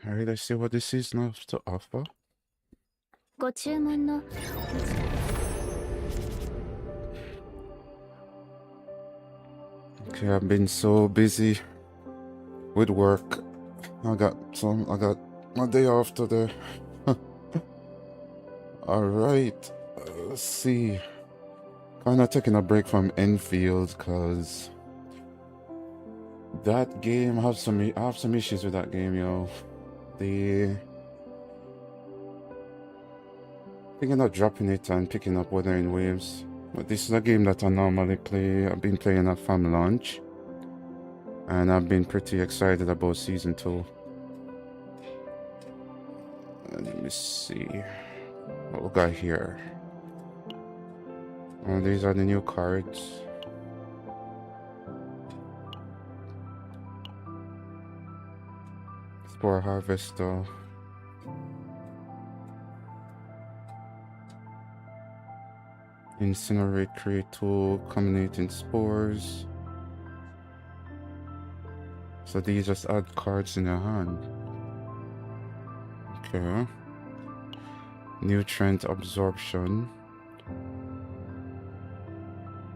Alright, let's see what this is now to offer. ご注文の Okay, I've been so busy with work. I got my day off today. Alright, let's see. Kinda taking a break from Enfield because that game I have some issues with that game, yo. Thinking of dropping it and picking up Wuthering Waves. But this is a game that I normally play. I've been playing at Fam Launch. And I've been pretty excited about Season 2. Let me see what we got here. Oh, these are the new cards. Spore Harvester. Incinerate, create tool, combinating spores. So these just add cards in your hand. Okay. Nutrient absorption.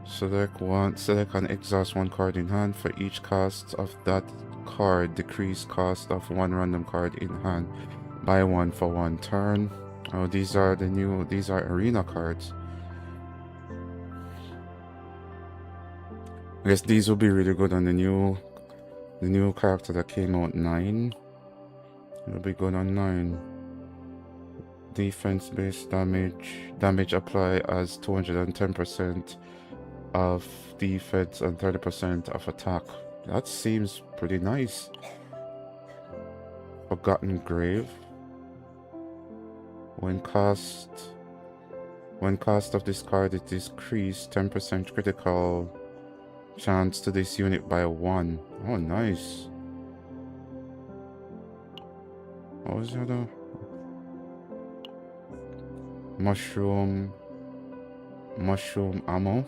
Select and exhaust one card in hand. For each cast of that card, decrease cost of one random card in hand by one for one turn. Oh, these are arena cards. I guess these will be really good on the new character that came out 9. It'll be good on 9. Defense based damage apply as 210% of defense and 30% of attack. That seems pretty nice. Forgotten Grave. When cast of this card, it is increased 10% critical chance to this unit by 1. Oh, nice. What was the other? Mushroom ammo.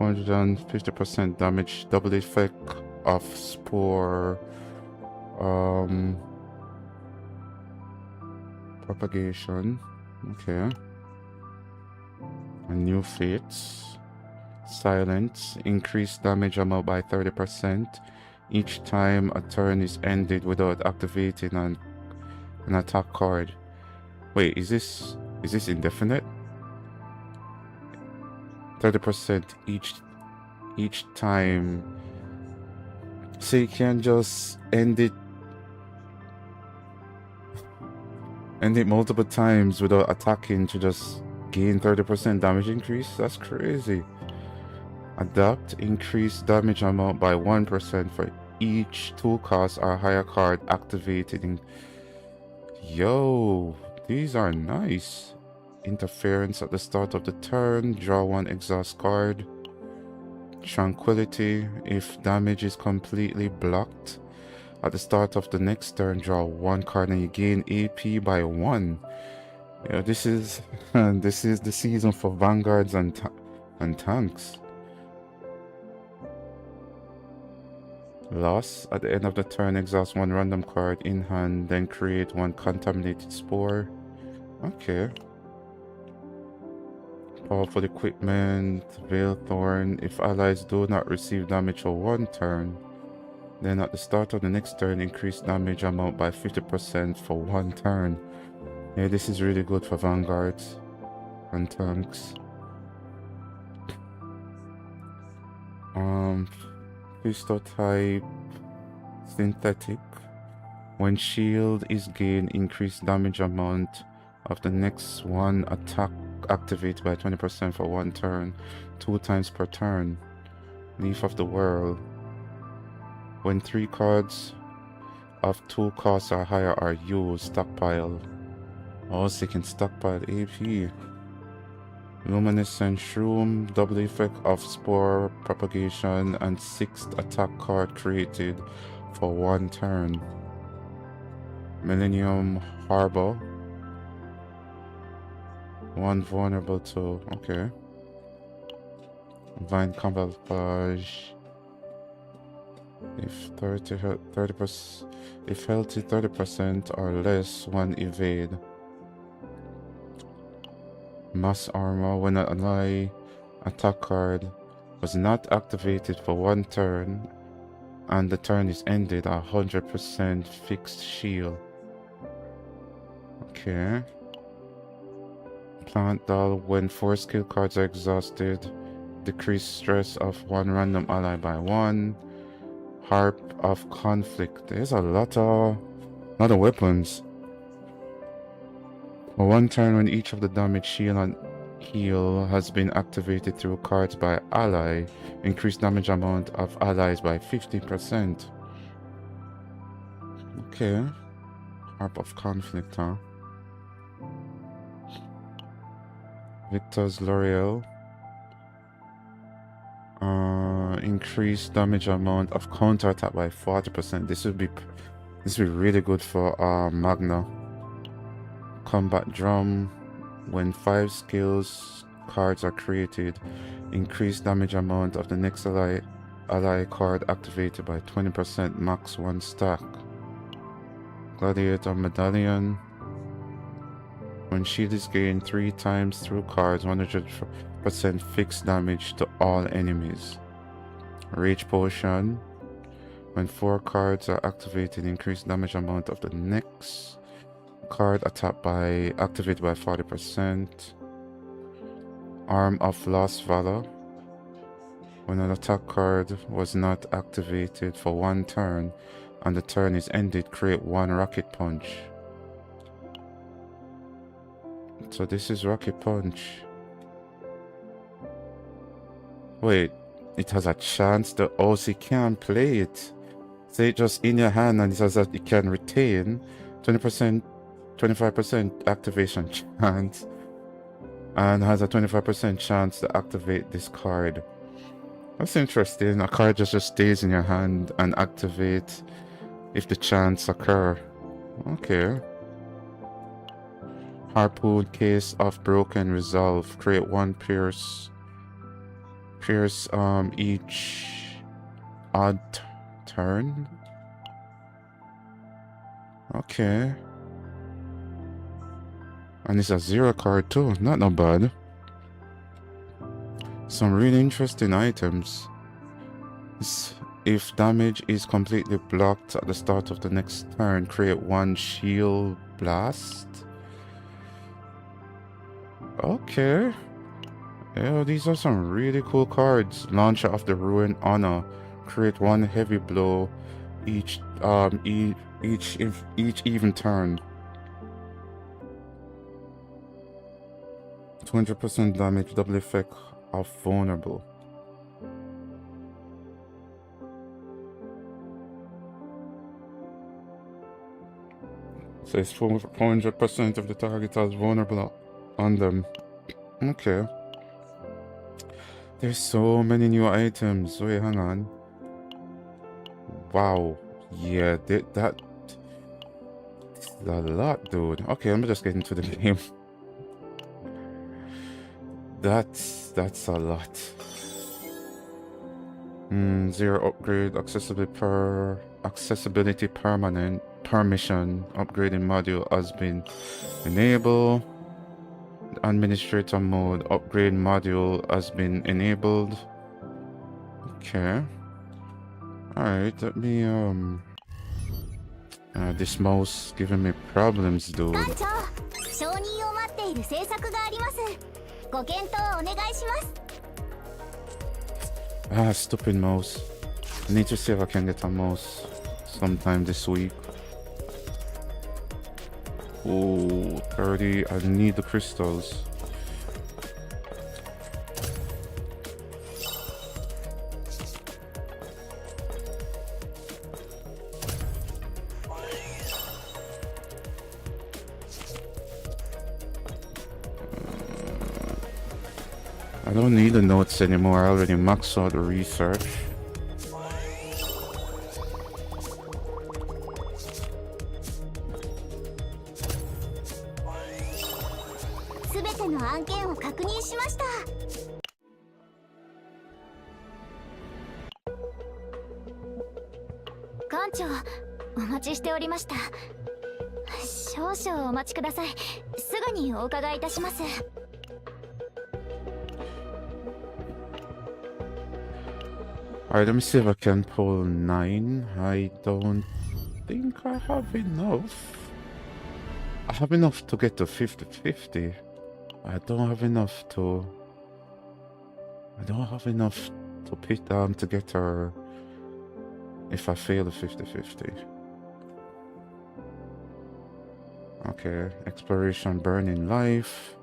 150% damage, double effect of spore propagation. Okay. A new fates. Silence, increase damage amount by 30% each time a turn is ended without activating an attack card. Wait, is this indefinite? 30% each time. So you can just end it multiple times without attacking to just gain 30% damage increase? That's crazy. Adapt, increase damage amount by 1% for each tool cost or higher card activated in... Yo, these are nice. Interference at the start of the turn, draw one exhaust card. Tranquility, if damage is completely blocked at the start of the next turn, draw one card and you gain AP by 1. Yeah, this is this is the season for vanguards and tanks. Loss, at the end of the turn, exhaust one random card in hand, then create one contaminated spore. Okay. Powerful equipment, Veil Thorn. If allies do not receive damage for one turn, then at the start of the next turn, increase damage amount by 50% for one turn. Yeah, this is really good for vanguards and tanks. Pistol type synthetic. When shield is gained, increase damage amount of the next one attack activate by 20% for one turn, 2 times per turn. Leaf of the World. When 3 cards of 2 costs or higher are used, stockpile. Also, you can stockpile AP. Luminescent Shroom, double effect of spore propagation and 6th attack card created for one turn. Millennium Harbor. 1 vulnerable to... okay. Vine Camouflage. If 30%, if healthy 30% or less, one evade. Mass armor when an ally attack card was not activated for one turn and the turn is ended, 100% fixed shield. Okay. Plant doll when 4 skill cards are exhausted. Decrease stress of one random ally by 1. Harp of conflict. There's a lot of weapons. For one turn, when each of the damage, shield, and heal has been activated through cards by ally, increase damage amount of allies by 50%. Okay. Harp of conflict, huh? Victor's L'Oreal. Increase damage amount of counter attack by 40%. This would be really good for Magna. Combat drum. When 5 skills cards are created, increase damage amount of the next ally card activated by 20%, max 1 stack. Gladiator medallion. When shield is gained 3 times through cards, 100% fixed damage to all enemies. Rage potion. When 4 cards are activated, increase damage amount of the next card attack by activated by 40%. Arm of Lost Valor. When an attack card was not activated for 1 turn and the turn is ended, create 1 rocket punch. So this is rocket punch. Wait, it has a chance the OC can play it. Say it just in your hand and it says that it can retain 20%, 25% activation chance and has a 25% chance to activate this card. That's interesting. A card just stays in your hand and activate if the chance occur. Okay. Harpoon case of broken resolve. Create 1 pierce each odd turn. Okay. And it's a 0 card too. Not no bad. Some really interesting items. If damage is completely blocked at the start of the next turn, create 1 shield blast. Okay. Yeah, these are some really cool cards. Launcher of the Ruined Honor. Create 1 heavy blow each even turn. 200% damage, double effect of vulnerable. So it's 400% of the target is vulnerable on them. Okay. There's so many new items. Wait, hang on. Wow. Yeah, that's a lot, dude. Okay, let me just get into the game. That's a lot. 0 upgrade, accessibility permanent permission upgrading module has been enabled. Administrator mode upgrade module has been enabled. Okay. Alright, let me this mouse giving me problems, dude. Stupid mouse. I need to see if I can get a mouse sometime this week. Oh, 30. I need the crystals. I don't need the notes anymore. I already maxed out the research. 館長、お待ちしておりました。少々お待ちください。すぐにお伺いいたします。Alright, let me see if I can pull 9. I don't think I have enough. I have enough to get to 50-50. I don't have enough to to get her if I fail the 50-50. Okay, exploration, burning life.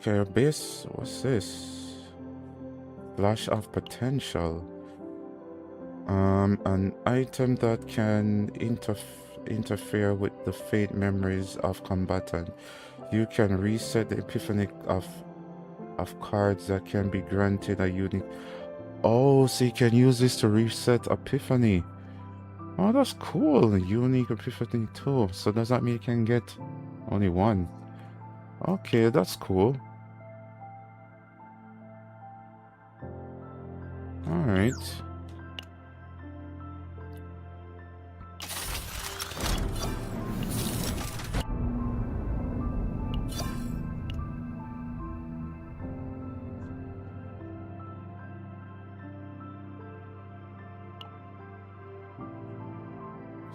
Okay, base, what's this? Flash of potential. An item that can interfere with the fate memories of combatant. You can reset the epiphany of cards that can be granted a unique. Oh, so you can use this to reset epiphany. Oh, that's cool. Unique epiphany too. So does that mean you can get only one? Okay, that's cool. Alright.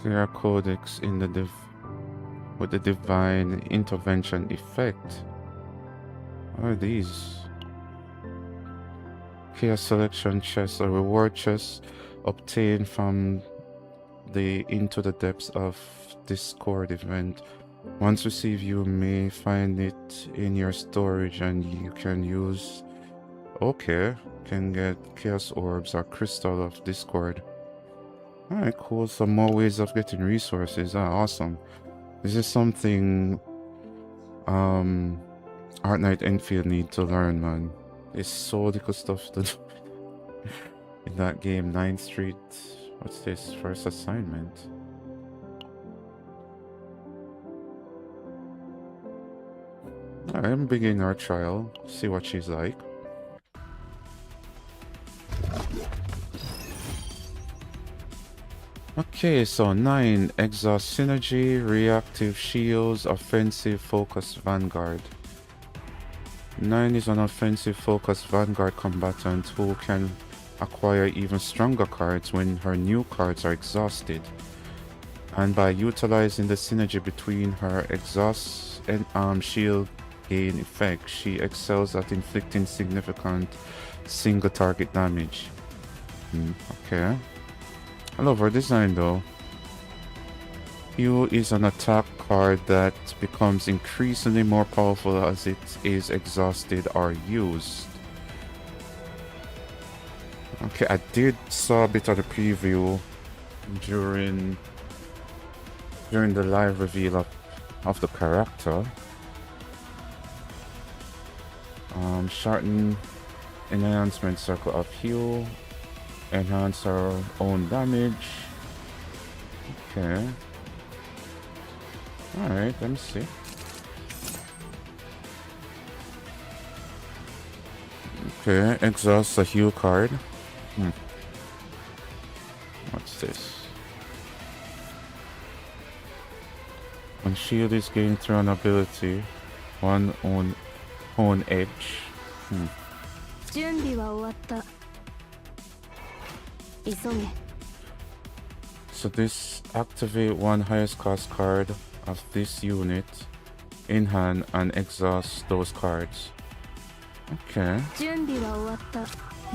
There are codex in the with the divine intervention effect. What are these? Chaos selection chests or reward chests obtained from the Into the Depths of Discord event. Once received, you may find it in your storage and you can use... Okay, can get Chaos Orbs or Crystal of Discord. Alright, cool. Some more ways of getting resources. Ah, awesome. This is something Art Knight Enfield need to learn, man. There's so little stuff to do in that game. 9th Street. What's this? First assignment. Alright, I'm beginning our trial. See what she's like. Okay, so 9. Exhaust Synergy, Reactive Shields, Offensive Focus Vanguard. 9 is an offensive focused Vanguard combatant who can acquire even stronger cards when her new cards are exhausted. And by utilizing the synergy between her exhaust and shield gain effect, she excels at inflicting significant single target damage. Okay. I love her design though. Q is an attack card that becomes increasingly more powerful as it is exhausted or used. Okay, I did saw a bit of the preview during the live reveal of the character. Shorten enhancement circle of heal, enhance our own damage. Okay. Alright, let me see. Okay, exhaust a heal card. What's this? When shield is gained through an ability, one own edge. 準備は終わった。急げ。 So this activate one highest cost card of this unit in hand and exhaust those cards. Okay. 準備は終わった。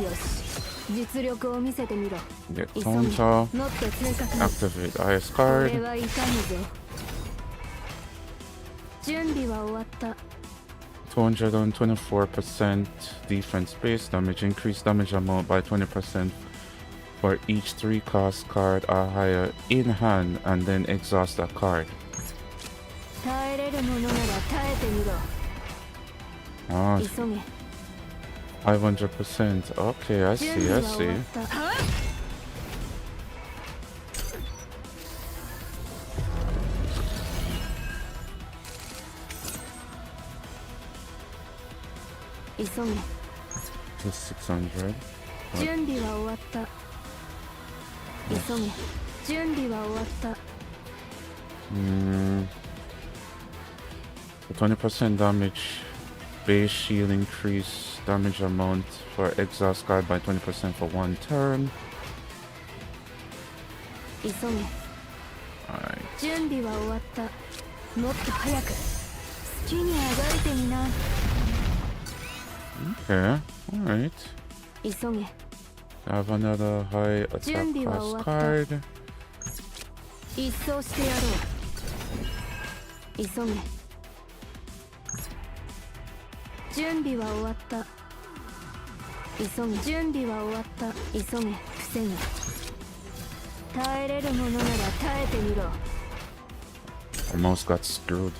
よし。実力を見せてみろ。 Get counter. もっと正確に。 Activate the highest こ card. れは痛むぞ。準備は終わった。 224% defense base damage. Increase damage amount by 20% for each 3 cost card or higher in hand and then exhaust that card. 耐えれるものなら耐えてみろ。 Ah, 急げ。 500%. Okay, I see, I see. 急げ。 Plus 600. 準備は終わった。急げ。準備は終わった。20% damage. Base shield increase damage amount for exhaust guard by 20% for one turn. 急げ。 Alright. 準備は終わった。もっと早く好きにあがいてみな。 Okay, alright. 急げ。 I have another high attack class card. 一掃してやろう。急げ。準備は終わった。急げ。準備は終わった。急げ。防げ。耐えれるものなら耐えてみろ。 Almost got screwed.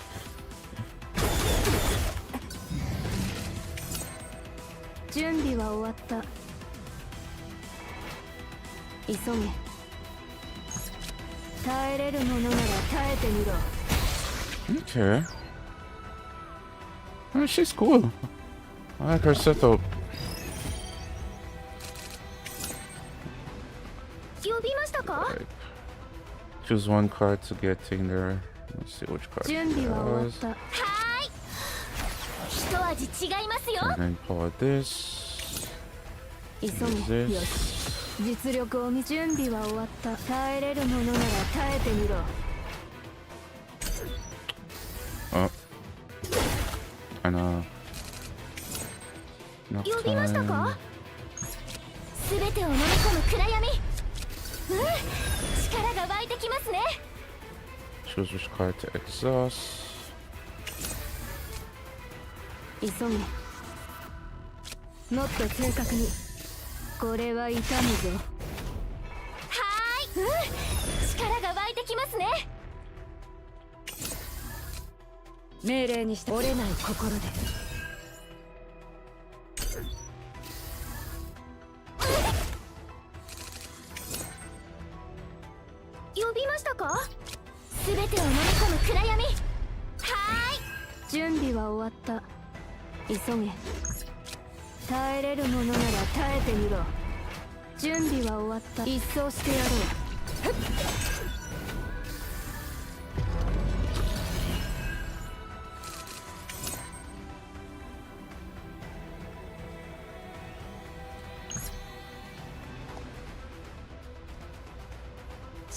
準備は終わった。急げ。耐えれるものなら耐えてみろ。 Okay. She's cool. I like her setup. 呼びましたか？ Right. Choose one card to get in there. Let's see which card 準 it 備は終わっ has. た。はーい。一味違いますよ。 And then pull this. 急 Use げ。 this. よし。実力を見。準備は終わった。耐えれるものなら耐えてみろ。 Oh. Kinda. 呼びましたか？すべてを飲み込む暗闇。力が湧いてきますね。 Choose which card to exhaust. 急げ。もっと正確に。これは痛むぞ。はーい。力が湧いてきますね。命令にして折れない心で。呼びましたか？すべてを飲み込む暗闇。はーい。準備は終わった。急げ。耐えれるものなら耐えてみろ。準備は終わった。一掃してやろう。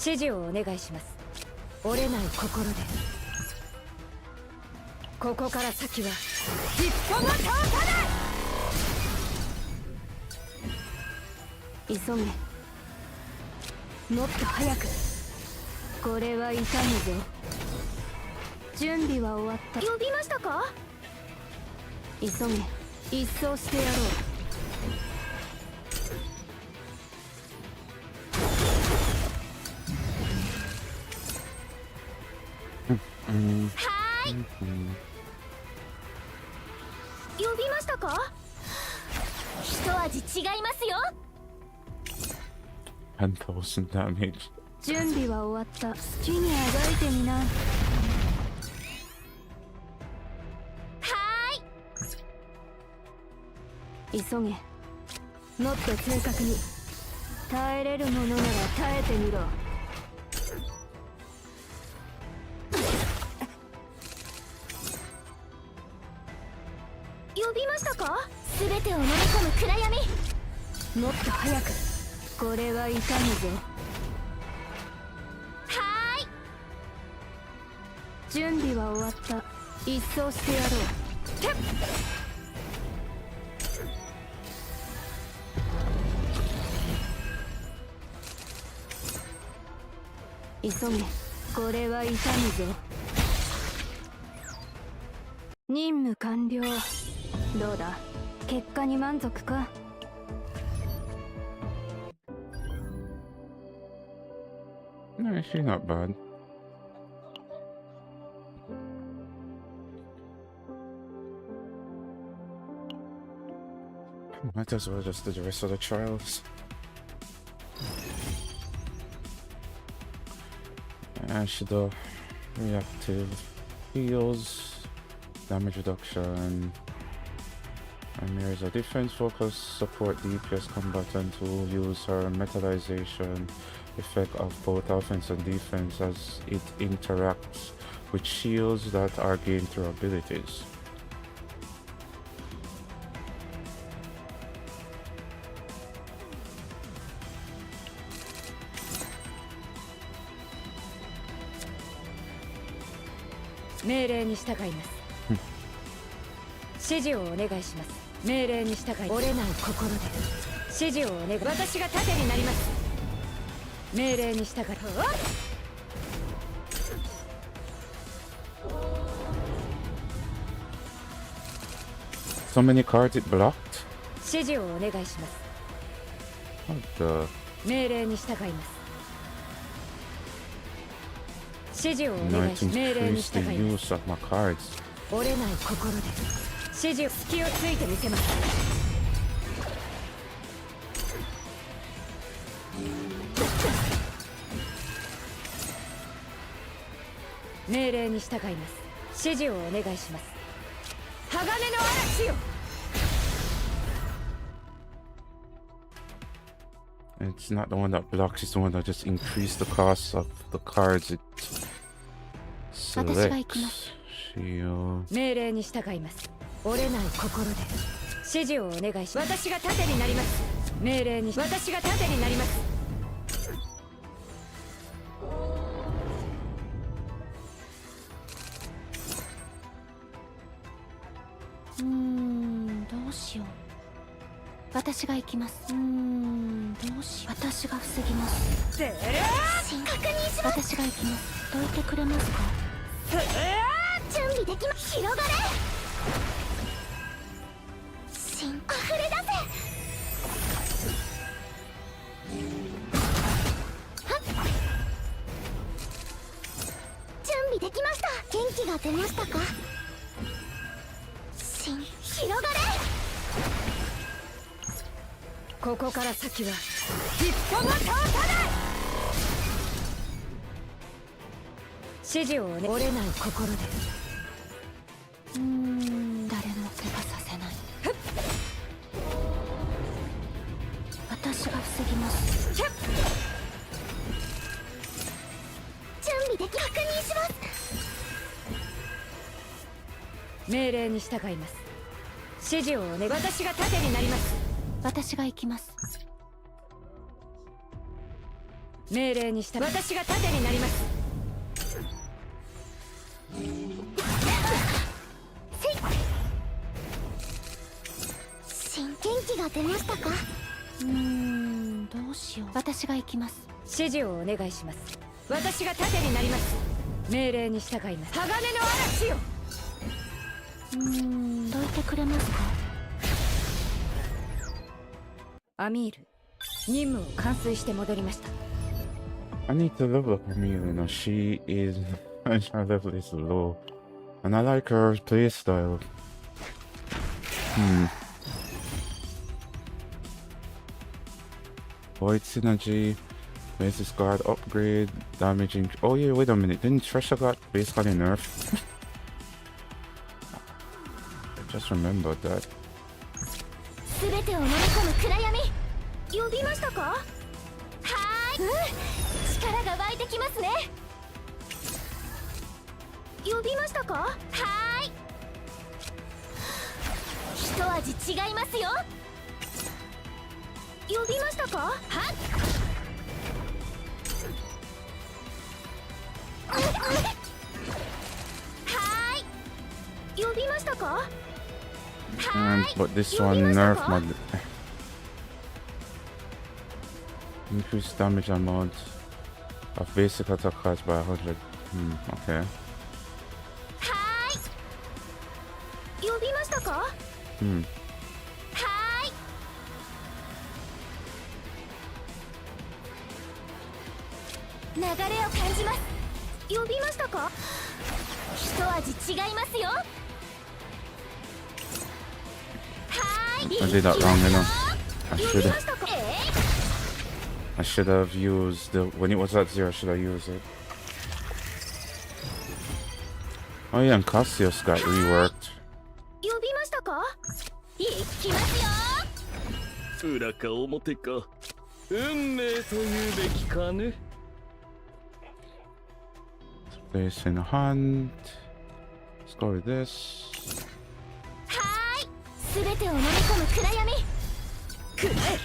指示をお願いします。折れない心で。ここから先は一歩も通さない。急げ。もっと早く。これは痛むぞ。準備は終わった。呼びましたか？急げ。一掃してやろう。 はーい。呼びましたか？一味違いますよ。 10,000 damage. 準備は終わった。好きにあがいてみな。はーい。急げ。もっと正確に。耐えれるものなら耐えてみろ。呼びましたか？すべてを飲み込む暗闇。もっと早く。これは痛むぞ。はーい。準備は終わった。一掃してやろう。てっ。急げ。これは痛むぞ。任務完了。どうだ、結果に満足か？ No, actually not bad. Might as well just do the rest of the trials. I should do reactive heals, damage reduction, Amir is a defense-focused support DPS combatant who uses her metallization effect of both offense and defense as it interacts with shields that are gained through abilities. So many cards it blocked? What the? No, it increased the use of my cards. It's not the one that blocks, it's the one that just increased the cost of the cards it selects. Shield. I need to level up Amir, you know, she is her level is low. And I like her playstyle. Void synergy, basis guard upgrade, damaging. Oh yeah, wait a minute, didn't Tresha got basically nerfed? I just remembered that. But this one nerf mod. Increased damage amount of basic attack cards by 100. Okay. I did that wrong, you know. I should have used the when it was at 0. Should I use it? Oh yeah, and Cassius got reworked. いきますよ。裏か表か運命というべきかね。 Place in a hand. Let's go with this. はーい、すべてを飲み込む暗闇。くらえ。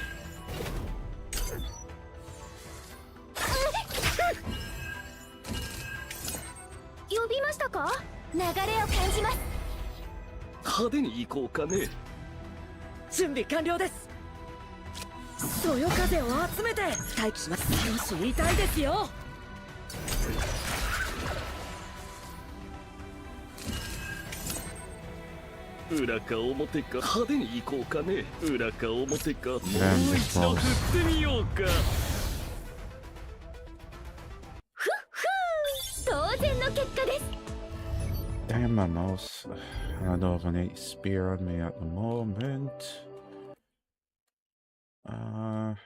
呼びましたか？流れを感じます。派手に行こうかね。準備完了です。そよ風を集めて待機します。よし、痛いですよ。裏か表か派手に行こうかね。裏か表かもう一度 close. 振ってみようか。ふっふー、当然の結果です。 Damn my mouse. I don't have an 8 spear on me at the moment. I'm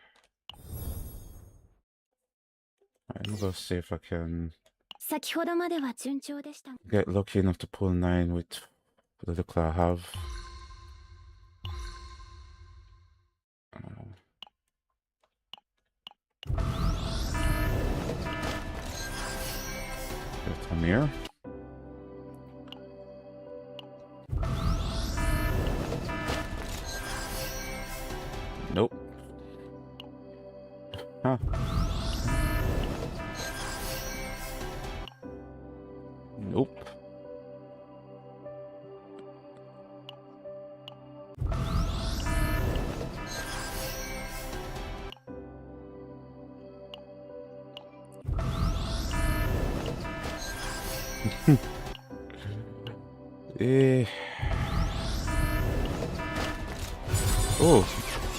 gonna see if I can 先ほどまでは順調でした。 get lucky enough to pull 9 with the little I have. Get Amir. Nope. Huh. Nope. Eh. Oh.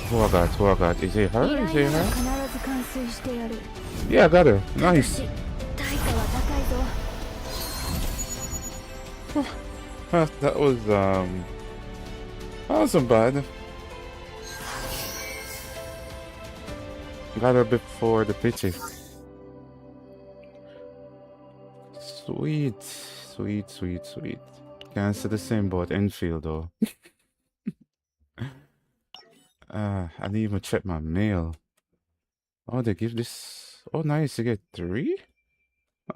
Who I got? Who I got? Is it her? 依 Is 頼 it なら her? 必ず完遂してやる。 Yeah, I got her. Nice. 私対価は高いぞ。 That wasn't bad. Got her before the pity. Sweet, sweet, sweet, sweet. Can't say the same about Enfield though. I didn't even check my mail. Oh, they give this. Oh, nice. You get 3?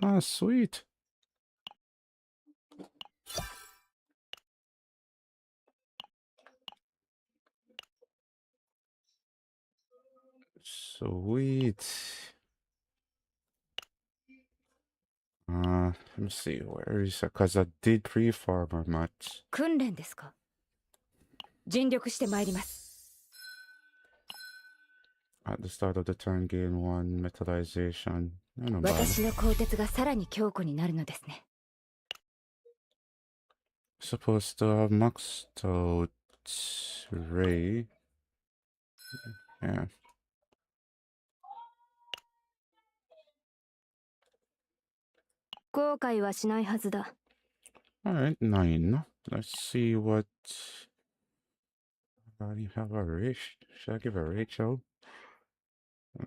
Ah, sweet. Sweet. Let me see. Where is that? Because I did pre-farmer match. 訓練ですか？尽力してまいります。 At the start of the turn, gain 1 metallization. Not bad. 私の鋼鉄がさらに強固になるのですね。 Supposed to have maxed out Ray. Yeah. 後悔はしないはずだ。 Alright, 9. Let's see what. I do have a Rachel. Should I give a Rachel? I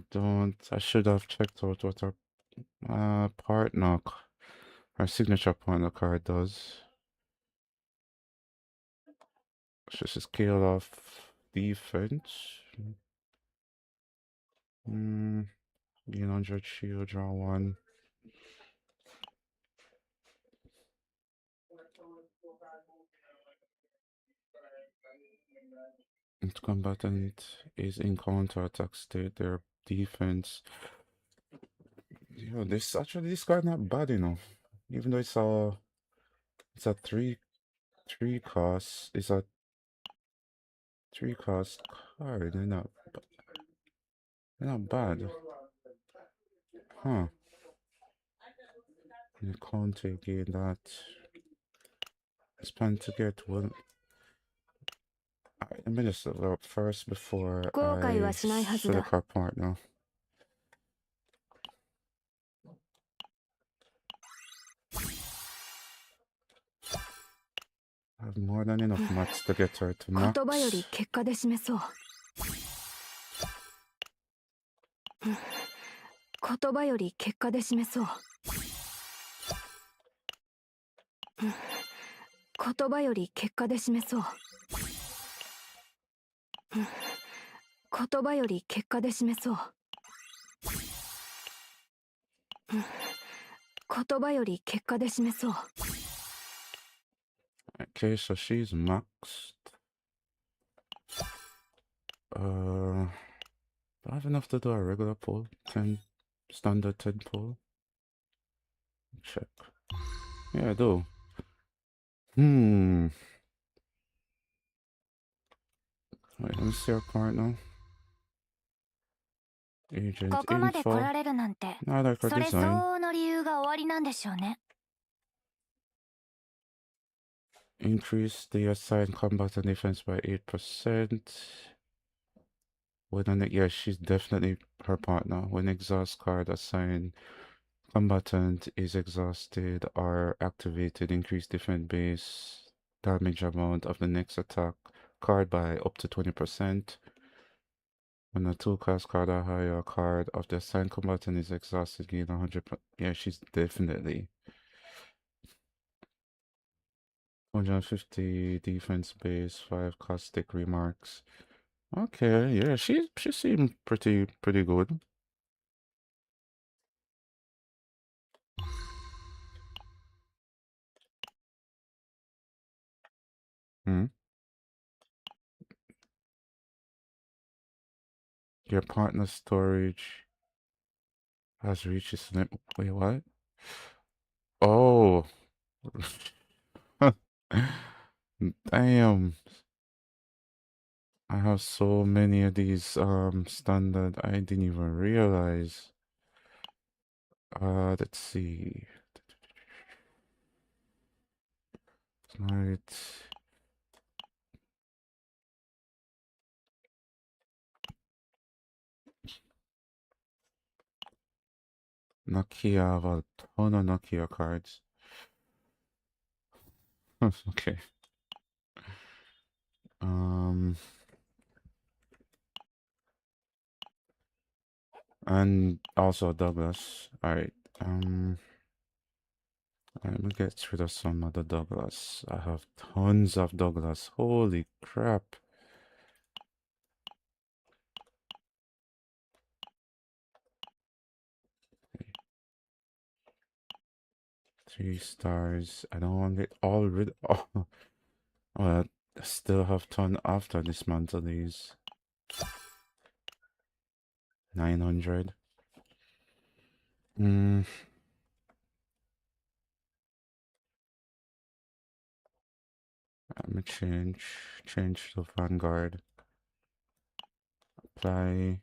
don't. I should have checked out what our partner, our signature partner card does. Should just scale off defense. Gain 100 shield, draw 1. Each combatant is in counter attack state. Their defense. Yo, this card not bad, you know. Even though it's a 3 cost. It's a 3 cost card. They're not bad. Huh. You can't take it that. It's plan to get one. Let me just look first before 後悔 I はしないはずだ。 select our partner. I have more than enough mats to get her to 言 max. 葉より結果で示そう。言葉より結果で示そう。言葉より結果で示そう。言葉より結果で示そう。言葉より結果で示そう。Okay, so she's maxed. Do I have enough to do a regular pull? 10 standard 10 pull? Check. Yeah, I do. Wait, let me see our card now. Agent ここまで来 info. られるなんて、 I like her それ design. 相応の理由が終わりなんでしょうね。 Increase the assigned combat and defense by 8%. Yeah, she's definitely her partner. When exhaust card assigned combatant is exhausted or activated, increase defense base damage amount of the next attack card by up to 20%. When a 2-cost card or higher card of the assigned combatant is exhausted, gain 100%. Yeah, she's definitely 150 defense base, 5 caustic remarks. Okay, yeah, she seemed pretty good. Hmm. Your partner's storage has reached its limit. Wait, what? Oh. Damn. I have so many of these standard. I didn't even realize. Let's see. Right. Nokia, I have a ton of Nokia cards. Okay. And also Douglas. Alright. Let me get rid of some other Douglas. I have tons of Douglas. Holy crap. Three stars. I don't want to get all rid. Oh, well, I still have ton after dismantle these. 900. Let me change to Vanguard. Apply.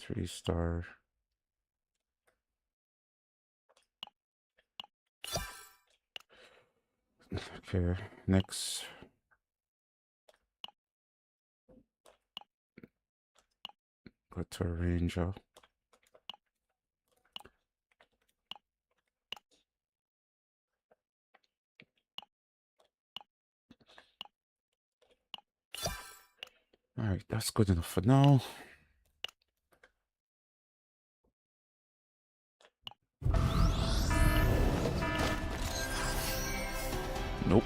3-star. Okay, next. Go to Ranger. Alright, that's good enough for now. Nope.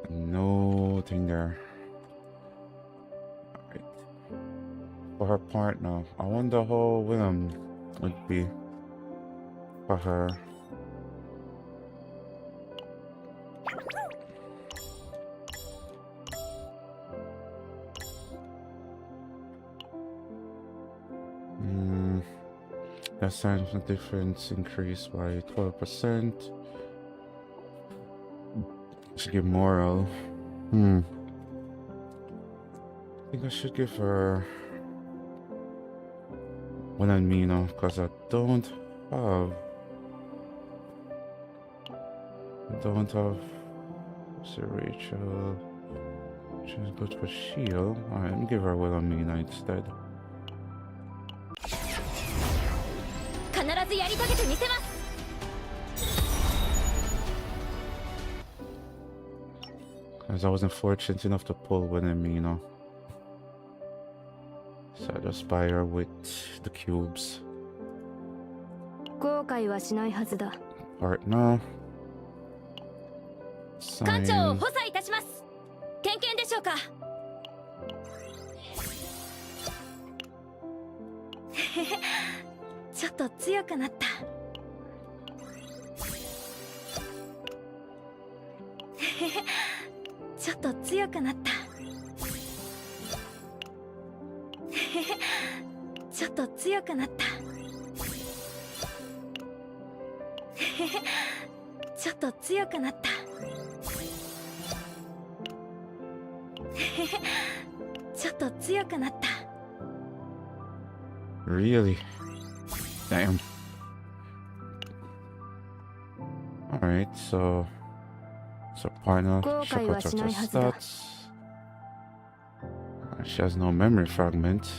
Nothing there. Alright. For her partner, I wonder how Willem would be for her. The signs of difference increased by 12%. Should give moral. I think I should give her one and Mina because I don't have. So Rachel. She's good for shield. Alright, let me give her Will and Mina instead. 必ずやり遂げてみせます。 Because I wasn't fortunate enough to pull Will and Mina. So I just buy her with the cubes. 後悔はしないはずだ。 Partner. 艦長 Sign. 補佐いたします。点検でしょうか。ちょっと強くなった。ちょっと強くなった。ちょっと強くなった。ちょっと強くなった。ちょっと強くなった。 Really? Damn. Alright, so partner, check out her stats. She has no memory fragment.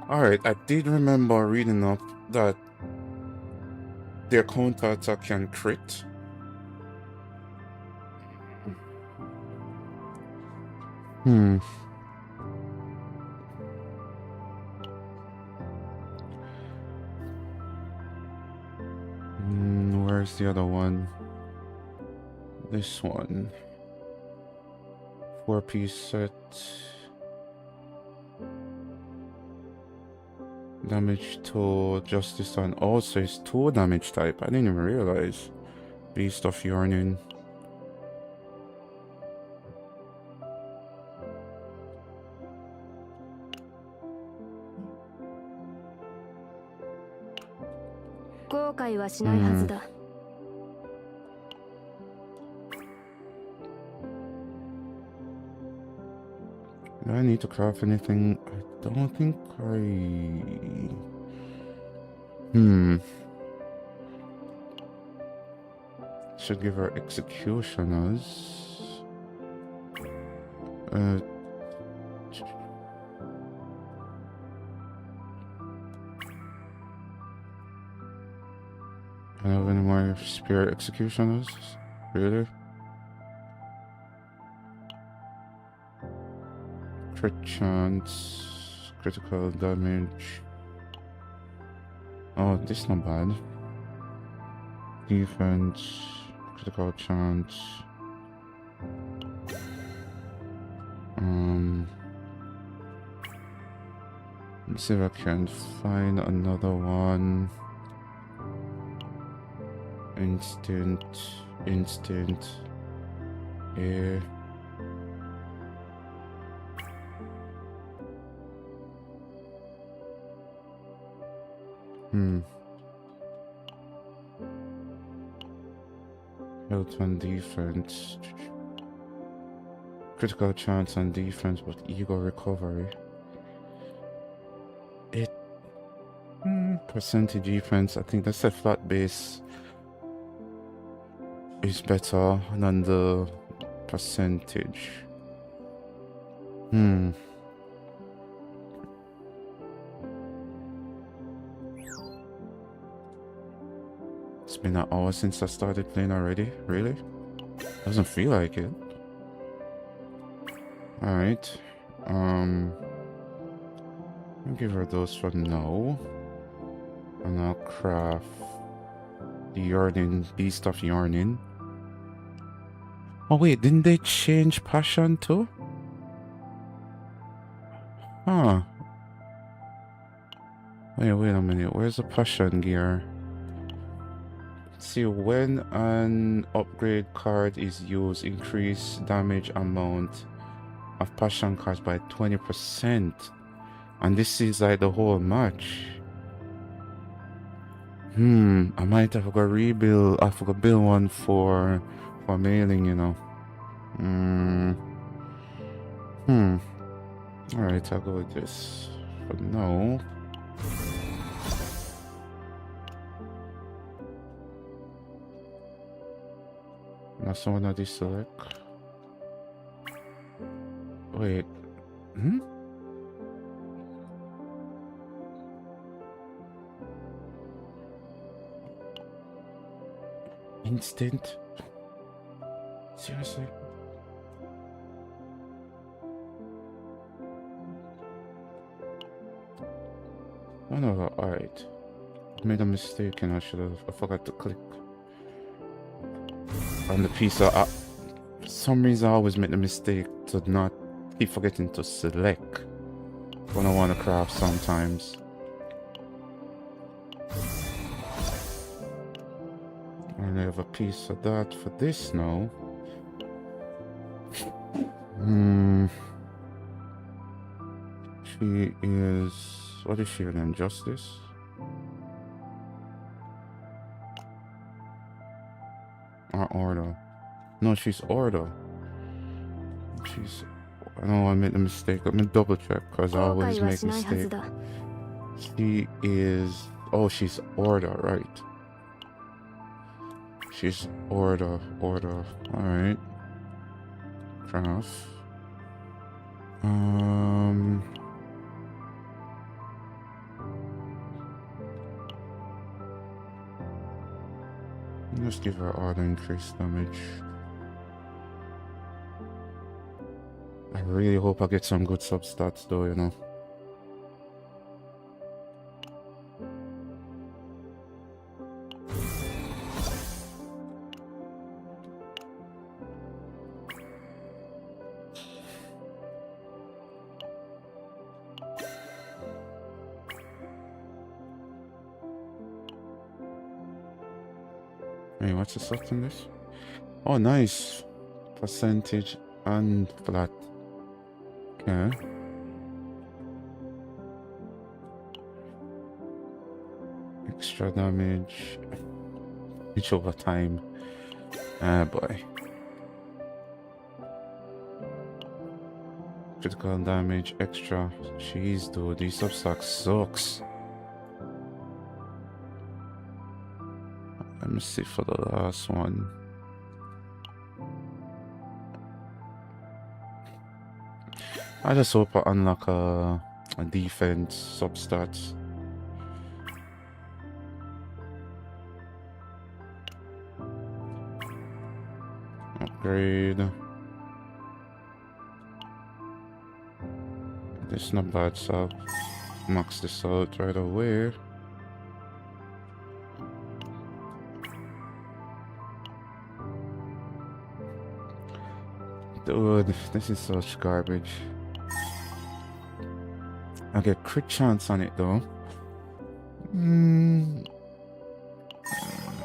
Alright, I did remember reading up that their counter attack can crit. Where's the other one? This one. 4-piece set. Damage to Justice and also it's 2 damage type. I didn't even realize. Beast of Yearning. Do I need to craft anything? I don't think I... Should give her executioners. I don't have any more spirit executioners? Really? Crit chance, critical damage. Oh, this is not bad. Defense, critical chance. Let's see if I can find another one. Instant, air. Health and defense. Critical chance and defense, but ego recovery. Percentage defense. I think that's a flat base. Is better than the percentage. It's been an hour since I started playing already. Really? Doesn't feel like it. Alright. I'll give her those for now. And I'll craft the Yearning, Beast of Yearning. Oh wait, didn't they change Passion too? Huh. Wait a minute, where's the Passion gear? Let's see, when an upgrade card is used, increase damage amount of Passion cards by 20%. And this is like the whole match. I might have to rebuild. I have to build one for mailing, you know. Alright, I'll go with this for now. Now someone I deselect. Wait. Instant. Seriously? Oh no, alright. Made a mistake and I forgot to click on the piece of for some reason I always make the mistake to not keep forgetting to select when I want to craft sometimes. And I have a piece of that for this now. She is, what is she again? Justice? Or order? No, she's order. She's, I know I made a mistake. Let me double check because I always make mistakes. She is, oh, she's order, right? She's order. Alright. Craft. Let's give her order increased damage. I really hope I get some good substats though, you know. Hey, what's the stats on this? Oh, nice. Percentage and flat. Okay. Extra damage. Each over time. Ah, boy. Critical damage, extra. Jeez, dude, these substacks sucks. Let me see for the last one. I just hope I unlock a defense substats. Upgrade. This is not bad, so I'll max this out right away. Dude, this is such garbage. I get crit chance on it though.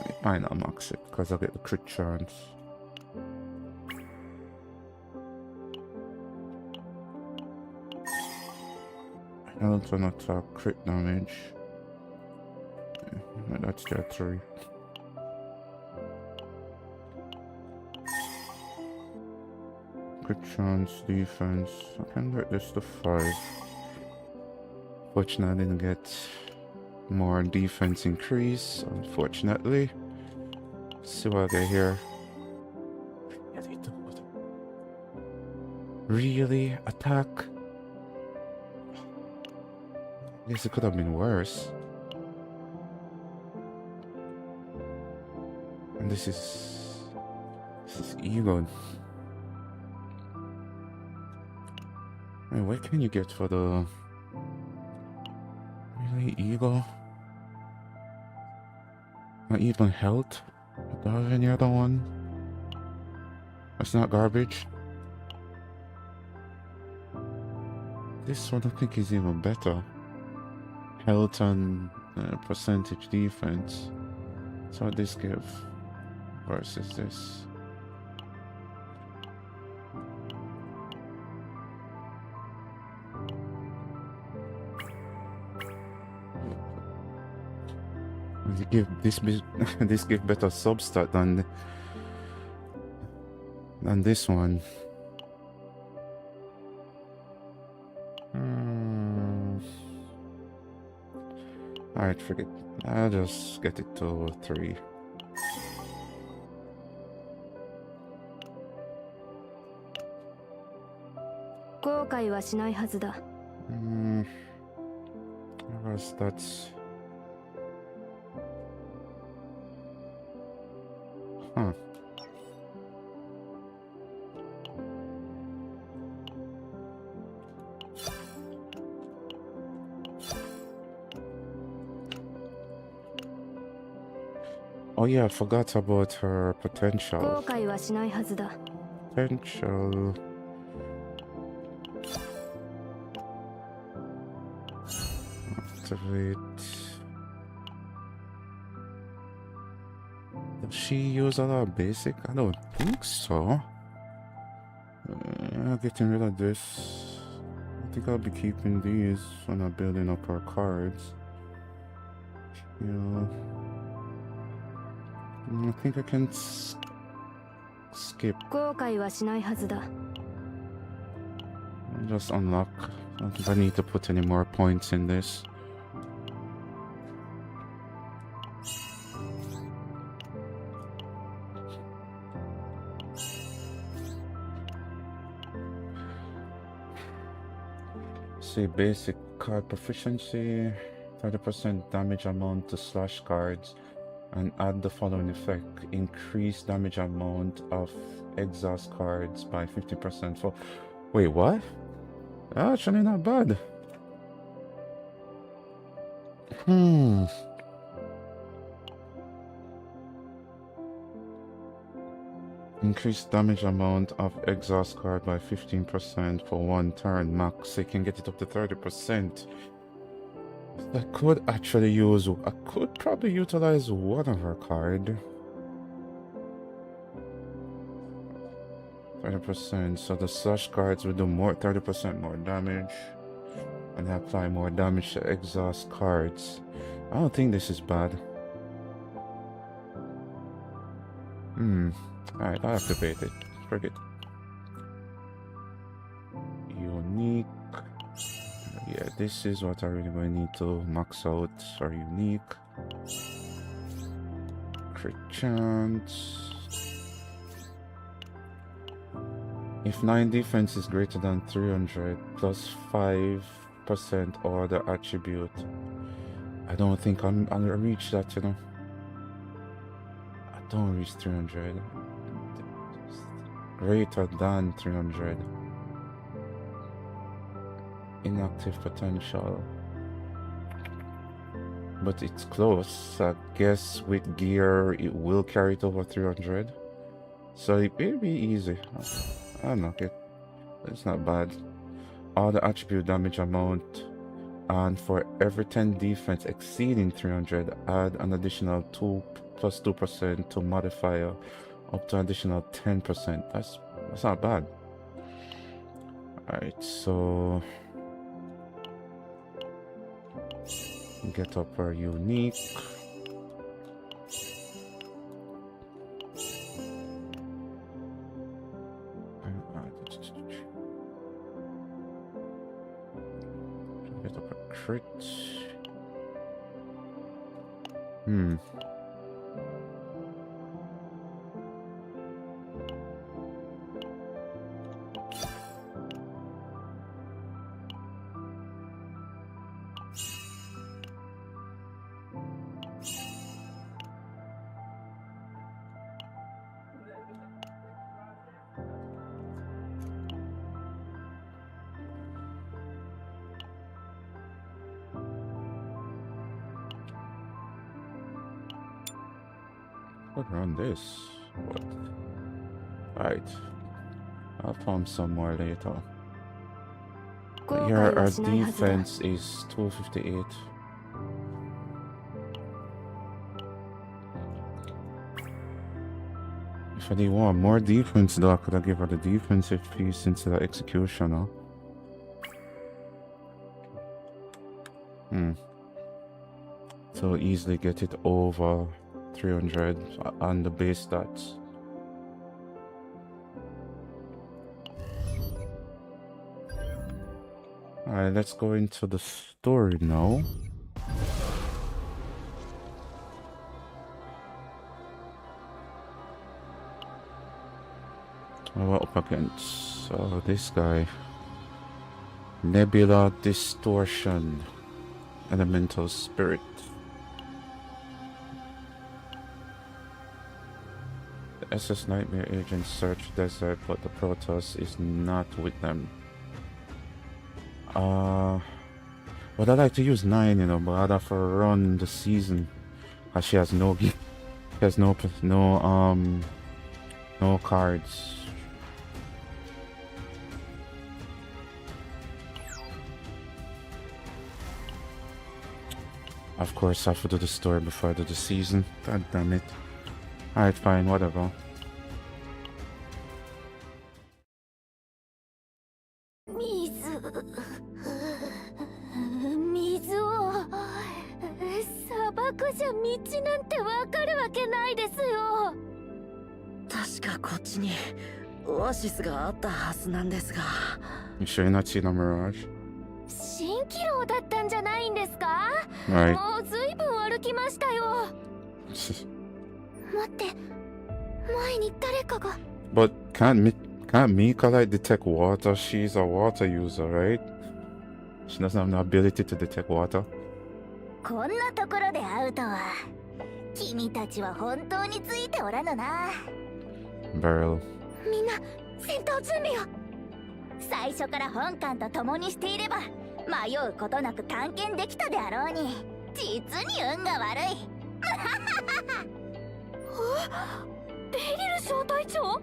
It might not max it because I get the crit chance. Health on attack, crit damage. Yeah, that's tier 3. Crit chance, defense. I can get this to 5. Fortunately, I didn't get more defense increase, unfortunately. Let's see what I get here. Really? Attack? I guess it could have been worse. And this is ego. Wait, what can you get for the really ego? Not even health? Do I have any other one? That's not garbage. This one I think is even better. Health and percentage defense. So what this give versus this. You give this this give better substat than this one. Alright, forget. I'll just get it to 3. I guess that's... Huh. yeah, I forgot about her 後 potential. 悔はしないはずだ。 Potential. Activate. Does she use a lot of basic? I don't think so. Getting rid of this. I think I'll be keeping these when I'm building up our cards. Yeah. I think I can skip. 後悔はしないはずだ。 Just unlock. I don't think I need to put any more points in this. See, basic card proficiency, 30% damage amount to slash cards, and add the following effect: increase damage amount of exhaust cards by 50% for. Wait, what? Actually, not bad. Increase damage amount of exhaust card by 15% for 1 turn max. So you can get it up to 30%. I could actually use. I could probably utilize one of her card. 30%. So the slash cards will do more, 30% more damage, and apply more damage to exhaust cards. I don't think this is bad. Alright, I'll activate it. Forget. Unique. Yeah, this is what I really going to need to max out for unique. Crit chance. If 9 defense is greater than 300 plus 5% or the attribute. I don't think I'll reach that, you know. I don't reach 300. Greater than 300. Inactive potential. But it's close. I guess with gear it will carry it over 300. So it will be easy. I'll knock it. It's not bad. All the attribute damage amount, and for every 10 defense exceeding 300, add an additional 2 plus 2% to modifier up to additional 10%. That's not bad. Alright, so get up our unique. Get up a crit. What run this? What? Alright. I'll farm some more later. Here our defense is 258. If I did want more defense though, I could have given her the defensive piece instead of executioner. So easily get it over 300 on the base stats. Alright, let's go into the story now. We're up against this guy. Nebula Distortion. Elemental Spirit. The SS Nightmare agents search desert, but the Protoss is not with them. But I like to use 9, you know, but I'd have to run the season. Cause she has no gear. He has no cards. Of course, I have to do the story before I do the season. God damn it. Alright, fine, whatever. 水を砂漠じゃ道なんてわかるわけないですよ。確かこっちにオアシスがあったはずなんですが。 You sure you're not seeing a mirage? 蜃気楼だったんじゃないんですか？ Right. もうずいぶん歩きましたよ。待って、前に誰かが。 But can't Mika like detect water? She's a water user, right? She doesn't have the ability to detect water. こんなところで会うとは。君たちは本当についておらぬな。 Barrel. みんな戦闘準備を。最初から本艦と共にしていれば迷うことなく探検できたであろうに、実に運が悪い。ベリル小隊長？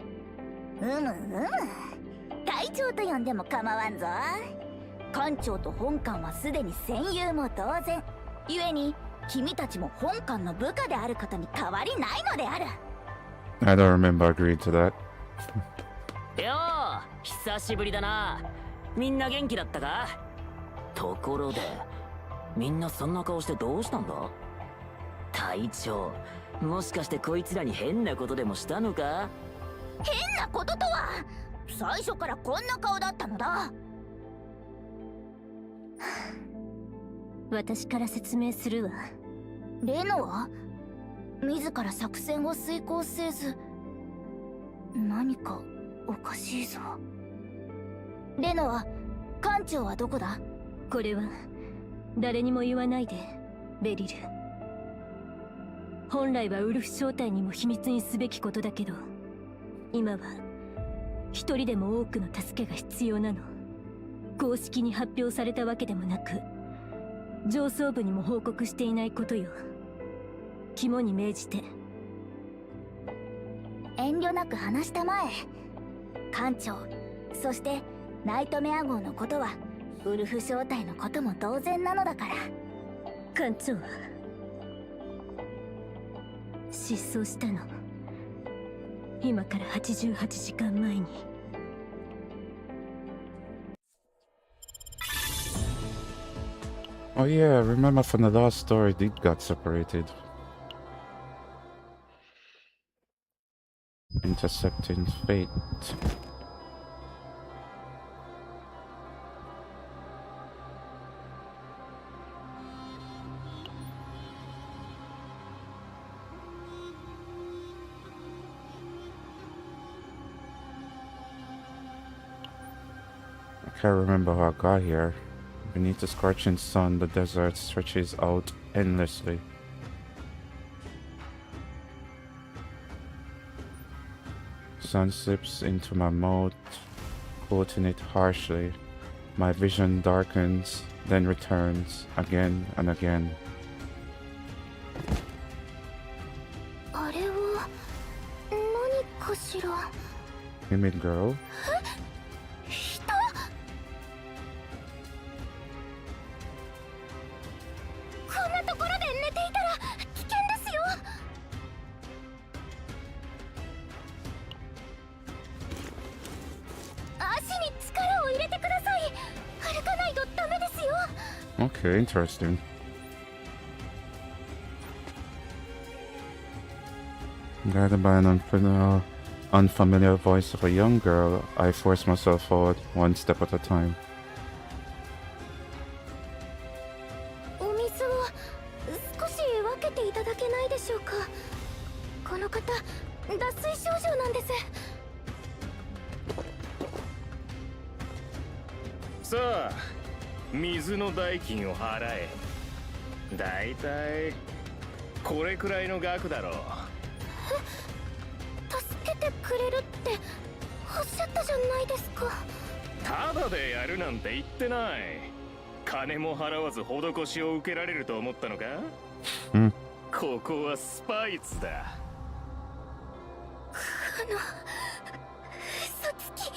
隊長と呼んでも構わんぞ。艦長と本艦はすでに戦友も同然。故に君たちも本艦の部下であることに変わりないのである。 I don't remember agreeing to that. よう、久しぶりだな。みんな元気だったか？ところで、みんなそんな顔してどうしたんだ？隊長、もしかしてこいつらに変なことでもしたのか？変なこととは、最初からこんな顔だったのだ。私から説明するわ。レノは自ら作戦を遂行せず、何かおかしいぞ。レノは艦長はどこだ？これは誰にも言わないで、ベリル。本来はウルフ正体にも秘密にすべきことだけど、今は一人でも多くの助けが必要なの。公式に発表されたわけでもなく、上層部にも報告していないことよ。肝に銘じて。遠慮なく話したまえ。艦長、そしてナイトメア号のことはウルフ正体のことも同然なのだから。艦長は失踪したの。今から88時間前に。Oh yeah, I remember from the last story, they got separated. Intercepting fate. I can't remember how I got here. Beneath the scorching sun, the desert stretches out endlessly. Sun slips into my mouth, coating it harshly. My vision darkens, then returns again and again. あれは何かしら。 Timid girl? 人？こんなところで寝ていたら危険ですよ。足に力を入れてください。歩かないとダメですよ。 Okay, interesting. Guided by an unfamiliar voice of a young girl, I force myself forward, one step at a time. お水を少し分けていただけないでしょうか。この方、脱水症状なんです。さあ、水の代金を払え。だいたいこれくらいの額だろう。助けてくれるっておっしゃったじゃないですか。ただでやるなんて言ってない。金も払わず施しを受けられると思ったのか？うん。ここはスパイスだ。嘘つき、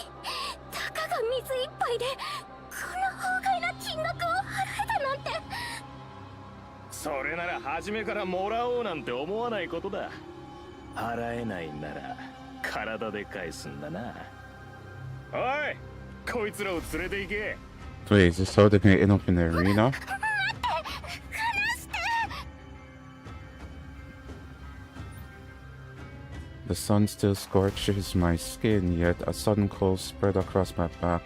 たかが水一杯でこんな法外な金額を払えたなんて。それなら初めからもらおうなんて思わないことだ。払えないなら体で返すんだな。おい、こいつらを連れて行け。 Wait, is this how they're gonna end up in the arena? The sun still scorches my skin, yet a sudden cold spread across my back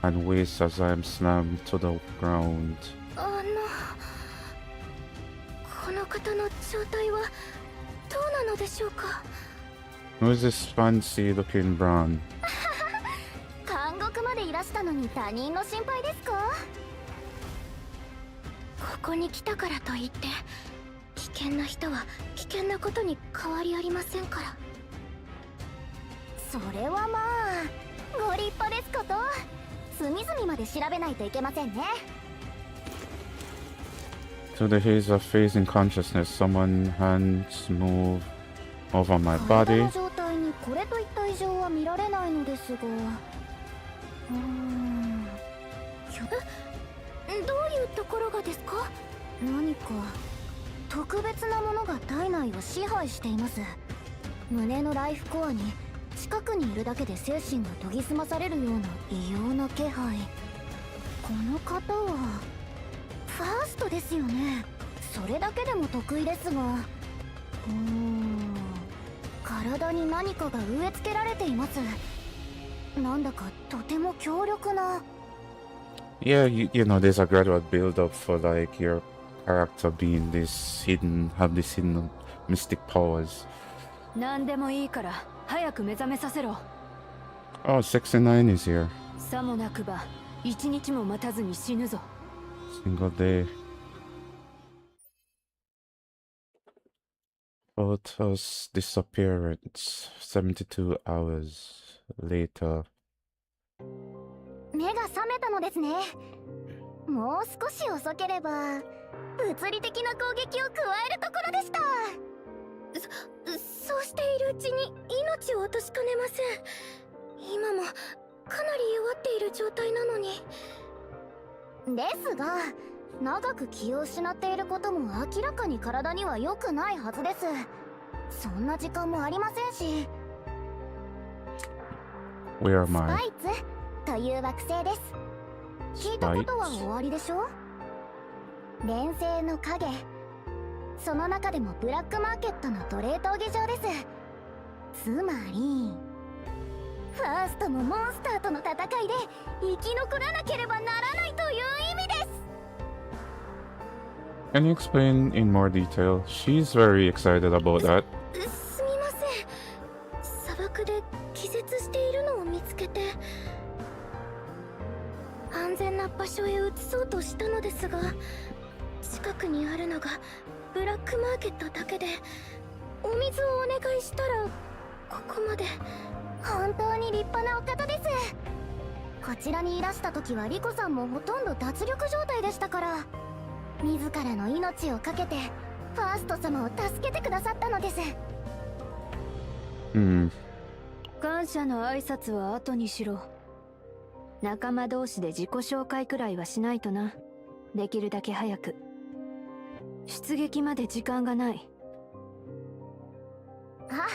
and waist as I am slammed to the ground. この方の状態はどうなのでしょうか。 Who is this fancy looking Bron? 監獄までいらしたのに他人の心配ですか。ここに来たからといって危険な人は危険なことに変わりありませんから。それはまあご立派ですこと。隅々まで調べないといけませんね。 To the haze of phasing consciousness, someone hands move over my 体 body. の状態にこれといった異常は見られないのですが、どういうところがですか。何か特別なものが体内を支配しています。胸のライフコアに近くにいるだけで精神が研ぎ澄まされるような異様な気配。この方はファーストですよね。それだけでも得意ですが、体に何かが植え付けられています。なんだかとても強力な。 Yeah, you know, there's a gradual build up for like your character being have this hidden mystic powers. 何でもいいから早く目覚めさせろ。 Oh, 69 is here. さもなくば一日も待たずに死ぬぞ。 Single day. Photos disappearance. 72 hours later. 目が覚めたのですね。もう少し遅ければ物理的な攻撃を加えるところでした。そうしているうちに命を落としかねません。今もかなり弱っている状態なのに。ですが長く気を失っていることも明らかに体には良くないはずです。そんな時間もありませんし。 Where ス am パ I? イツという惑星です。聞いたことは終わりでしょ。連星の影、その中でもブラックマーケットの奴隷闘技場です。つまりファーストもモンスターとの戦いで生き残らなければならないという意味です。 Can you explain in more detail? She's very excited about that. すみません。砂漠で気絶しているのを見つけて安全な場所へ移そうとしたのですが、近くにあるのがブラックマーケットだけで、お水をお願いしたらここまで。本当に立派なお方です。こちらにいらした時はリコさんもほとんど脱力状態でしたから、自らの命を懸けてファースト様を助けてくださったのです。感謝の挨拶は後にしろ。仲間同士で自己紹介くらいはしないとな。できるだけ早く。出撃まで時間がない。あ、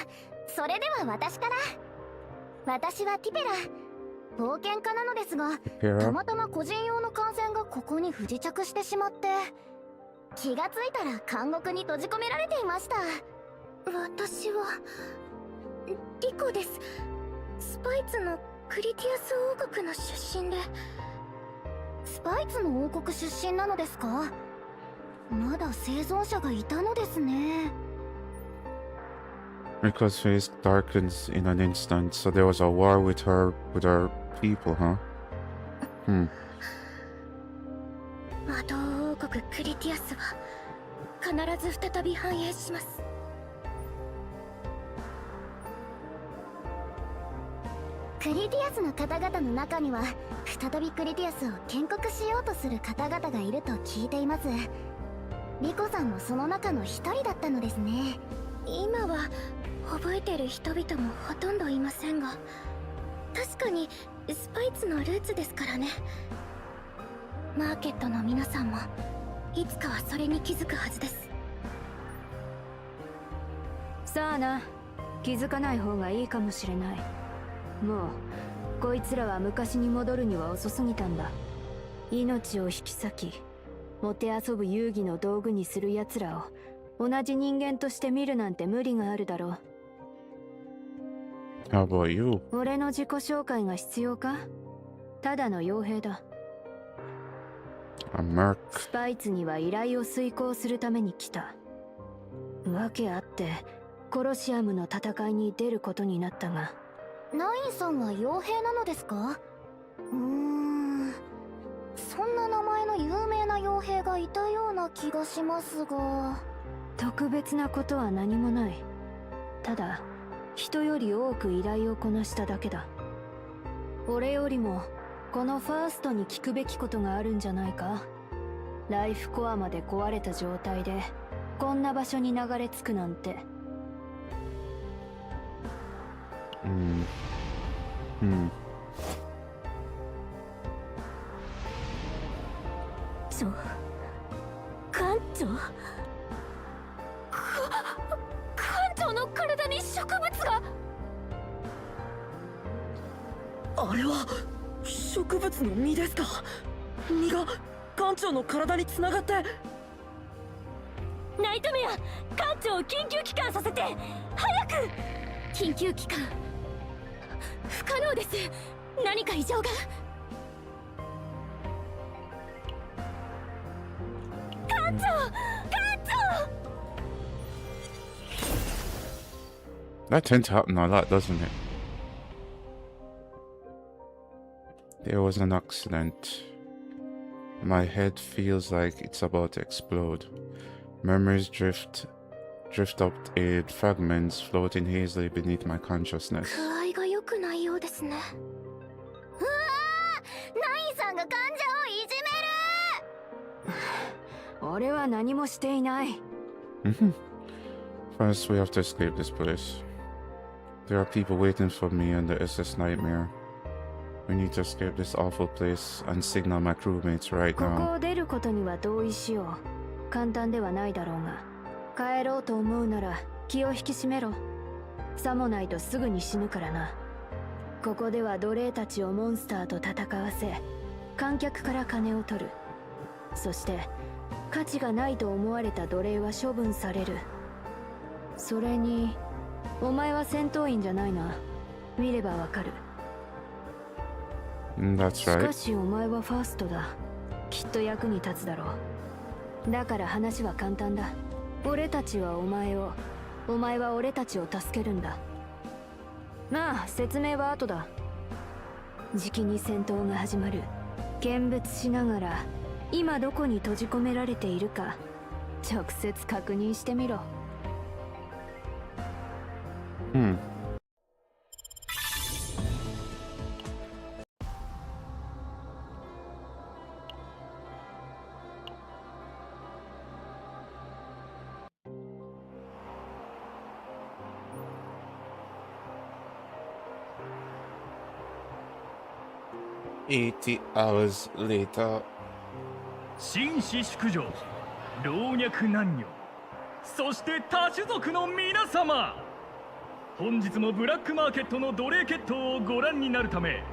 それでは私から。私はティペラ、冒険家なのですが、たまたま個人用の艦船がここに不時着してしまって、気がついたら監獄に閉じ込められていました。私はリコです。スパイツのクリティアス王国の出身で。スパイツの王国出身なのですか。まだ生存者がいたのですね。Rika's face darkens in an instant, so there was a war with her people, huh? 魔導王国クリティアスは必ず再び繁栄します。クリティアスの方々の中には再びクリティアスを建国しようとする方々がいると聞いています。リコさんもその中の一人だったのですね。今は覚えてる人々もほとんどいませんが、確かにスパイツのルーツですからね。マーケットの皆さんもいつかはそれに気づくはずです。さあな、気づかない方がいいかもしれない。もうこいつらは昔に戻るには遅すぎたんだ。命を引き裂きもてあそぶ遊戯の道具にする奴らを同じ人間として見るなんて無理があるだろう。 How about you? 俺の自己紹介が必要か？ただの傭兵だ。A merc. スパイツには依頼を遂行するために来た。わけあってコロシアムの戦いに出ることになったが。ナインさんは傭兵なのですか？そんな名前の有名な傭兵がいたような気がしますが。特別なことは何もない。ただ人より多く依頼をこなしただけだ。俺よりもこのファーストに聞くべきことがあるんじゃないか。ライフコアまで壊れた状態でこんな場所に流れ着くなんて。艦長？艦長の体に植物が。あれは植物の実ですか？実が艦長の体につながって。ナイトメア、艦長を緊急帰還させて、早く。緊急帰還不可能です。何か異常が。艦長、艦長。 That tends to happen a lot, doesn't it? There was an accident. My head feels like it's about to explode. Memories drift up in fragments floating hazily beneath my consciousness. 具合が良くないようですね。うわー、ナインさんが患者をいじめる。俺は何もしていない。First, we have to escape this place. There are people waiting for me on the SS Nightmare. We need to escape this awful place and signal my crewmates right ここ now. を出ることには同意しよう。簡単ではないだろうが、帰ろうと思うなら気を引き締めろ。さもないとすぐに死ぬからな。ここでは奴隷たちをモンスターと戦わせ、観客から金を取る。そして価値がないと思われた奴隷は処分される。それにお前は戦闘員じゃないな。見ればわかる。That's しか right. しお前はファーストだ。きっと役に立つだろう。だから話は簡単だ。俺たちはお前を、お前は俺たちを助けるんだ。まあ説明は後だ。じきに戦闘が始まる。見物しながら今どこに閉じ込められているか直接確認してみろ。80 hours later. 紳士淑女、老若男女、そして多種族の皆様、本日もブラックマーケットの奴隷決闘をご覧になるため、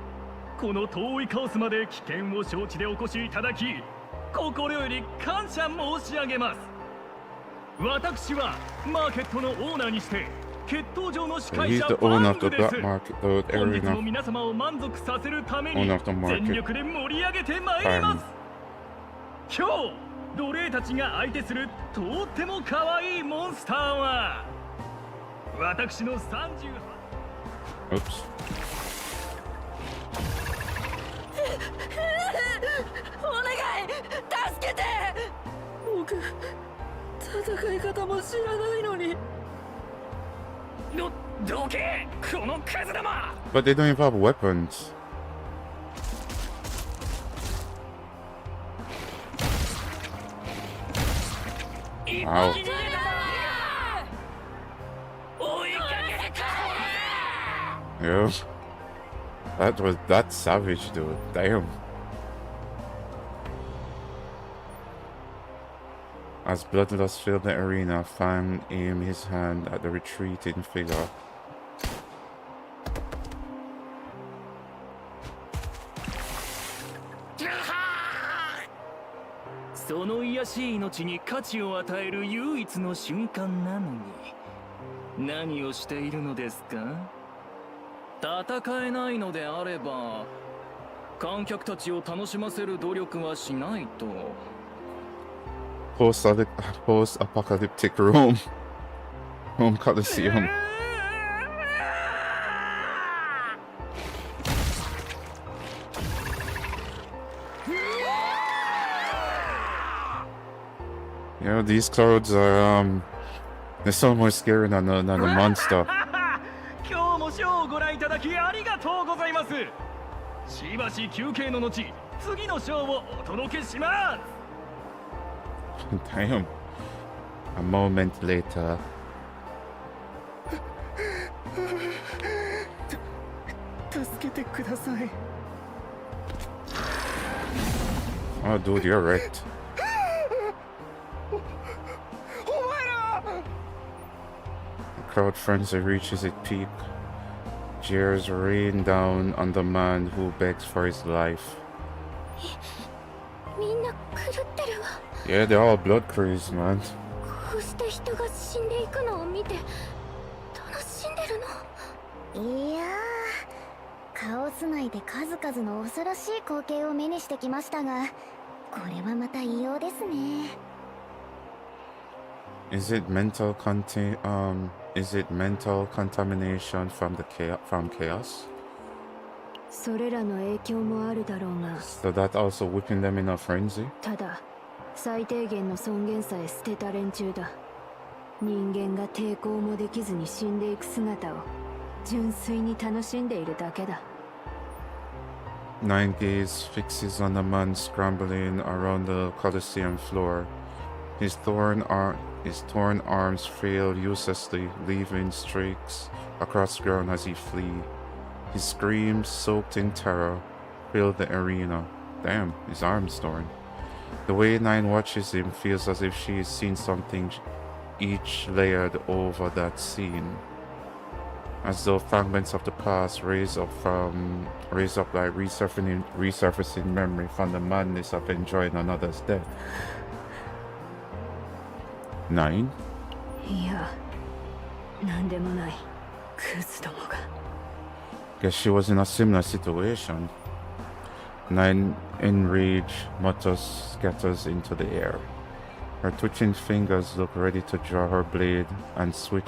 この遠いカオスまで危険を承知でお越しいただき、心より感謝申し上げます。私はマーケットのオーナーにして決闘場の司会 He's 者 the バ owner ン of the グで black す。 market, the 本日も arena. 皆様を満足させるために Owner of the market. 全力で盛り上げてまいります。今日奴隷たちが相手するとっても可愛いモンスターは私の38 Oops. お願い助けて。僕戦い方も知らないのに。どけこのクズ玉。 But they don't even have weapons. Wow. Yeah. That's savage, dude. Damn. As Bloodlust filled the arena, Fang aimed his hand at the retreating figure. その卑しい命に価値を与える唯一の瞬間なのに何をしているのですか？戦えないのであれば観客たちを楽しませる努力はしないと。 Post-apocalyptic Rome Coliseum. You know, these clouds are they're so much scary than the monster. 今日もショーをご覧いただきありがとうございます。しばし休憩の後、次のショーをお届けします。 Damn. A moment later. 助けてください。 Oh, dude, you're right. お前ら The crowd frenzy reaches its peak. Jeers rain down on the man who begs for his life. みんな狂ってるわ。 Yeah, they're all blood crazed, man. こうして人が死んでいくのを見て楽しんでるの。いやー、カオス内で数々の恐ろしい光景を目にしてきましたが、これはまた異様ですね。 Is it mental contamination from chaos? それらの影響もあるだろうが、 So that also whipping them in a frenzy? ただ最低限の尊厳さえ捨てた連中だ。人間が抵抗もできずに死んでいく姿を純粋に楽しんでいるだけだ。 Nine gaze fixes on the man scrambling around the Colosseum floor. His torn arms flail uselessly, leaving streaks across the ground as he flees. His screams, soaked in terror, fill the arena. Damn, his arm's torn. The way Nine watches him feels as if she has seen something each layered over that scene. As though fragments of the past raise up like resurfacing memory from the madness of enjoying another's death. 9? いや、なんでもない。クズどもが。 Guess she was in a similar situation. Nine, enraged, scatters into the air. Her twitching fingers look ready to draw her blade and swing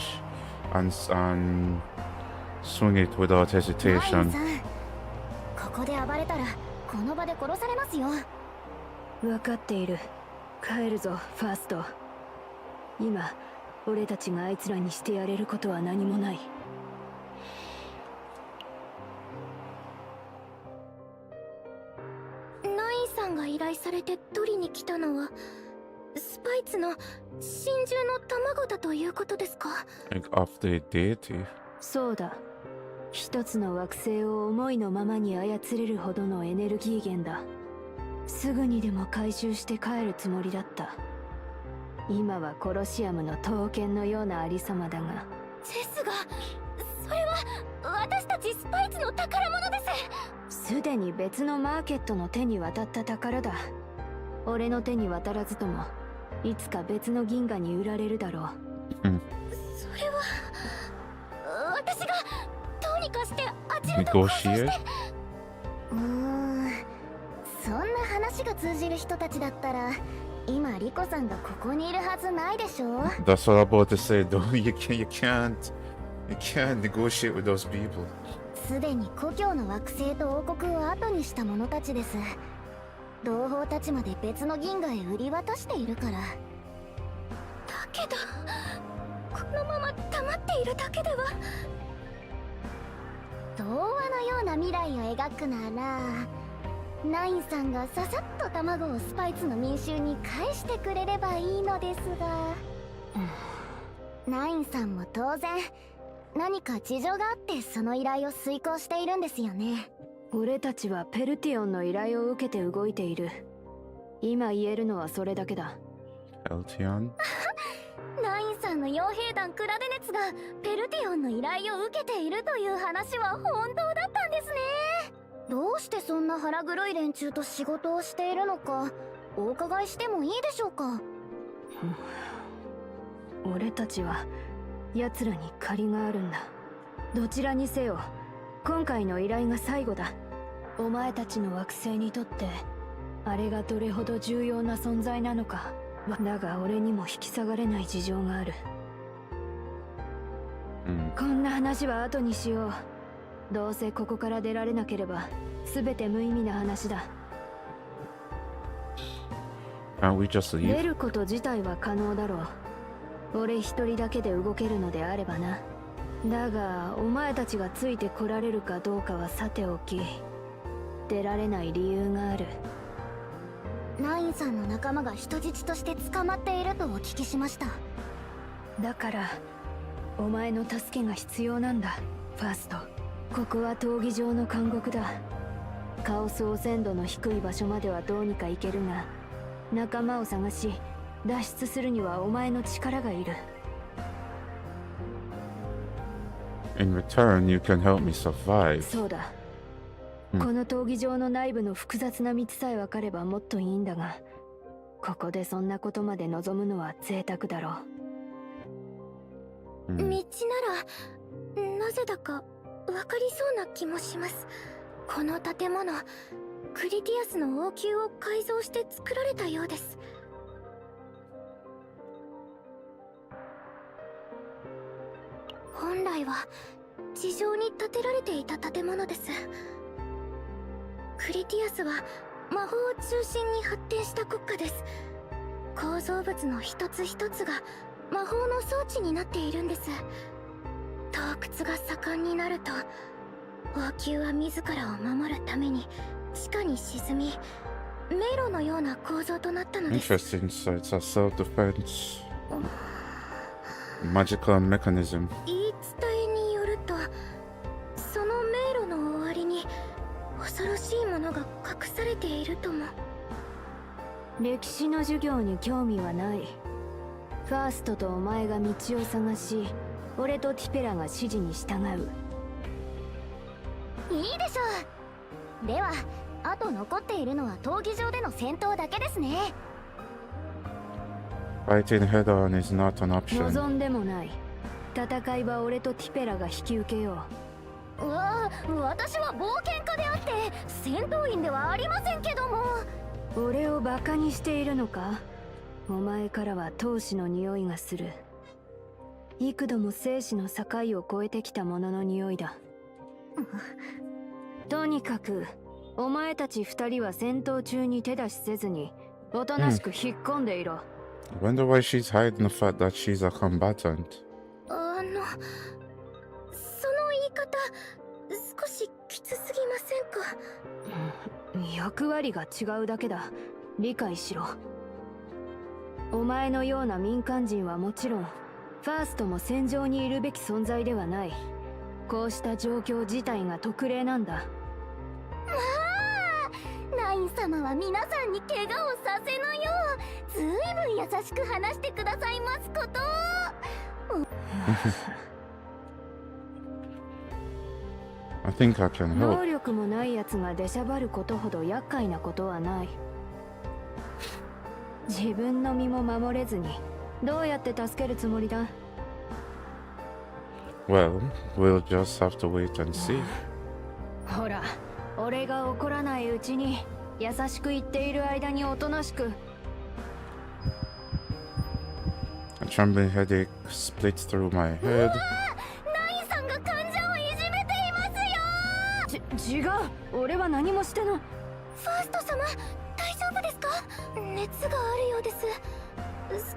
it without ナイン hesitation. さん、ここで暴れたらこの場で殺されますよ。分かっている。帰るぞ、ファースト。今、俺たちがあいつらにしてやれることは何もない。ナインさんが依頼されて取りに来たのはスパイツの真珠の卵だということですか？ Like of the deity. そうだ。一つの惑星を思いのままに操れるほどのエネルギー源だ。すぐにでも回収して帰るつもりだった。今はコロシアムの刀剣のようなありさまだが。ですが、それは私たちスパイツの宝物です。すでに別のマーケットの手に渡った宝だ。俺の手に渡らずともいつか別の銀河に売られるだろう。それは私がどうにかしてあちらと交渉して。そんな話が通じる人たちだったら今リコさんがここにいるはずないでしょ。 That's what I'm about to say, though. You can't negotiate with those people. すでに故郷の惑星と王国を後にした者たちです。同胞たちまで別の銀河へ売り渡しているから。だけどこのまま黙っているだけでは。童話のような未来を描くならナインさんがささっと卵をスパイツの民衆に返してくれればいいのですが、ナインさんも当然何か事情があってその依頼を遂行しているんですよね。俺たちはペルティオンの依頼を受けて動いている。今言えるのはそれだけだ。Eltion? ナインさんの傭兵団クラデネツがペルティオンの依頼を受けているという話は本当だったんですね。どうしてそんな腹黒い連中と仕事をしているのかお伺いしてもいいでしょうか。俺たちは奴らに借りがあるんだ。どちらにせよ今回の依頼が最後だ。お前たちの惑星にとってあれがどれほど重要な存在なのか。だが俺にも引き下がれない事情がある。こんな話は後にしよう。どうせここから出られなければ全て無意味な話だ。Can't we just 出 leave? ること自体は可能だろう。俺一人だけで動けるのであればな。だがお前たちがついてこられるかどうかはさておき、出られない理由がある。ナインさんの仲間が人質として捕まっているとお聞きしました。だからお前の助けが必要なんだファースト。ここは闘技場の監獄だ。カオス汚染度の低い場所まではどうにか行けるが、仲間を探し脱出するにはお前の力がいる。In return, you can help me survive. そうだ、うんこの闘技場の内部の複雑な道さえ分かればもっといいんだが、ここでそんなことまで望むのは贅沢だろう。道ならなぜだか分かりそうな気もします。この建物クリティアスの王宮を改造して作られたようです。本来は地上に建てられていた建物です。クリティアスは魔法を中心に発展した国家です。構造物の一つ一つが魔法の装置になっているんです。洞窟が盛んになると王宮は自らを守るために地下に沈み、迷路のような構造となったのです。 Interesting. So it's a self-defense magical mechanism. 言い伝えによると、その迷路の終わりに恐ろしいものが隠されているとも。歴史の授業に興味はない。ファーストとお前が道を探し、俺とティペラが指示に従う。いいでしょう。ではあと残っているのは闘技場での戦闘だけですね。 Fighting head-on is not an option. 望んでもない。戦いは俺とティペラが引き受けよう。私は冒険家であって戦闘員ではありませんけども。俺をバカにしているのか。お前からは闘志の匂いがする。幾度も生死の境を越えてきたものの匂いだ。とにかくお前たち二人は戦闘中に手出しせずにおとなしく引っ込んでいろ。I wonder why she's hiding the fact that she's a combatant. その言い方少しきつすぎませんか。役割が違うだけだ。理解しろ。お前のような民間人はもちろん、ファーストも戦場にいるべき存在ではない。こうした状況自体が特例なんだ。ナイン様は皆さんに怪我をさせぬようずいぶん優しく話してくださいますこと。I think I can 能 help. 力もないやつが出しゃばることほど厄介なことはない。自分の身も守れずにどうやって助けるつもりだ。 Well, we'll just have to wait and see. ほら、俺が怒らないうちに優しく言っている間におとなしく。 A trembling headache splits through my head. ナインさんが患者をいじめていますよ。違う、俺は何もしてない。ファースト様、大丈夫ですか？熱があるようです。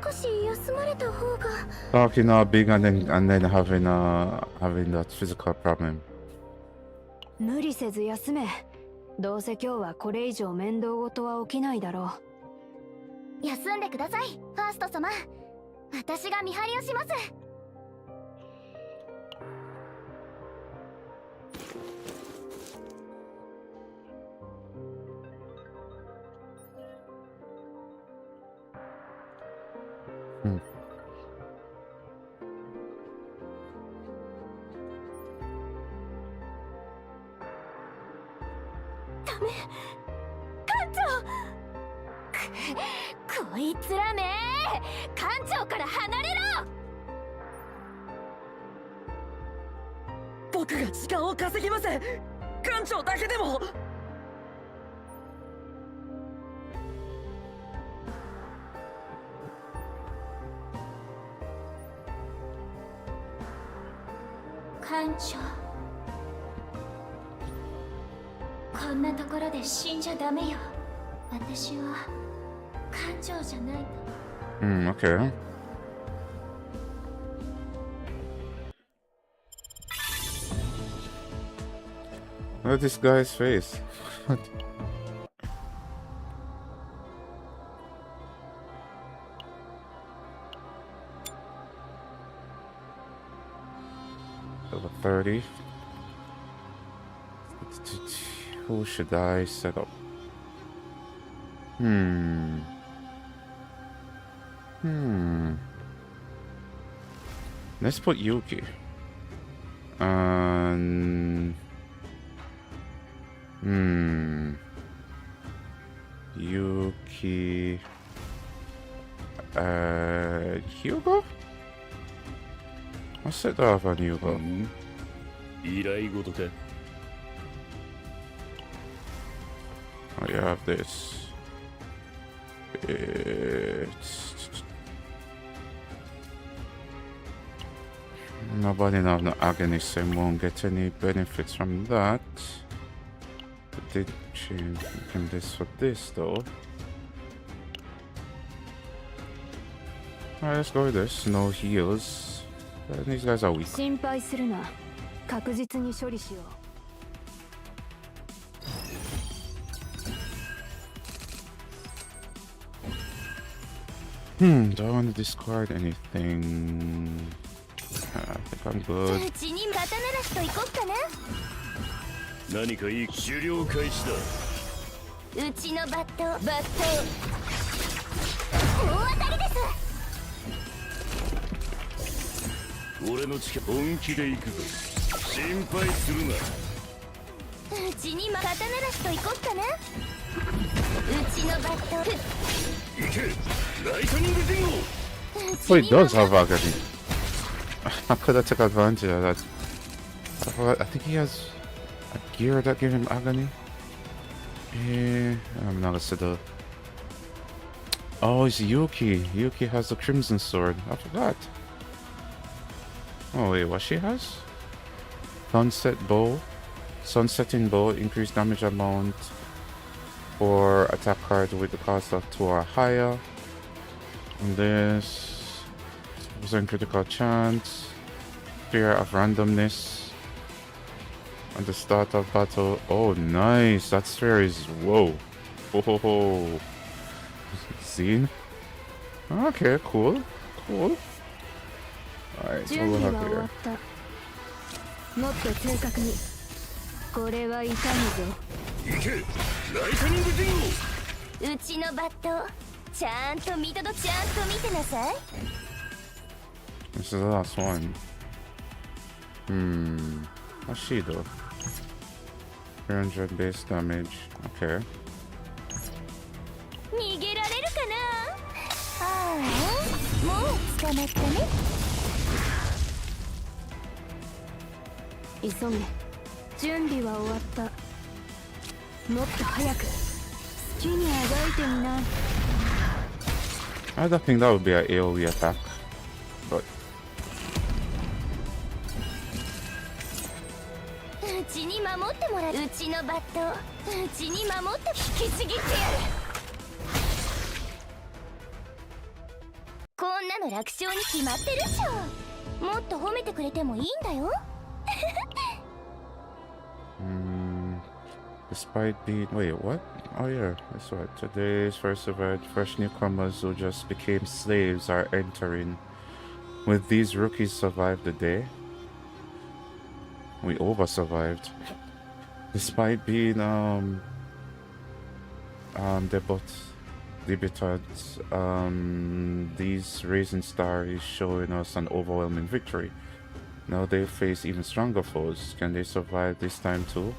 少し休まれた方が。 Talking all big and then having that physical problem. 無理せず休め。どうせ今日はこれ以上面倒事は起きないだろう。休んでください、ファースト様。私が見張りをします。Hmm. こいつらめ館長から離れろ。僕が時間を稼ぎます。館長だけでも。館長、こんなところで死んじゃダメよ。私は館長じゃないの。Okay. Look at this guy's face. What? Level 30. Who should I set up? Let's put Yuki. Yuki. Hugo? I'll set that off on Hugo. 依頼事か。 Oh, you have this. Nobody have no agony, so won't get any benefits from that. But did change this for this though. Alright, let's go with this. No heals. These guys are weak. 心配するな。確実に処理しよう。Do I want to discard anything? I think I'm good. うちに肩慣らしと行こっかな。何かいい狩猟開始だ。うちのバット大当たりです。俺の力本気で行くぞ。心配するな。うちに肩慣らしと行こっかな。うちのバット行けライトニングディンゴ。 Oh, he does have agony. I could have took advantage of that. I think he has a gear that gave him agony. Yeah, I'm not a the. Oh, it's Yuki. Yuki has the Crimson Sword. I forgot. Oh wait, what she has? Sunset Bow. Sunsetting Bow. Increased damage amount for attack cards with the cost of 2 or higher. And this was a critical chance. Fear of randomness. At the start of battle. Oh, nice. That sphere is whoa. Ho ho ho. Scene. Okay, cool. Cool. Alright, so 準 we'll 備 have は終わ here. った。もっと正確に。これは痛むぞ。行けライトニングディンゴ。うちのバットちゃんと見てなさい。 This is the last one. What's she do? 300 base damage. Okay. 逃げられるかな。ああ、もう捕まったね。急げ。準備は終わった。もっと早く。好きにあがいてみな。I don't think that would be an AoE attack. But うちに守ってもらう。うちのバットうちに守って引きちぎってやる。こんなの楽勝に決まってるっしょ。もっと褒めてくれてもいいんだよ。despite being wait, what? Oh yeah, that's right. Today's first event, fresh newcomers who just became slaves are entering. Will these rookies survive the day? We over survived. Despite being debut debuted, this Racing Star is showing us an overwhelming victory. Now they face even stronger foes. Can they survive this time too?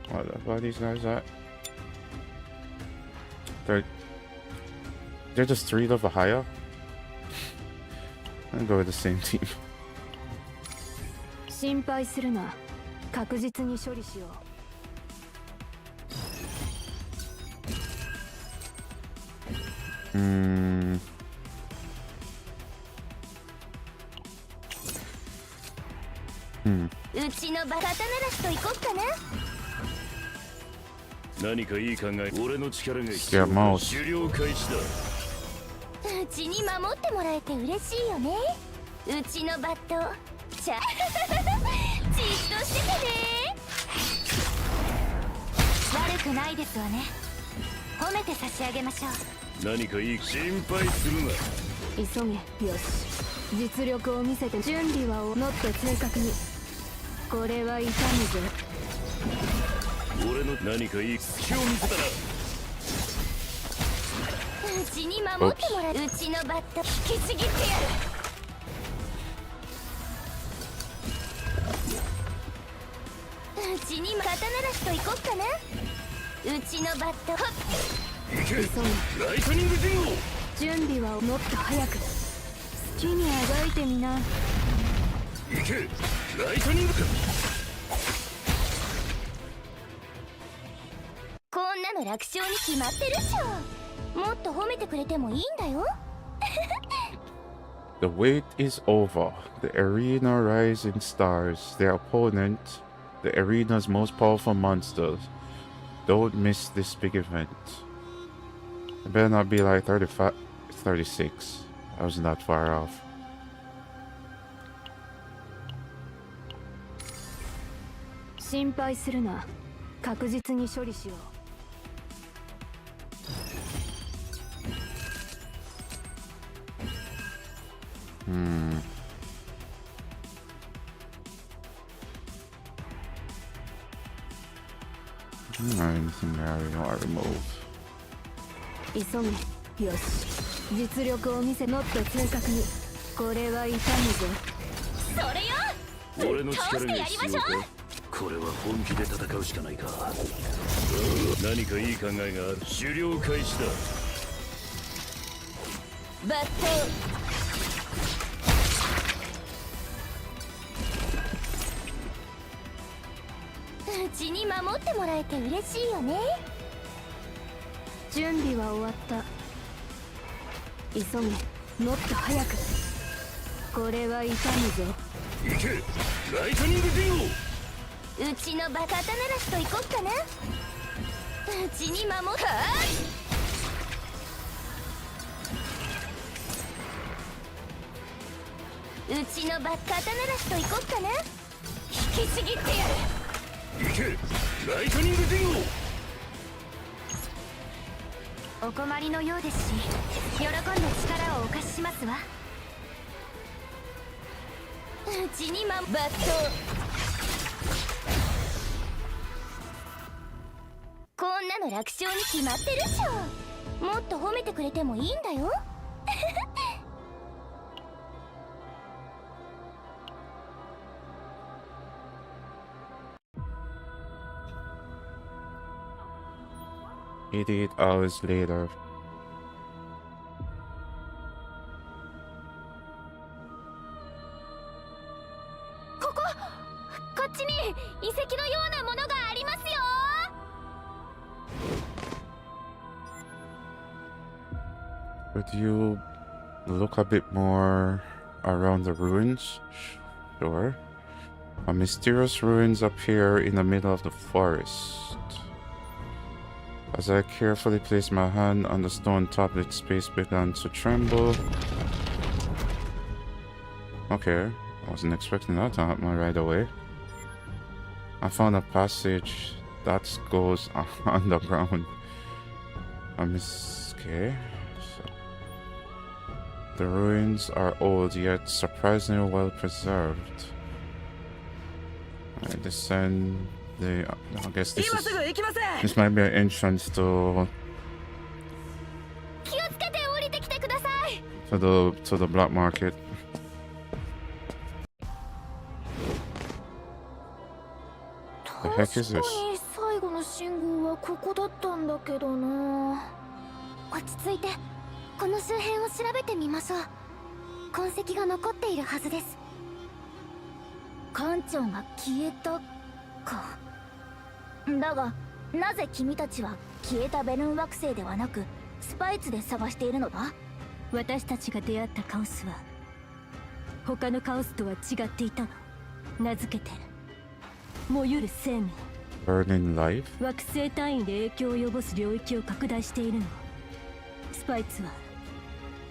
What are these guys at? They're just 3 level higher? I'll go with the same team. 心配するな。確実に処理しよう。うちのバカタならしと行こっかな。何かいい考え。俺の力が必 Yeah, 要。 mouse. 狩猟開始だ。うちに守ってもらえて嬉しいよね。うちのバットじっとしててね。悪くないですわね。褒めて差し上げましょう。何かいい。心配するな。急げ。よし。実力を見せて。準備はもっと正確に。これは痛むぜ。俺の何かいい隙を見せたら。うちに守ってもらう。うちのバット引きちぎってやる。うちに刀なしと行こっかな。うちのバット行け。ライトニング陣を。準備はもっと早く。好きにあがいてみな。行け。ライトニングか。こんなの楽勝に決まってるっしょ。もっと褒めてくれてもいいんだよ。The wait is over. The arena rising stars. Their opponent, the arena's most powerful monsters. Don't miss this big event. It better not be like 35, 36. I wasn't that far off. 心配するな。確実に処理しよう。Anything there I want to remove. 急げ。よし。実力を見せ。もっと正確に。これは痛むぜ。それよ。俺の力が必要か。これは本気で戦うしかないか。何かいい考えがある。狩猟開始だ。バットうちに守ってもらえて嬉しいよね。準備は終わった。急げ。もっと早く。これは痛むぞ。行け。ライトニング陣を。うちのバカ刀なしと行こっかな。うちに守ってうちのバカ刀なしと行こっかな。引きちぎってやる。行け。ライトニング陣を。お困りのようですし、喜んで力をお貸ししますわ。うちにバットこんなの楽勝に決まってるっしょ。もっと褒めてくれてもいいんだよ。88 hours later. こっちに遺跡のようなものがありますよ。Would you look a bit more around the ruins? Sure. A mysterious ruins appear in the middle of the forest. As I carefully placed my hand on the stone tablet, space began to tremble. Okay, I wasn't expecting that to happen right away. I found a passage that goes underground. Okay. So, the ruins are old yet surprisingly well preserved. I descend. I guess this might be an entrance to to the black market. The heck is this? 最後の信号はここだったんだけどな。落ち着いてこの周辺を調べてみましょう。痕跡が残っているはずです。艦長が消えたか。だがなぜ君たちは消えたベルン惑星ではなくスパイツで探しているのだ？私たちが出会ったカオスは他のカオスとは違っていたの。名付けて燃ゆる生命。 Burning life? 惑星単位で影響を及ぼす領域を拡大しているの。スパイツは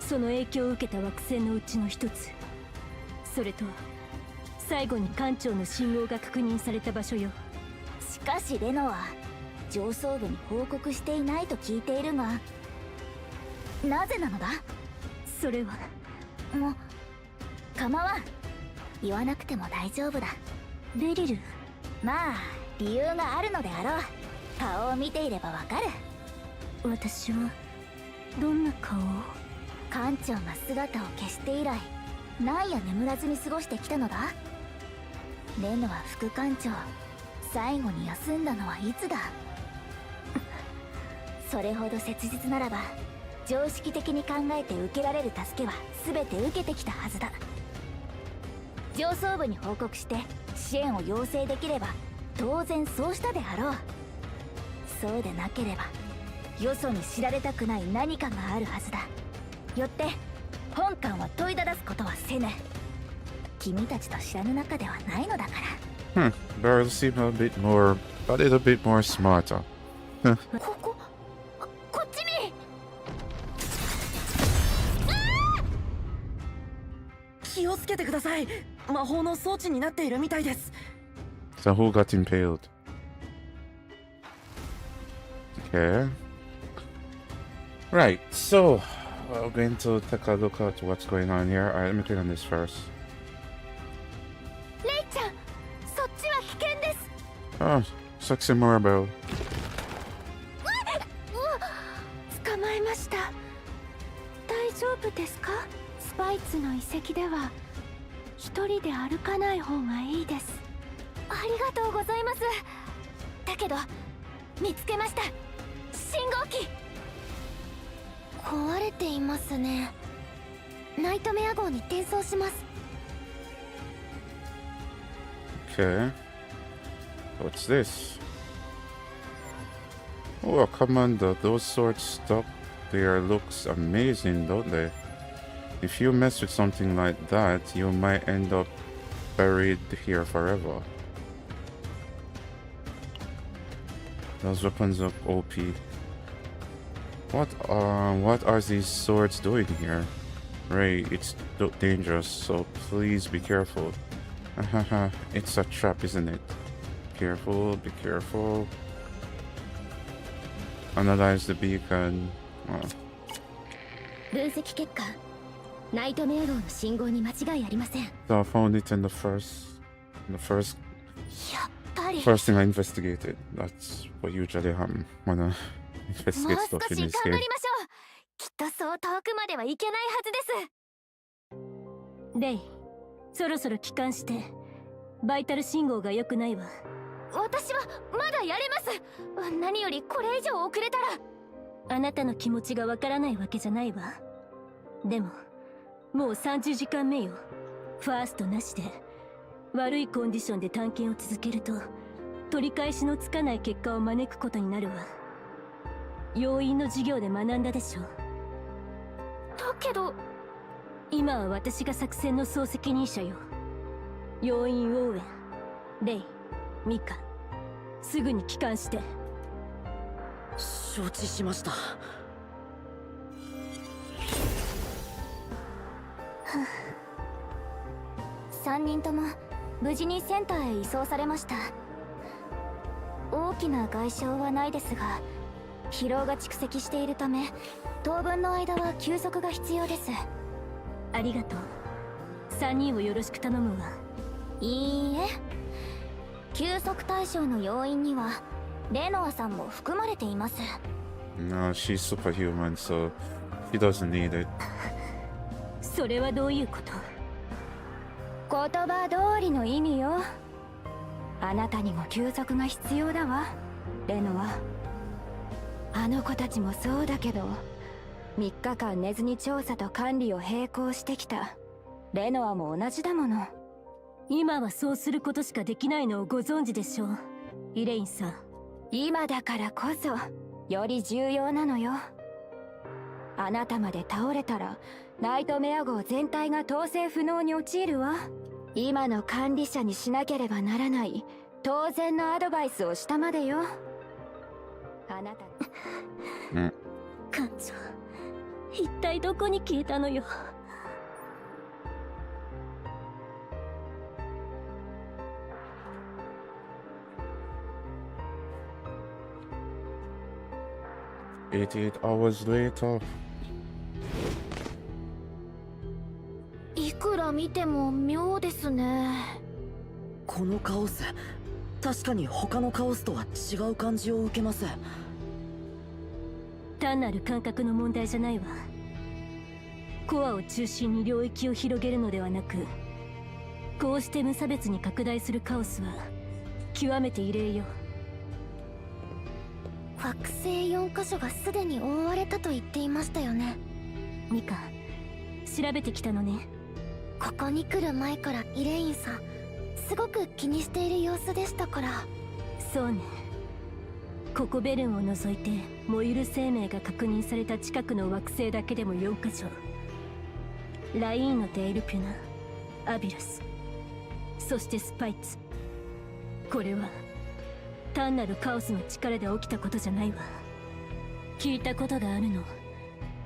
その影響を受けた惑星のうちの一つ。それと最後に艦長の信号が確認された場所よ。しかしレノは上層部に報告していないと聞いているが、なぜなのだ？それはもう構わん。言わなくても大丈夫だ。ベリル。まあ理由があるのであろう。顔を見ていればわかる。私はどんな顔を？艦長が姿を消して以来なんや眠らずに過ごしてきたのだ？レノは副艦長、最後に休んだのはいつだ？それほど切実ならば常識的に考えて受けられる助けは全て受けてきたはずだ。上層部に報告して支援を要請できれば当然そうしたであろう。そうでなければよそに知られたくない何かがあるはずだ。よって本艦は問いただすことはせぬ。君たちと知らぬ中ではないのだから。Beryl seemed a little bit more smarter. こっちに。気をつけてください。魔法の装置になっているみたいです。 So who got impaled? Okay. Right, so we're going to take a look at what's going on here. Alright, let me click on this first. レイちゃん、そっちは危険です。Oh, sexy Marble. 捕まえました。大丈夫ですか？スパイツの遺跡では一人で歩かない方がいいです。ありがとうございます。だけど見つけました。信号機壊れていますね。ナイトメア号に転送します。 Okay. What's this? Oh, a commander. Those swords stuck there looks amazing, don't they? If you mess with something like that, you might end up buried here forever. Those weapons look OP. What are these swords doing here? Ray, it's dangerous, so please be careful. Haha, it's a trap, isn't it? Careful, be careful. Analyze the beacon. Oh. 分析結果、ナイトメア号の信号に間違いありません。 So I found it in the first やっぱり thing I investigated. That's what usually happens when I もう investigate 少 stuff し in 頑 this 張りま game. しょう。きっとそう遠くまでは行けないはずです。レイ、そろそろ帰還して。バイタル信号が良くないわ。私はまだやれます。何よりこれ以上遅れたら。あなたの気持ちがわからないわけじゃないわ。でももう30時間目よ。ファーストなしで悪いコンディションで探検を続けると取り返しのつかない結果を招くことになるわ。要因の授業で学んだでしょ。だけど今は私が作戦の総責任者よ。要因オーウェン、レイ、ミカ、すぐに帰還して。承知しました。3人とも無事にセンターへ移送されました。大きな外傷はないですが疲労が蓄積しているため当分の間は休息が必要です。ありがとう。3人をよろしく頼むわ。いいえ、休息対象の要因にはレノアさんも含まれています。 No, she's superhuman, so she doesn't need it. それはどういうこと？言葉通りの意味よ。あなたにも休息が必要だわ、レノア。あの子たちもそうだけど、3日間寝ずに調査と管理を並行してきたレノアも同じだもの。今はそうすることしかできないのをご存知でしょう、イレインさん。今だからこそより重要なのよ。あなたまで倒れたらナイトメア号全体が統制不能に陥るわ。今の管理者にしなければならない当然のアドバイスをしたまでよ。あなた艦長、一体どこに消えたのよ。88 hours later. いくら見ても妙ですね。このカオス、確かに他のカオスとは違う感じを受けます。単なる感覚の問題じゃないわ。コアを中心に領域を広げるのではなく、こうして無差別に拡大するカオスは極めて異例よ。惑星4カ所がすでに覆われたと言っていましたよね。ミカ、調べてきたのね。ここに来る前からイレインさんすごく気にしている様子でしたから。そうね。ここベルンを除いて燃ゆる生命が確認された近くの惑星だけでも4カ所。ライーノ・デイルピュナ、アビラス、そしてスパイツ。これは単なるカオスの力で起きたことじゃないわ。聞いたことがあるの。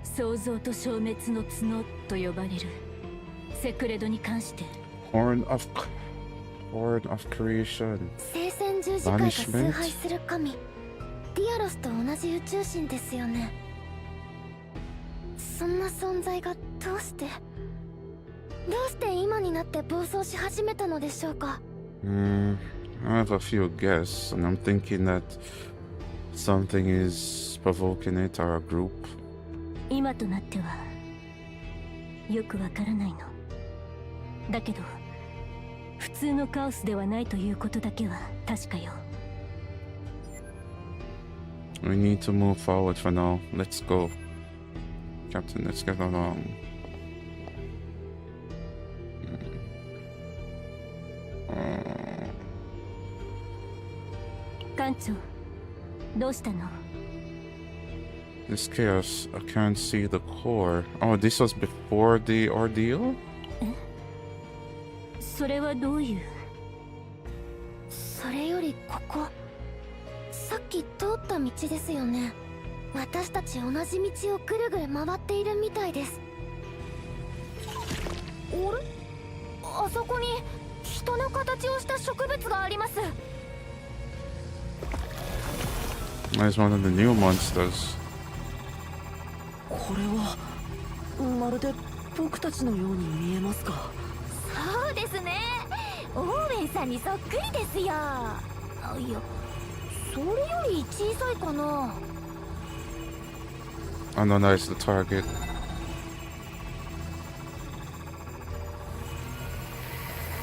創造と消滅の角と呼ばれるセクレドに関して。 Horn of Creation. 聖戦十字会が崇拝する神ディアロスと同じ宇宙神ですよね。そんな存在がどうして今になって暴走し始めたのでしょうか。I have a few guesses, and I'm thinking that something is provoking it, or a group. 今となってはよくわからないの。だけど普通のカオスではないということだけは確かよ。We need to move forward for now. Let's go. Captain, let's get along. 艦長、どうしたの？ This chaos, I can't see the core. Oh, this was before the ordeal? それはどういう？それよりここさっき通った道ですよね。私たち同じ道をぐるぐる回っているみたいです。あれ？あそこに人の形をした植物があります。There's one of the new monsters. これはまるで僕たちのように見えますか？そうですね。オーウェンさんにそっくりですよ。いや、それより小さいかな。Analyze the target.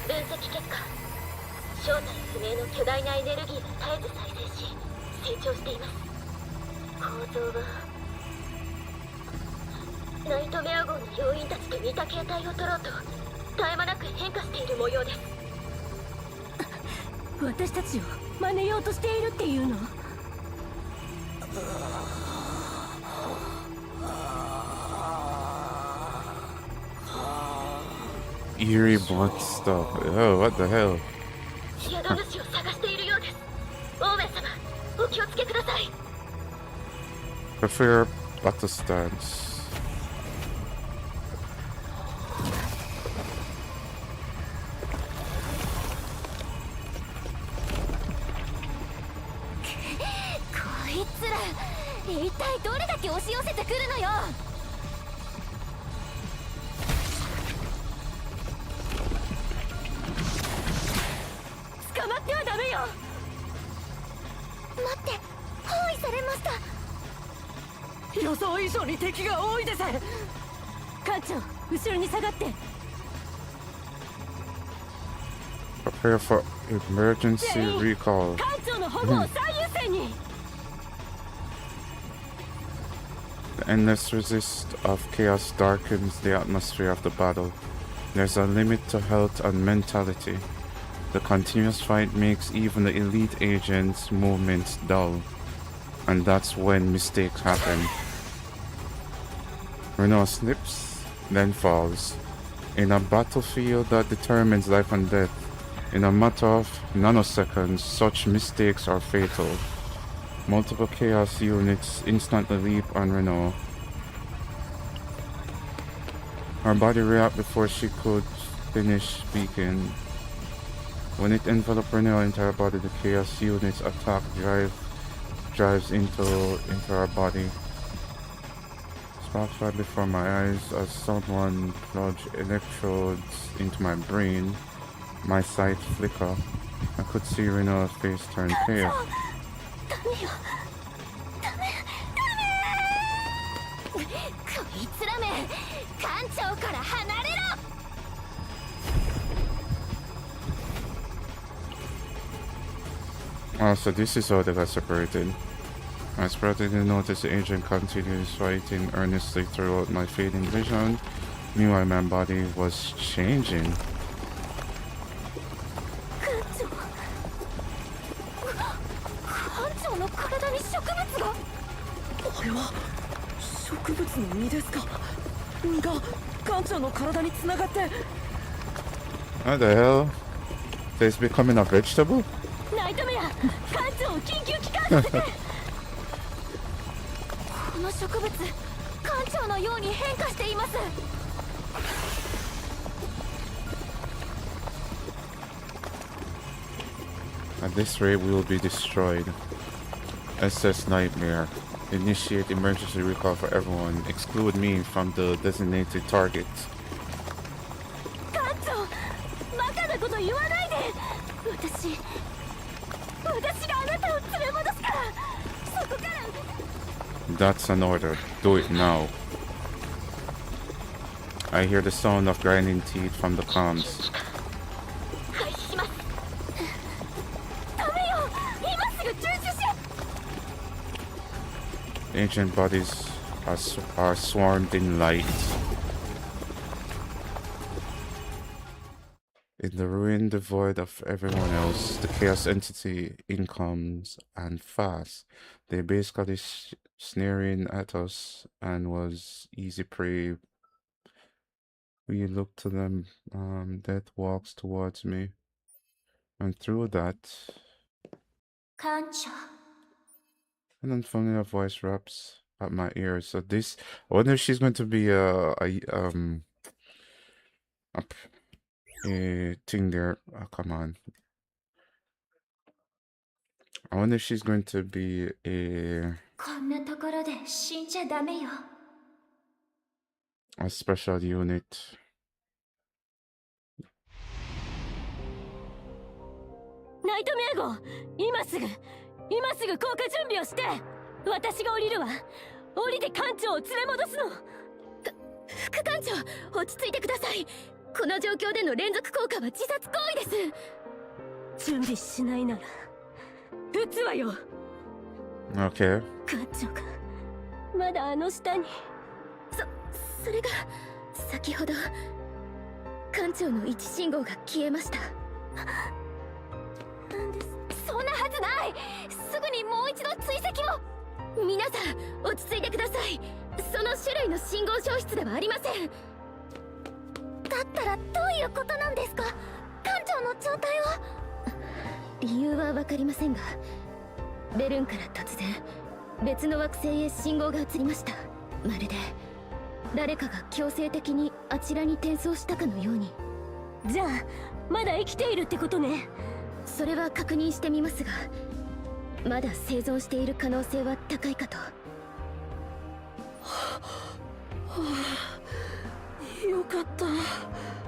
分析結果、正体不明の巨大なエネルギーが絶えず再生し成長しています。構造はナイトメア号の要員たちと似た形態を取ろうと絶え間なく変化している模様です。私たちを真似ようとしているっていうの？Eerie monster. Oh, what the hell? 宿主を探しているようです。オーウェン様、お気をつけください。Prefer battle stance. こいつら一体どれだけ押し寄せてくるのよ。捕まってはダメよ。待って、包囲されました。予想以上に敵が多いです。艦長後ろに下がって。 Prepare for emergency recall. 艦長の保護を最優先に。 The endless resist of chaos darkens the atmosphere of the battle. There's a limit to health and mentality. The continuous fight makes even the elite agents' movements dull. And that's when mistakes happen. Renault slips, then falls. In a battlefield that determines life and death, in a matter of nanoseconds, such mistakes are fatal. Multiple chaos units instantly leap on Renault. Her body reacted before she could finish speaking. When it enveloped Renault's entire body, the chaos unit's attack drives into her body. Sparks right before my eyes as someone plunged electrodes into my brain. My sight flickered. I could see Renault's face turn pale. ダメよ。ダメ。こいつらめ、艦長から離れろ。 Oh, so this is how they got separated. I sprouted to notice the agent continues fighting earnestly throughout my fading vision. Meanwhile, my body was changing. 艦長の体に植物が。あれは植物の実ですか。実が艦長の体に繋がって。 What the hell? Is becoming a vegetable? ナイトメア、艦長を緊急帰還させて。この植物、艦長のように変化しています。 At this rate, we will be destroyed. SS Nightmare. Initiate emergency recall for everyone. Exclude me from the designated targets. 艦長、バカなこと言わないで。私があなたを連れ戻すから。そこから。 That's an order. Do it now. I hear the sound of grinding teeth from the comms. 回避します。ダメよ。今すぐ中止し。 Ancient bodies are swarmed in light. In the ruin devoid of everyone else, the chaos entity incomes and fast. They basically sneering at us and was easy prey. We look to them. Death walks towards me, and through that, 艦長。 an unfamiliar voice raps at my ears. So this, I wonder if she's going to be a thing there. Oh, come on. I wonder if she's going to be a こんなところで死んじゃダメよ。 special unit. ナイトメア号、今すぐ降下準備をして。私が降りるわ。降りて艦長を連れ戻すの。副艦長、落ち着いてください。この状況での連続降下は自殺行為です。準備しないなら撃つわよ。 Okay. 艦長がまだあの下に。それが先ほど艦長の位置信号が消えました。なんです。そんなはずない。すぐにもう一度追跡を。皆さん落ち着いてください。その種類の信号消失ではありません。だったらどういうことなんですか。艦長の状態は。理由は分かりませんが、ベルンから突然別の惑星へ信号が移りました。まるで誰かが強制的にあちらに転送したかのように。じゃあまだ生きているってことね。それは確認してみますが、まだ生存している可能性は高いかと。よかった。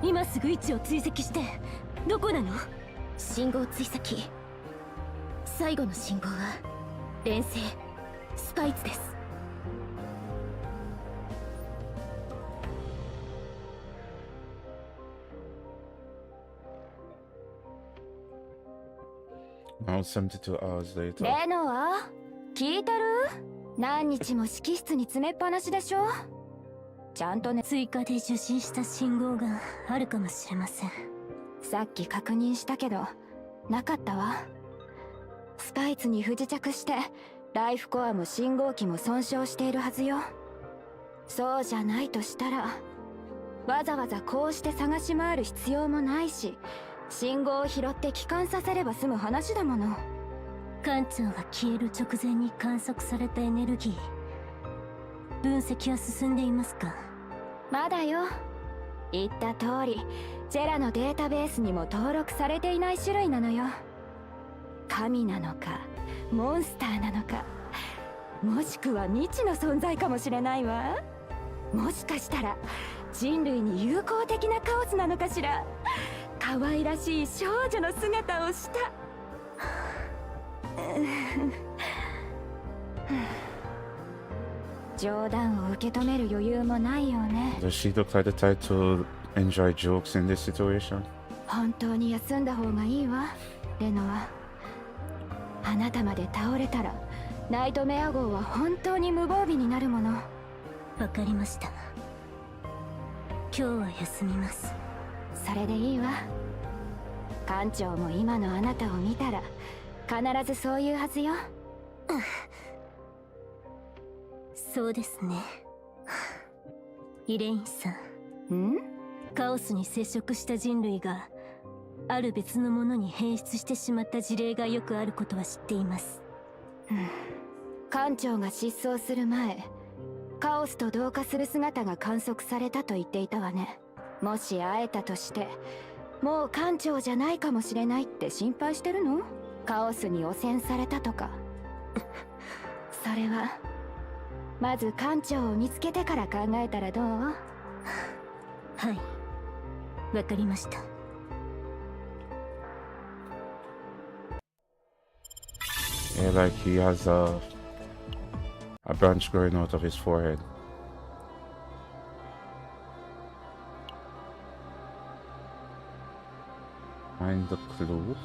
今すぐ位置を追跡して。どこなの。信号追跡。最後の信号は連星スパイツです。Now 72 hours later. レノは聞いてる？何日も指揮室に詰めっぱなしでしょ。ちゃんとね。追加で受信した信号があるかもしれません。さっき確認したけどなかったわ。スパイツに不時着してライフコアも信号機も損傷しているはずよ。そうじゃないとしたらわざわざこうして探し回る必要もないし、信号を拾って帰還させれば済む話だもの。艦長が消える直前に観測されたエネルギー、分析は進んでいますか？まだよ。言った通りジェラのデータベースにも登録されていない種類なのよ。神なのかモンスターなのか、もしくは未知の存在かもしれないわ。もしかしたら人類に友好的なカオスなのかしら。可愛らしい少女の姿をした。冗談を受け止める余裕もないよね。 Does she look like the type to enjoy jokes in this situation? 本当に休んだ方がいいわ、レノは。あなたまで倒れたらナイトメア号は本当に無防備になるもの。わかりました。今日は休みます。それでいいわ。艦長も今のあなたを見たら必ずそういうはずよ。そうですね。イレインさん。ん？カオスに接触した人類がある別のものに変質してしまった事例がよくあることは知っています。艦長が失踪する前、カオスと同化する姿が観測されたと言っていたわね。もし会えたとしてもう艦長じゃないかもしれないって心配してるの？カオスに汚染されたとか。それはまず艦長を見つけてから考えたらどう？はい、わかりました。Yeah, like he has a branch growing out of his forehead. Find the clue.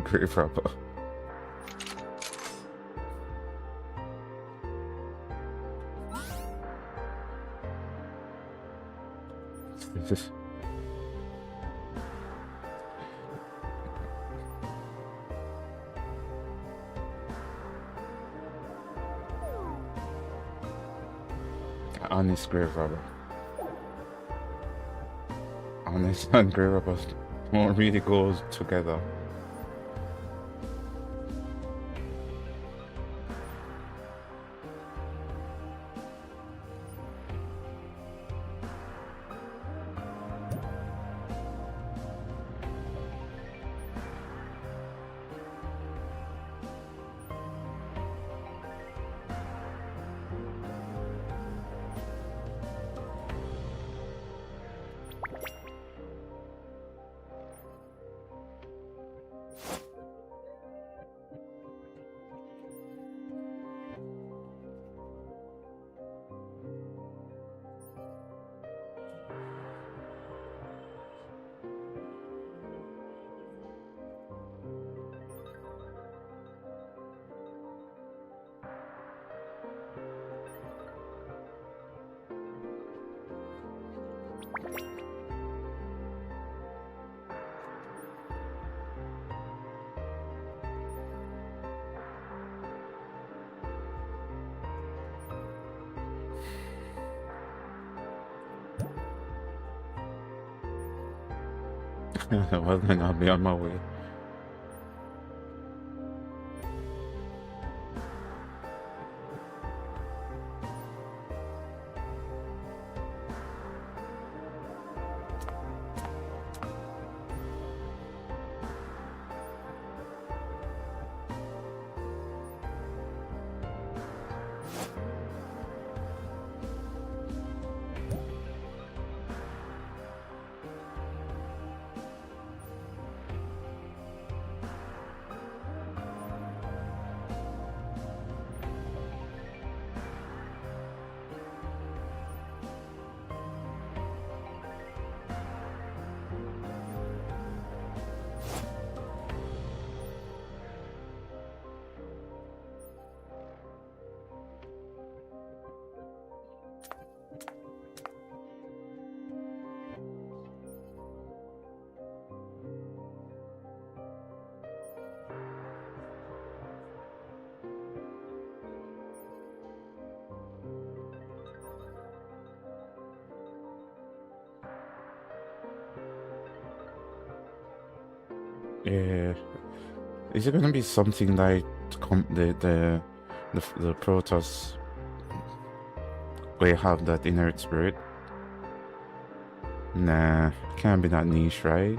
Grave robber. Honest grave robber. Honest and grave robbers don't really go together. Well, then I'll be on my way. Yeah. Is it gonna be something like the Protoss? They have that inert spirit? Nah, can't be that niche, right?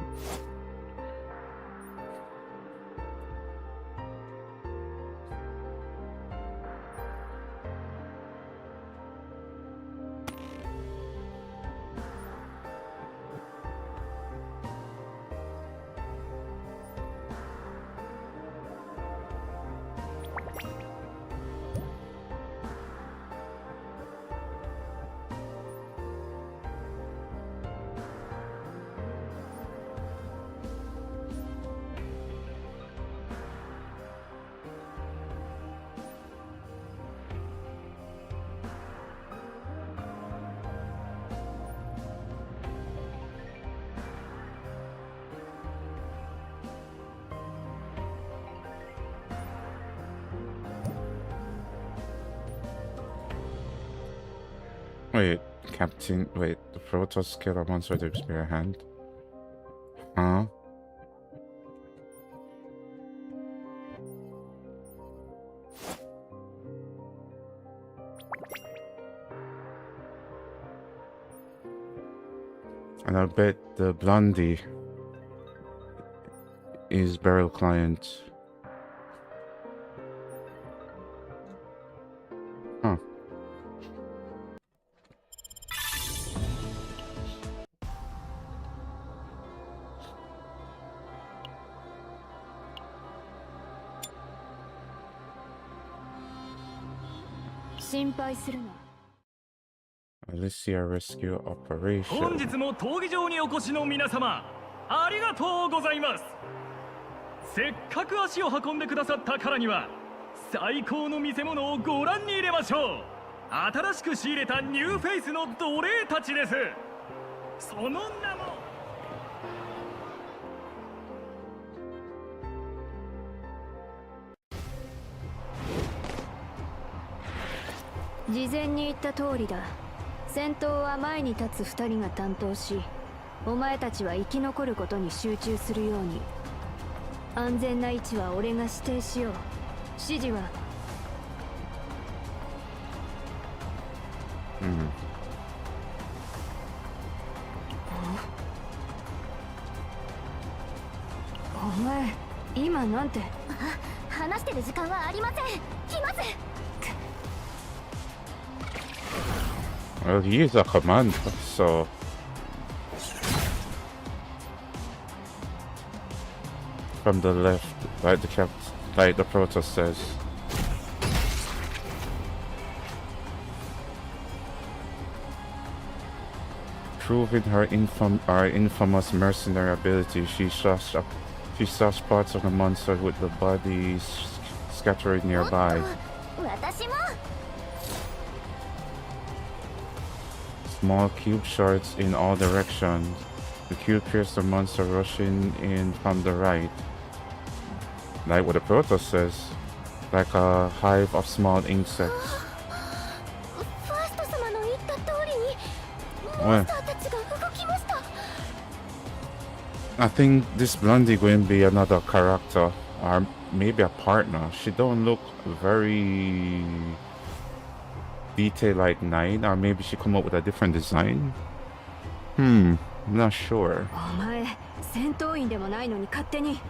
Wait, Captain. Wait, the Protoss kill a monster with a spear hand? Huh? And I bet the Blondie is Beryl Client. Huh. Alicia Rescue 本 Operation. 日も闘技場にお越しの皆様、ありがとうございます。せっかく足を運んでくださったからには、最高の見せ物をご覧に入れましょう。新しく仕入れたニューフェイスの奴隷たちです。その名も事前に言った通りだ。戦闘は前に立つ2人が担当し、お前たちは生き残ることに集中するように。安全な位置は俺が指定しよう。指示はお前今なんて。話してる時間はありません。来ます。 Well, he is a commander, so... From the left, like the Protoss says. Proving her infamous mercenary ability, she slashed parts of the monster with the bodies scattered nearby. 私も。 Small cube shards in all directions. The cube pierced the monster rushing in from the right. Like what the Protoss says. Like a hive of small insects. ファースト様の言った通りにモンスターたちが動きました。 I think this Blondie going to be another character. Or maybe a partner. She don't look very... detail like 9, or maybe she come up with a different design. I'm not sure. お前戦闘員でもないのに勝手に。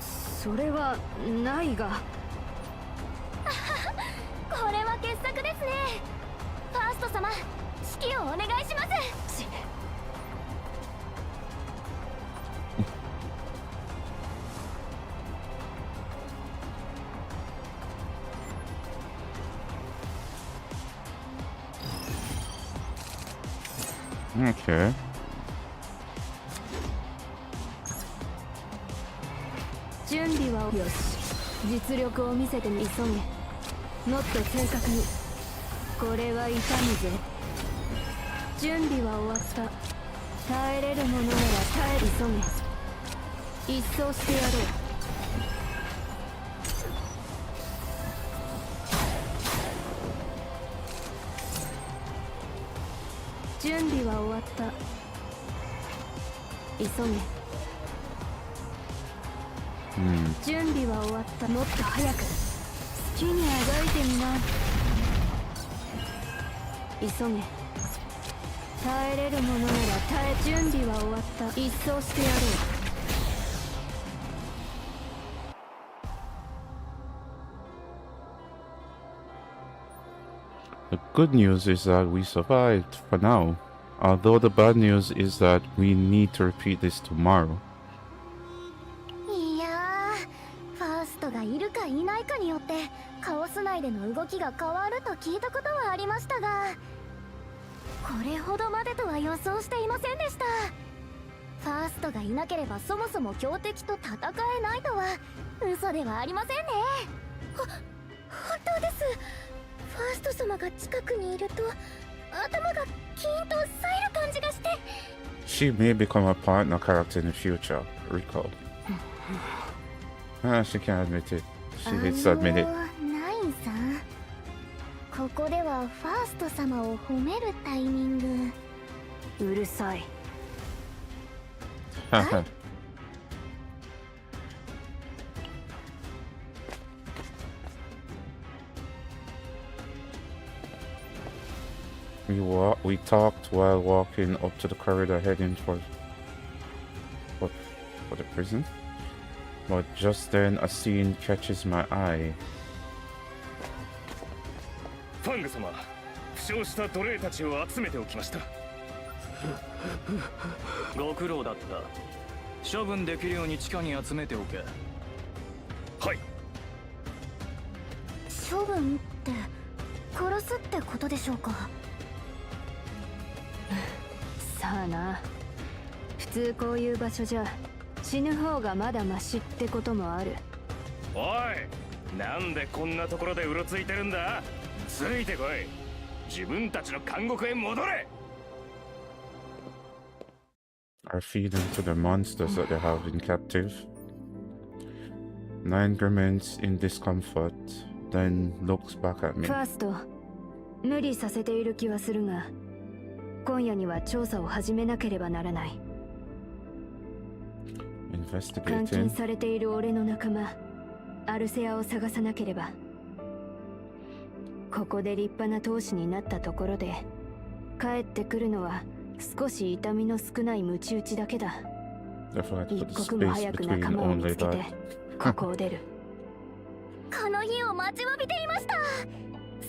それはないが。これは傑作ですね。ファースト様、指揮をお願いします。 Okay. 準備はよし。実力を見せてみ急げ。もっと正確に。これは痛むぜ。準備は終わった。耐えれるものなら耐え急げ。一掃してやろう。 準備は終わった。急げ。準備は終わった。もっと早く好きにあがいてみな。急げ。耐えれるものなら準備は終わった。一掃してやろう。The good news is that we survived for now, although the bad news is that we need to repeat this tomorrow. いやー、ファーストがいるかいないかによってカオス内での動きが変わると聞いたことはありましたが、これほどまでとは予想していませんでした。ファーストがいなければそもそも強敵と戦えないとは嘘ではありませんね。本当です。ファースト様が近くにいると頭がキーンと冴える感じがして。 She may become a partner character in the future, recall. She can't admit it. She hates to admit it. ナインさん、ここではファースト様を褒めるタイミング。うるさい。We talked while walking up to the corridor heading for the prison. But just then a scene catches my eye. ファング様、負傷した奴隷たちを集めておきました。ご苦労だった。処分できるように地下に集めておけ。はい。処分って殺すってことでしょうか。さあな。普通こういう場所じゃ死ぬ方がまだマシってこともある。おい、なんでこんなところでうろついてるんだ。ついてこい。自分たちの監獄へ戻れ。 Are feeding to the monsters that they have in captive. Nine remains in discomfort, then looks back at me. ファースト、無理させている気はするが、今夜には調査を始めなければならない。監禁 Investigating. されている俺の仲間アルセアを探さなければ。ここで立派な闘士になったところで帰ってくるのは少し痛みの少ないムチ打ちだけだ。 Therefore, I have to 一 put the 刻も space 早く between 仲間を見 only つけて that. ここを出る。この日を待ちわびていました。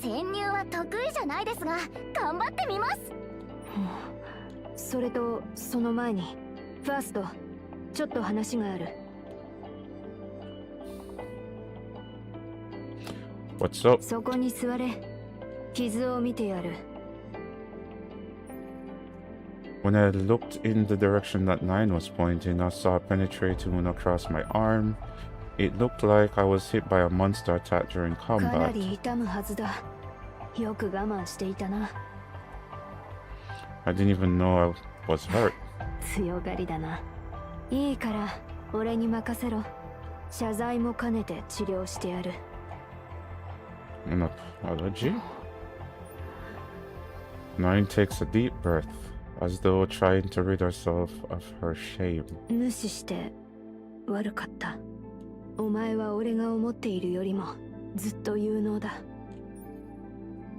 潜入は得意じゃないですが頑張ってみます。それとその前にファースト、ちょっと話がある。What's up? そこに座れ。傷を見てやる。 When I looked in the direction that Nine was pointing, I saw a penetrating wound across my arm. It looked like I was hit by a monster attack during かな combat. り痛むはずだ。よく我慢していたな。 I didn't even know I was hurt. 強がりだな。いいから俺に任せろ。謝罪も兼ねて治療してやる。 An apology? Nine takes a deep breath, as though trying to rid herself of her shame. 無視して悪かった。お前は俺が思っているよりもずっと有能だ。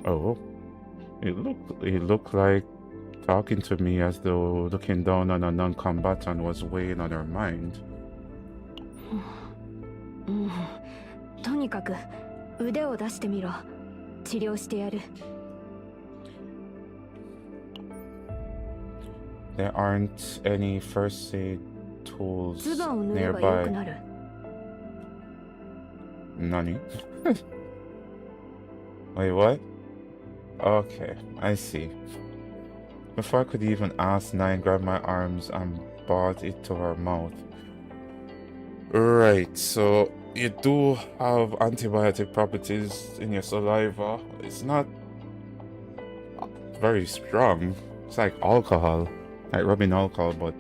Oh, it looked like talking to me as though looking down on a non-combatant was weighing on her mind. とにかく腕を出してみろ。治療してやる。 There aren't any first aid tools ズボンを縫えばよく nearby. なる。 Nani? Wait, what? Okay, I see. Before I could even ask, Nine grabbed my arms and brought it to her mouth. Right, so you do have antibiotic properties in your saliva. It's not very strong. It's like alcohol, like rubbing alcohol, but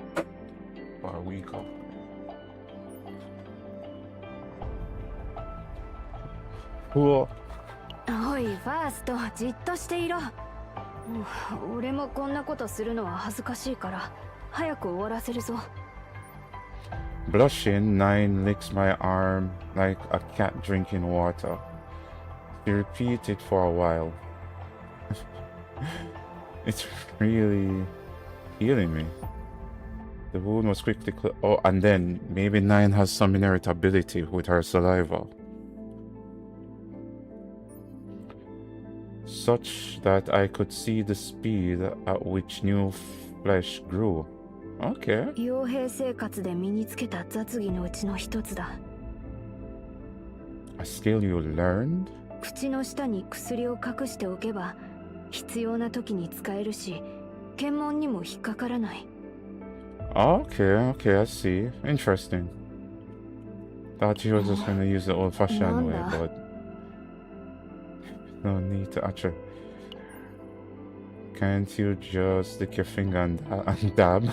for a weaker. Cool. おいファースト、じっとしていろ。俺もこんなことするのは恥ずかしいから早く終わらせるぞ。Blushing, Nine licks my arm like a cat drinking water. She repeats it for a while. It's really healing me. The wound was quickly oh, and then maybe Nine has some inherent ability with her saliva, such that I could see the speed at which new flesh grew. Okay. 傭兵生活で身につけた雑技のうちの一つだ。 A skill you learned? 口の下に薬を隠しておけば必要な時に使えるし、検問にも引っかからない。 Okay, okay, I see. Interesting. Thought he was just gonna use the old-fashioned way, but no need to actually. Can't you just stick your finger and dab?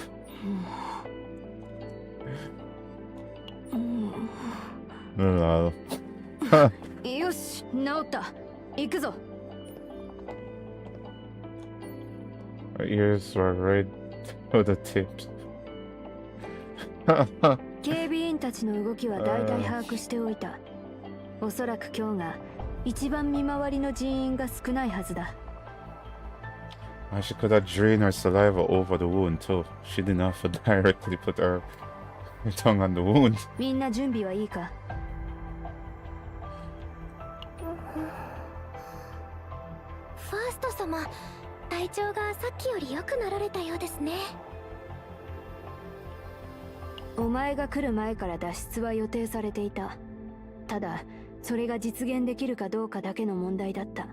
Lol. よし、治った。行くぞ。 Her ears were red to the tips. 警備員たちの動きは大体把握しておいた。おそらく今日が一番見回りの人員が少ないはずだ。 She could have drained her saliva over the wound too. She didn't have to directly put her tongue on the wound. みんな準備はいいか？ファースト様、体調がさっきより良くなられたようですね。お前が来る前から脱出は予定されていた。ただ、それが実現できるかどうかだけの問題だった。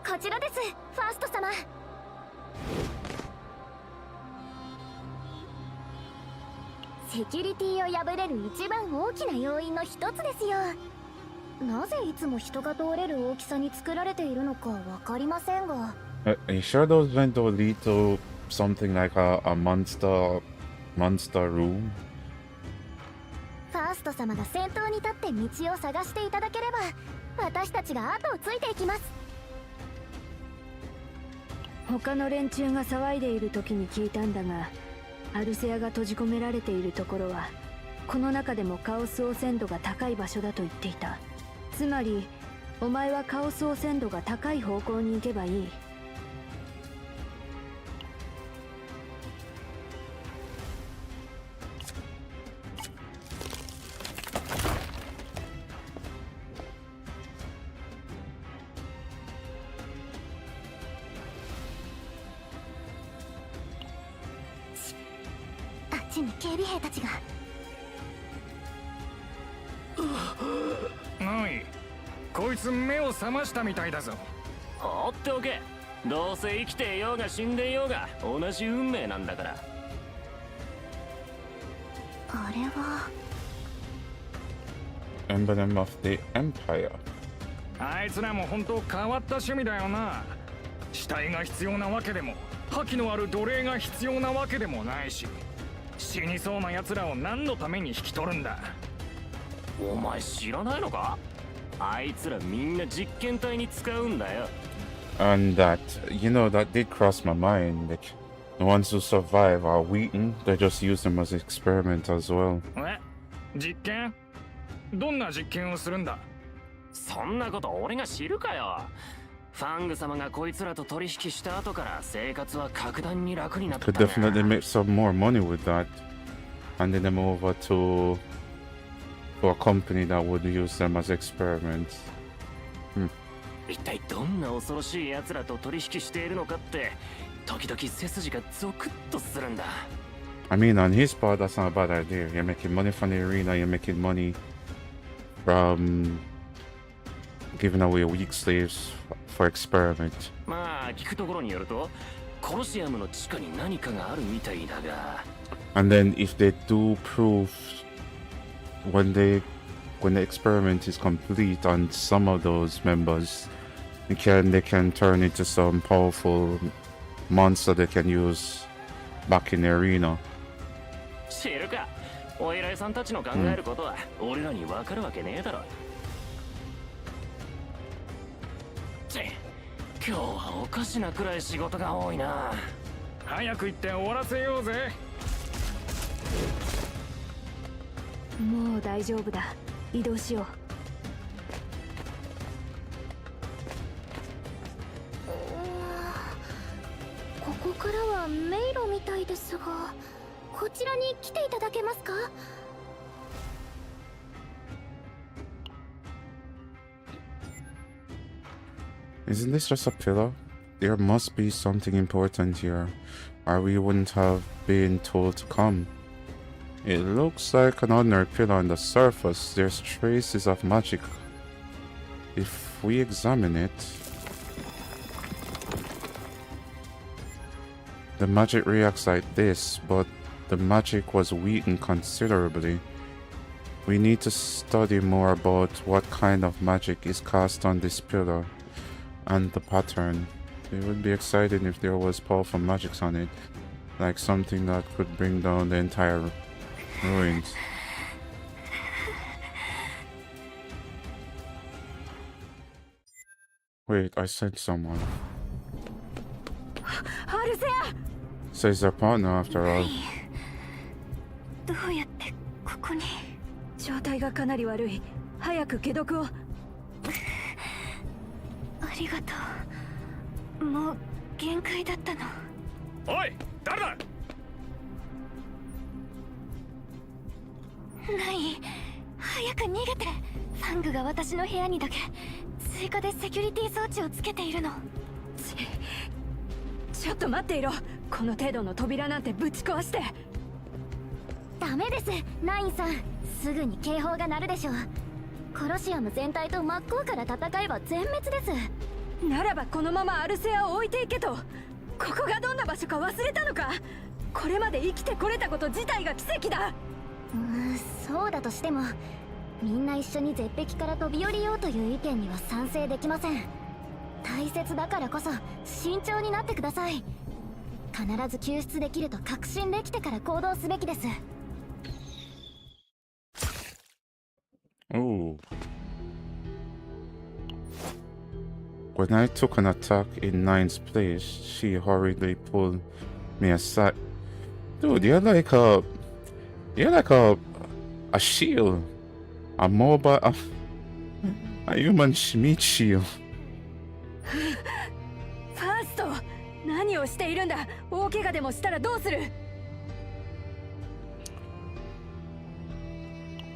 こちらです、ファースト様。セキュリティを破れる一番大きな要因の一つですよ。なぜいつも人が通れる大きさに作られているのかわかりませんが。Are you sure those vents will lead to something like a monster room? ファースト様が先頭に立って道を探していただければ、私たちが後をついていきます。他の連中が騒いでいる時に聞いたんだが、アルセアが閉じ込められているところはこの中でもカオス汚染度が高い場所だと言っていた。つまりお前はカオス汚染度が高い方向に行けばいい。あっちに警備兵たちが。おい、こいつ目を覚ましたみたいだぞ。放っておけ。どうせ生きていようが死んでいようが同じ運命なんだから。あれは Emblem of the Empire. あいつらも本当変わった趣味だよな。死体が必要なわけでも覇気のある奴隷が必要なわけでもないし、死にそうな奴らを何のために引き取るんだ。お前知らないのか？あいつらみんな実験体に使うんだよ。 And that, you know, that did cross my mind. Like, the ones who survive are Wheaton. They just use them as experiment as well. え？実験？どんな実験をするんだ？そんなこと俺が知るかよ。ファング様がこいつらと取引した後から生活は格段に楽になった Could definitely make some more money with that. Handing them over to a company that would use them as experiments. 一体どんな恐ろしい奴らと取引しているのかって時々背筋がゾクッとするんだ。 I mean, on his part, that's not a bad idea. You're making money from the arena, you're making money from giving away weak slaves for experiment. まあ聞くところによるとコロシアムの地下に何かがあるみたいだが。 And then if they do prove when the experiment is complete on some of those members, they can turn into some powerful monster they can use back in the arena. 知るか。お偉いさんたちの考えることは俺らに分かるわけねえだろ。今日はおかしなくらい仕事が多いな。早く行って終わらせようぜ。もう大丈夫だ。移動しよう。ここからは迷路みたいですが、こちらに来ていただけますか？ Isn't this just a pillar? There must be something important here, or we wouldn't have been told to come. It looks like an ordinary pillar on the surface. There's traces of magic. If we examine it, the magic reacts like this, but the magic was weakened considerably. We need to study more about what kind of magic is cast on this pillar and the pattern. It would be exciting if there was powerful magics on it, like something that could bring down the entire ruins. Wait, I said someone. アルセア Says their partner after all. どうやってここに。状態がかなり悪い。早く解毒を。ありがとう。もう限界だったの。おい、誰だ。ない。早く逃げて。ファングが私の部屋にだけ追加でセキュリティ装置をつけているの。ちょっと待っていろ。この程度の扉なんてぶち壊して。ダメです、ナインさん。すぐに警報が鳴るでしょう。コロシアム全体と真っ向から戦えば全滅です。ならばこのままアルセアを置いていけと。ここがどんな場所か忘れたのか。これまで生きてこれたこと自体が奇跡だ。そうだとしても、みんな一緒に絶壁から飛び降りようという意見には賛成できません。大切だからこそ慎重になってください。必ず救出できると確信できてから行動すべきです。Oh. When I took an attack in Nine's place, she hurriedly pulled me aside. Dude, you're like a shield, a mobile, a human meat shield. ファースト、何をしているんだ。大怪我でもしたらどうする。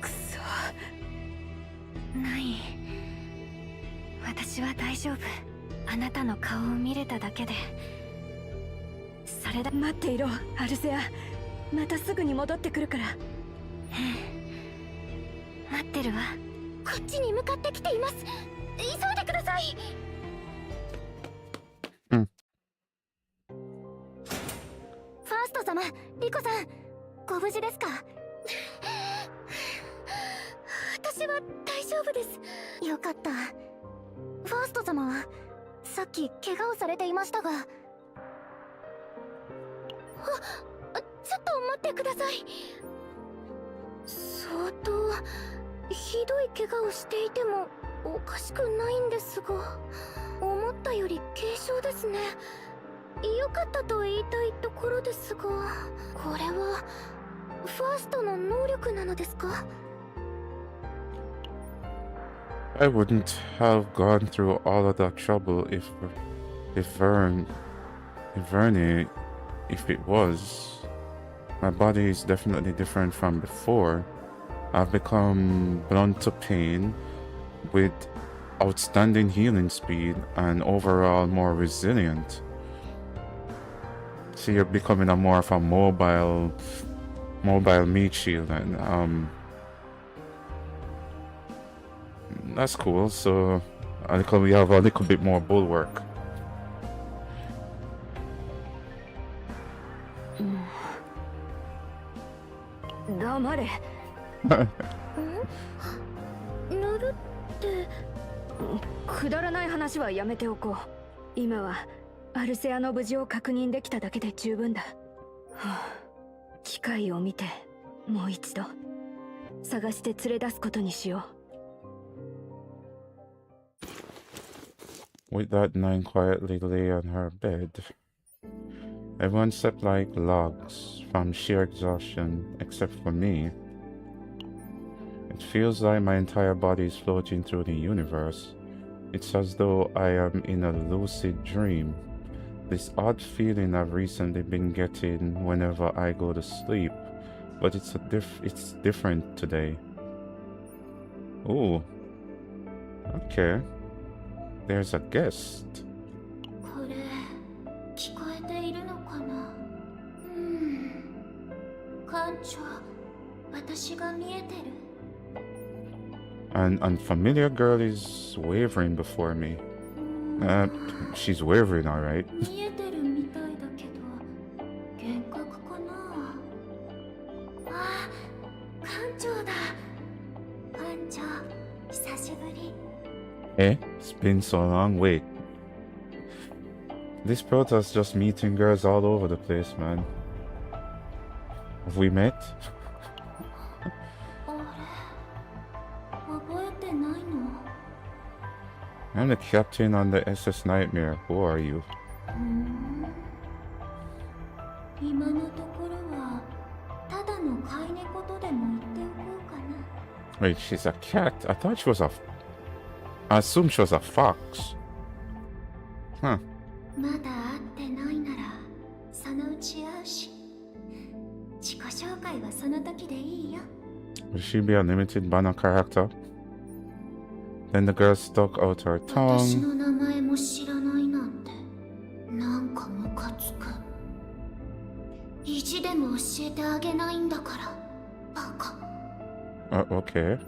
くそ。ない。私は大丈夫。あなたの顔を見れただけで。それだ。待っていろ、アルセア。またすぐに戻ってくるから。待ってるわ。こっちに向かってきています。急いでください。ファースト様、リコさん、ご無事ですか？私は大丈夫です。よかった。ファースト様はさっき怪我をされていましたが。ちょっと待ってください。相当ひどい怪我をしていてもおかしくないんですが、思ったより軽傷ですね。よかったと言いたいところですが、これはファーストの能力なのですか？ I wouldn't have gone through all of that trouble if it was. My body is definitely different from before. I've become blunt to pain with outstanding healing speed and overall more resilient. So you're becoming more of a mobile meat shield, and that's cool. So we have a little bit more bulwark. 黙れ。塗るって。くだらない話はやめておこう。今はアルセアの無事を確認できただけで十分だ。機会を見てもう一度探して連れ出すことにしよ With that, Nine quietly lay on her bed. Everyone slept like logs from sheer exhaustion, except for me. It feels like my entire body is floating through the universe. It's as though I am in a lucid dream. This odd feeling I've recently been getting whenever I go to sleep, but it's different today. Ooh. Okay. There's a guest. これ聞こえているのかな。館長、私が見えてる。An unfamiliar girl is wavering before me. She's wavering, alright. 見えてるみたいだけど、幻覚かな。あ、館長だ。館長、久しぶり。Eh? It's been so long. Wait. This protest just meeting girls all over the place, man. Have we met? あれ、覚えてないの？ I'm the captain on the SS Nightmare. Who are you? 今のところはただの飼い猫とでも言っておこうかな。 Wait, she's a cat? I thought she was I assumed she was a fox. Huh. まだ会ってないならそのうち会うし、自己紹介はその時でいいよ。 Will she be a limited banner character? Then the girl stuck out her 私 tongue. の名前も知らないなんて、なんかムカつく。意地でも教えてあげないんだから、バカ。Okay.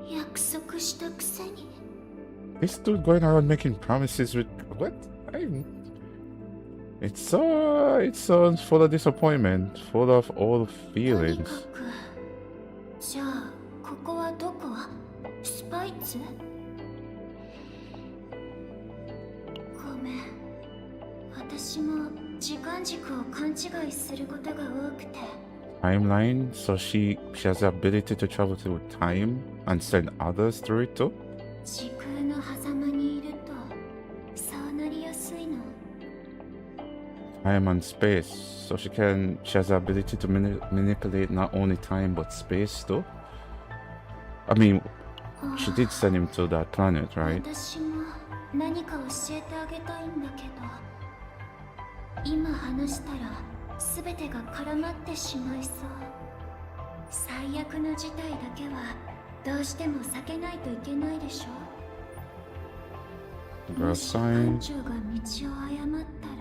約束したくせに。 This dude going around making promises with what? It's so full of disappointment, full of old とに feelings. かく、じゃあここはどこ？スパイツ？ごめん、私も時間軸を勘違いすることが多くて。 Timeline, so she has the ability to travel through time and send others through it too. 時空の狭間にいるとそうなりやすいの。 Time and space, so she has the ability to manipulate not only time but space too. I mean, she did send him to that planet, right? 私も何か教えてあげたいんだけど、今話したら全てが絡まってしまいそう。最悪の事態だけはどうしても避けないといけないでしょ。 Girl もし館 sign. 長が道を誤ったら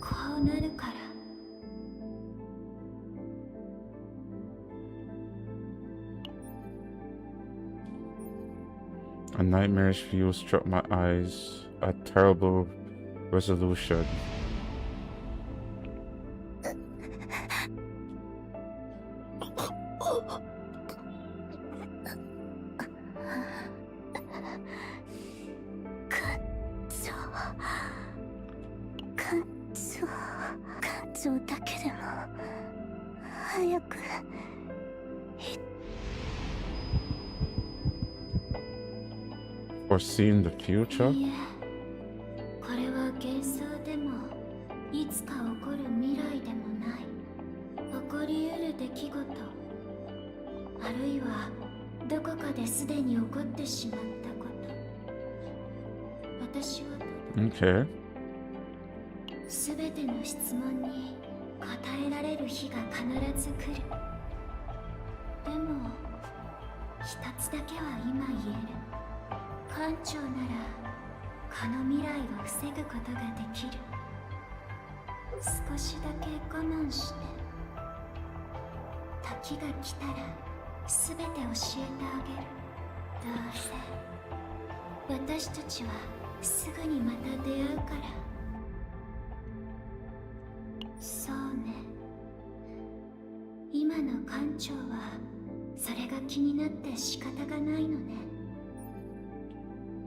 こうなるから。 A nightmarish view struck my eyes. A terrible resolution. Foreseeing the future? いえ、これは幻想でもいつか起こる未来でもない。起こりうる出来事、あるいはどこかですでに起こってしまったこと。私は Okay. すべての質問に答えられる日が必ず来る。でも一つだけは今言える。館長ならこの未来を防ぐことができる。少しだけ我慢して、時が来たらすべて教えてあげる。どうせ私たちはすぐにまた出会うから。そうね、今の館長はそれが気になって仕方がないのね。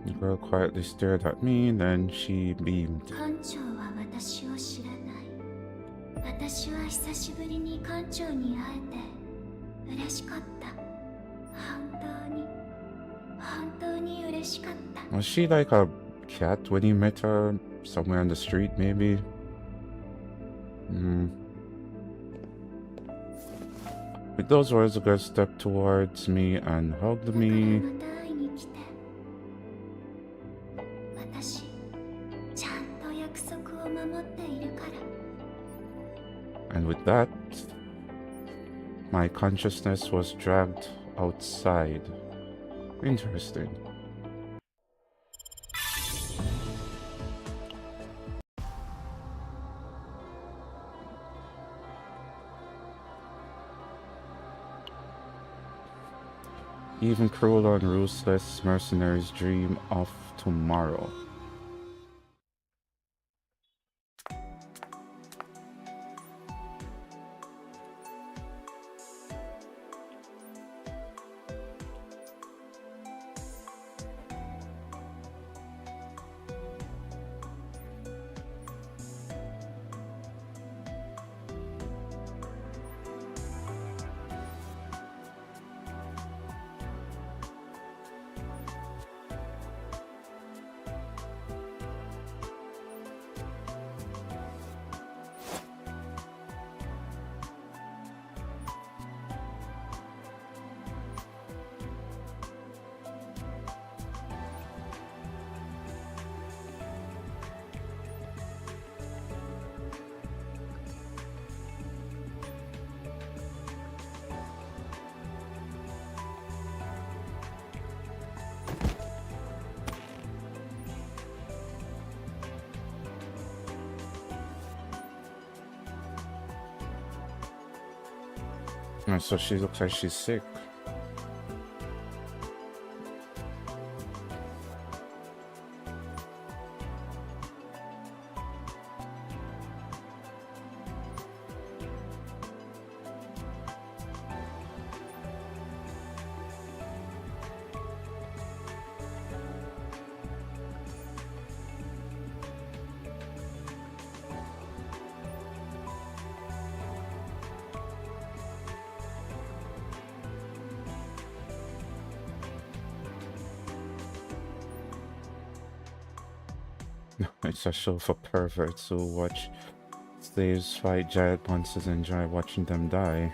The girl quietly stared at me, then she beamed. 館長は私を知らない。私は久しぶりに館長に会えて嬉しかった。本当本当に嬉しかった。 Was she like a cat when you met her somewhere on the street, maybe? With those words, the girl stepped towards me and hugged me. また会いに来て。私、ちゃんと約束を守っているから。 And with that, my consciousness was dragged outside. Interesting. Even cruel and ruthless mercenaries dream of tomorrow. So she looks like she's sick. It's a show for perverts who watch slaves fight giant monsters and enjoy watching them die.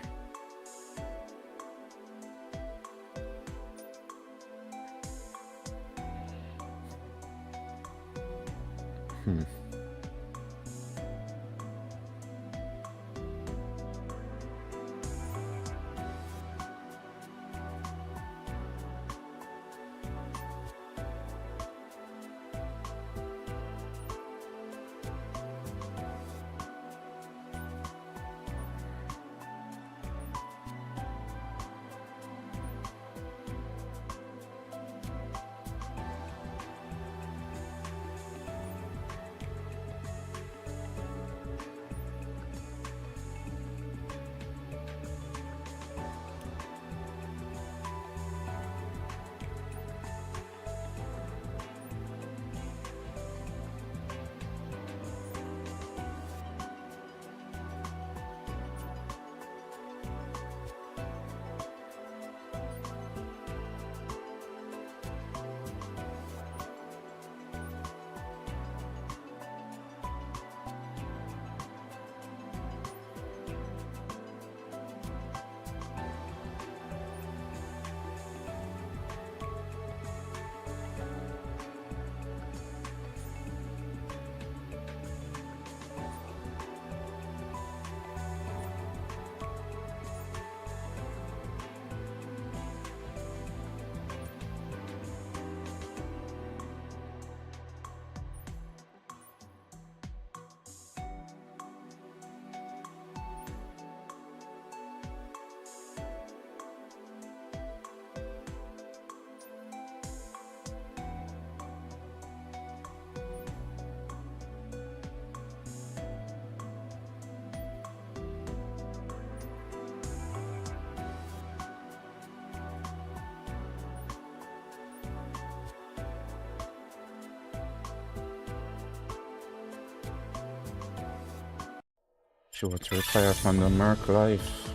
She wants to retire from the merc life.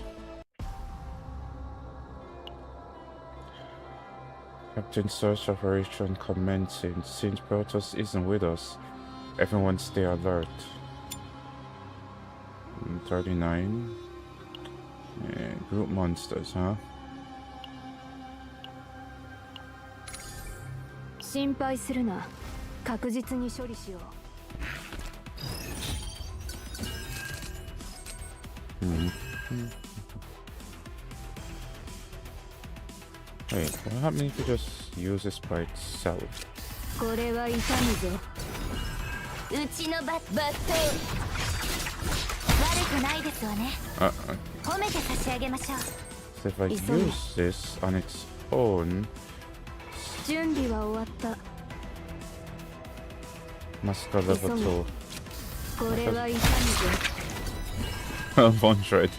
Her Captain search operation commencing. Since Protoss isn't with us, everyone stay alert. 39. Yeah, group monsters, huh? 心配するな。確実に処理しよう。Wait, what happened if you just use this by itself? これは痛むぞ。うちのバット悪くないですわね。褒めて差し上げましょう。 So if I use this on its own, 準備は終わった。 Master level 2. これは痛むぞ。One shred.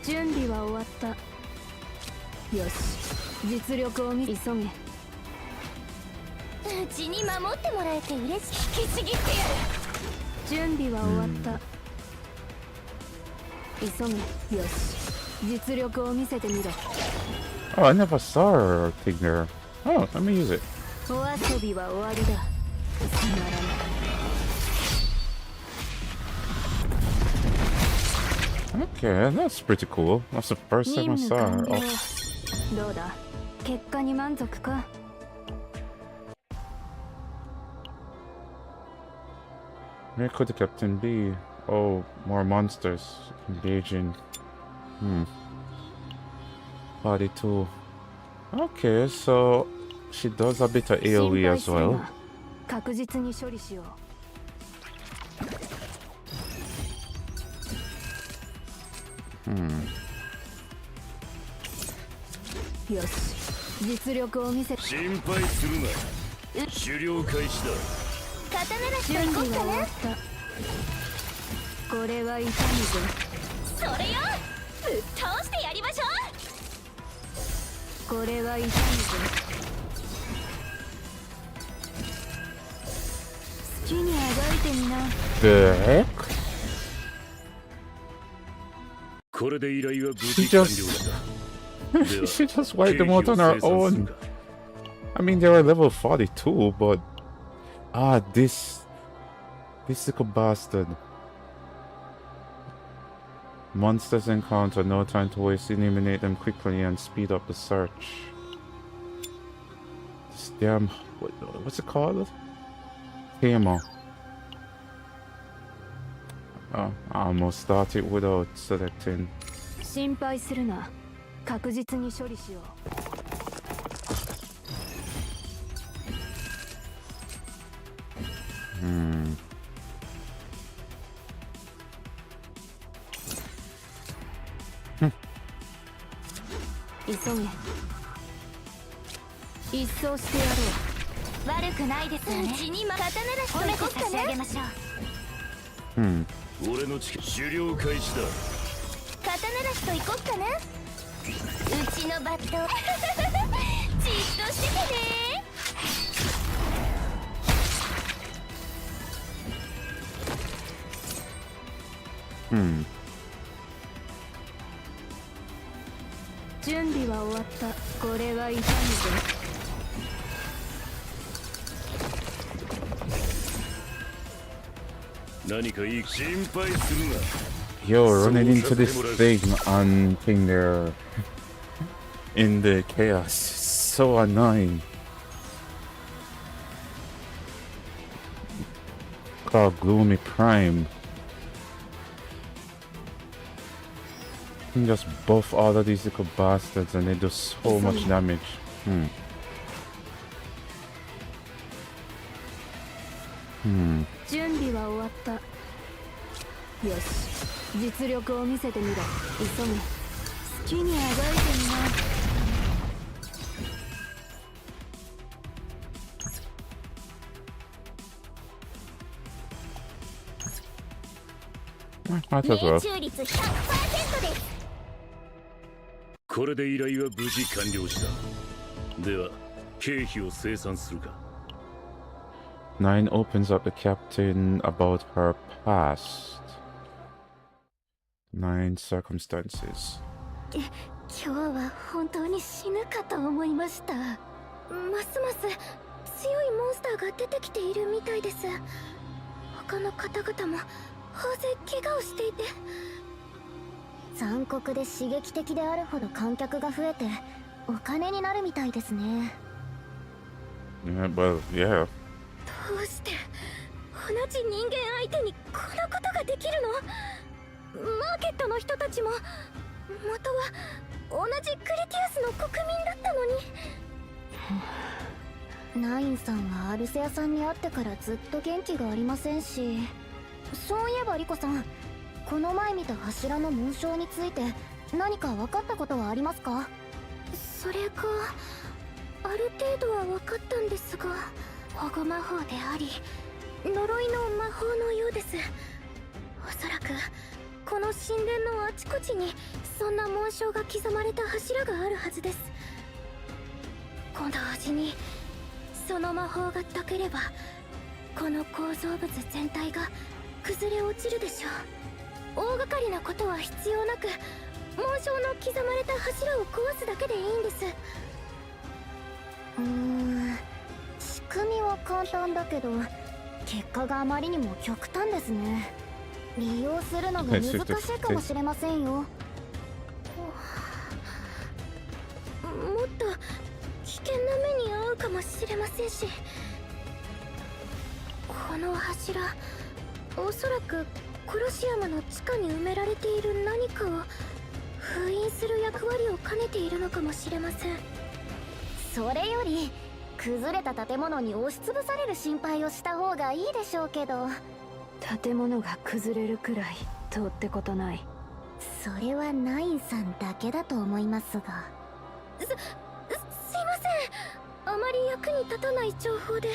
準備は終わった。よし、実力を見急げ。うちに守ってもらえて嬉しい。引きちぎってやる。準備は終わった。急げ。よし、実力を見せてみろ。 Oh, I never saw her thing there. Oh, let me use it. お遊びは終わりだ。つまらない。 Okay, that's pretty cool. That's the first time I 任務 saw 完 her. 了。 Oh, どうだ、結果に満足か。 where could the captain be? Oh, more monsters engaging. Body 2. Okay, so she does a bit of 心 AoE 配 as する well. な。確実に処理しよう。 よし、実力を見せ。心配するな。狩猟開始だ。刀なしと準行こうかな。備は終わった。これは痛むぞ。それよ、ぶっ倒してやりましょこれは痛むぞ。好きにあがいてみな。 The heck? これで依頼は無 She 事完了 just した she just wiped them out on her own. I mean, they were level 42, but this little bastard. Monsters encounter, no time to waste. Eliminate them quickly and speed up the search. This damn, what's it called? Tamer. Oh, I almost started without selecting. 心配するな。確実に処理しよう。 急げ。一掃してやろう。悪くないですよね。うちに刀なしと行こうかな。差し上げましょう。俺の力狩猟開始だ。刀なしと行こうかな。うちのバットじっとしててね。準備は終わった。これは痛むぞ。何かいい心配するな。 Yo, running into this thing on thing there in the chaos. So annoying. Called Gloomy Prime. You can just buff all of these little bastards and they do so much damage. 準備は終わった。よし、実力を見せてみろ。急げ。好きにあがいてみな。 Might as well. 命中率 100% です。これで依頼は無事完了した。では、経費を生産するか。 9 opens up the captain about her past. 9 circumstances. 今日は本当に死ぬかと思いました。ますます強いモンスターが出てきているみたいです。他の方々も大勢怪我をしていて、残酷で刺激的であるほど観客が増えてお金になるみたいですね。Yeah, well, yeah. どうして同じ人間相手にこのことができるの？マーケットの人たちも元は同じクリティアスの国民だったのに。ナインさんはアルセアさんに会ってからずっと元気がありませんし、そういえばリコさん、この前見た柱の紋章について何か分かったことはありますか？それがある程度は分かったんですが、保護魔法であり呪いの魔法のようです。おそらくこの神殿のあちこちにそんな紋章が刻まれた柱があるはずです。同時にその魔法が解ければこの構造物全体が崩れ落ちるでしょう。大掛かりなことは必要なく、紋章の刻まれた柱を壊すだけでいいんです。仕組みは簡単だけど結果があまりにも極端ですね。利用するのが難しいかもしれませんよ。もっと危険な目に遭うかもしれませんし、この柱、おそらくコロシアムの地下に埋められている何かを封印する役割を兼ねているのかもしれません。それより崩れた建物に押しつぶされる心配をした方がいいでしょうけど。建物が崩れるくらいどうってことない。それはナインさんだけだと思いますが。すいません、あまり役に立たない情報で。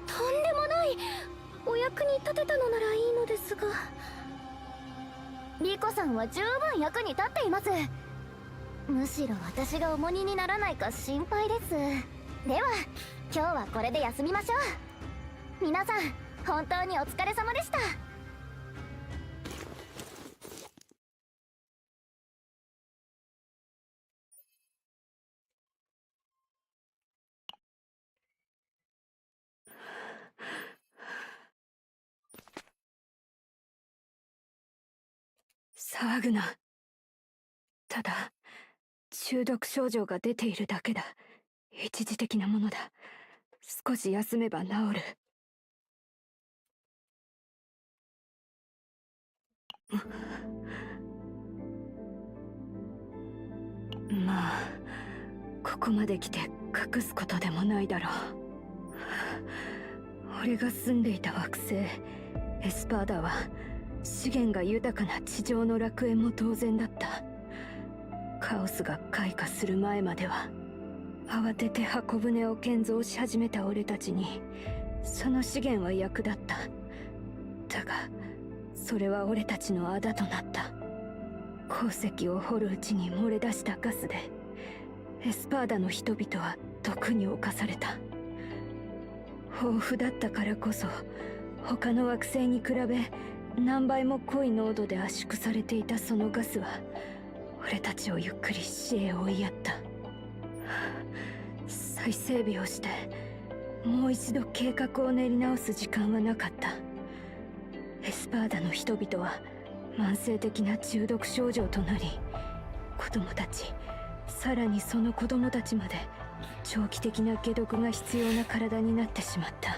とんでもない。お役に立てたのならいいのですが。リコさんは十分役に立っています。むしろ私が重荷にならないか心配です。では今日はこれで休みましょう。皆さん本当にお疲れ様でした。騒ぐな。ただ中毒症状が出ているだけだ。一時的なものだ。少し休めば治る。まあここまで来て隠すことでもないだろう。俺が住んでいた惑星エスパーダは資源が豊かな地上の楽園も当然だった。カオスが開花する前までは慌てて箱舟を建造し始めた俺たちにその資源は役立った。だがそれは俺たちの仇となった。鉱石を掘るうちに漏れ出したガスでエスパーダの人々は毒に侵された。豊富だったからこそ他の惑星に比べ何倍も濃い濃度で圧縮されていたそのガスは俺たちをゆっくり死へ追いやった。再整備をしてもう一度計画を練り直す時間はなかった。エスパーダの人々は慢性的な中毒症状となり、子供たち、さらにその子供たちまで長期的な解毒が必要な体になってしまった。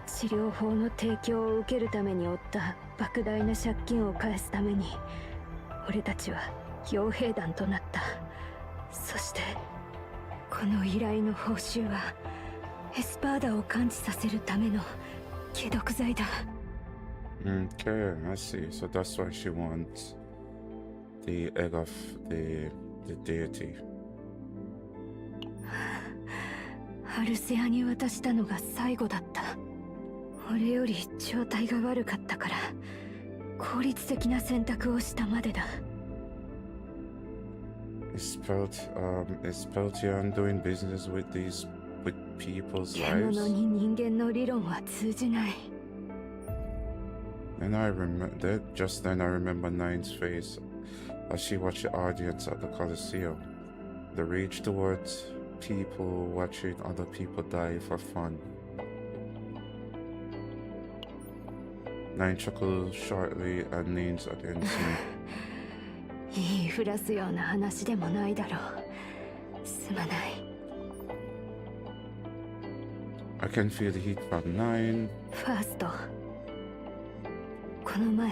治療法の提供を受けるために負った莫大な借金を返すために俺たちは傭兵団となった。そしてこの依頼の報酬はエスパーダを感知させるための解毒剤だ。Okay, I see. So that's why she wants the egg of the deity. アルセアに渡したのが最後だった。俺より状態が悪かったから効率的な選択をしたまでだ。Is Peltian doing business with people's 獣 lives? に人間の理論は通じない。Then I remember Nine's face. as she watched the audience at the Colosseum. The rage towards people watching other people die for fun. Nine chuckled shortly and leans against me. 言いふらすような話でもないだろう。すまない。I can feel the heat from Nine. ファースト。この前、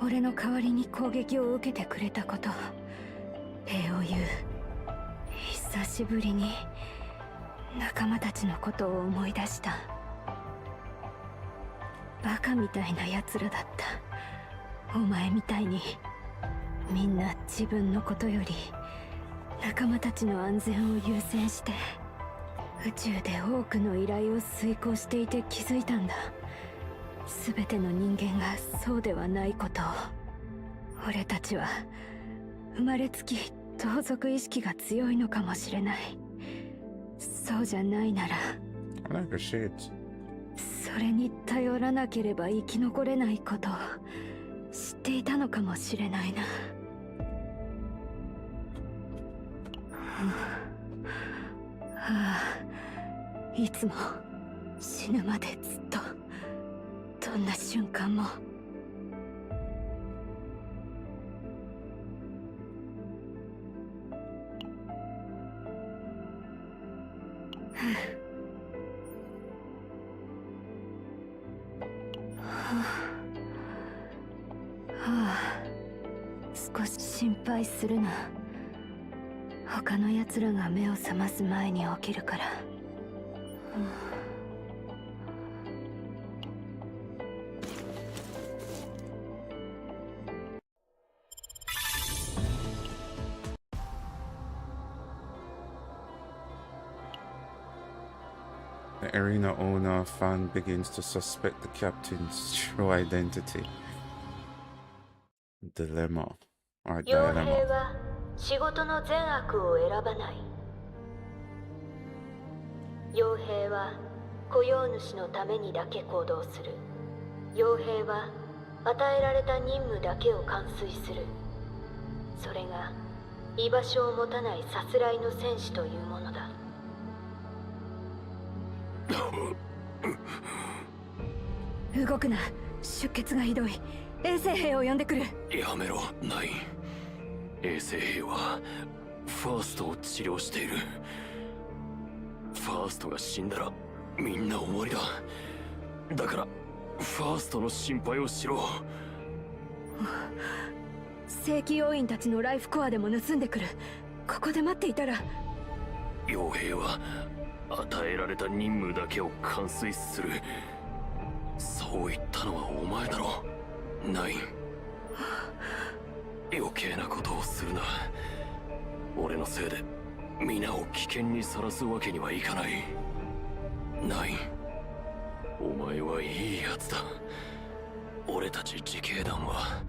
俺の代わりに攻撃を受けてくれたこと。礼を言う。久しぶりに仲間たちのことを思い出した。バカみたいな奴らだった。お前みたいにみんな自分のことより仲間たちの安全を優先して宇宙で多くの依頼を遂行していて気づいたんだ。全ての人間がそうではないことを。俺たちは生まれつき盗賊意識が強いのかもしれない。そうじゃないなら I like her shades. それに頼らなければ生き残れないことを知っていたのかもしれないな。いつも死ぬまでずっとどんな瞬間も少し心配するな。他の奴らが目を覚ます前に起きるから。The arena owner fan begins to suspect the captain's true identity. Dilemma. Or 傭兵 dilemma. は仕事の善悪を選ばない。傭兵は雇用主のためにだけ行動する。傭兵は与えられた任務だけを完遂する。それが居場所を持たないさすらいの戦士というものだ。動くな。出血がひどい。衛生兵を呼んでくる。やめろ、ナイン。衛生兵はファーストを治療している。ファーストが死んだらみんな終わりだ。だからファーストの心配をしろ。正規要員たちのライフコアでも盗んでくる。ここで待っていたら。傭兵は与えられた任務だけを完遂する。そう言ったのはお前だろ、ナイン。余計なことをするな。俺のせいで皆を危険にさらすわけにはいかない。ナイン、お前はいいやつだ。俺たち自警団は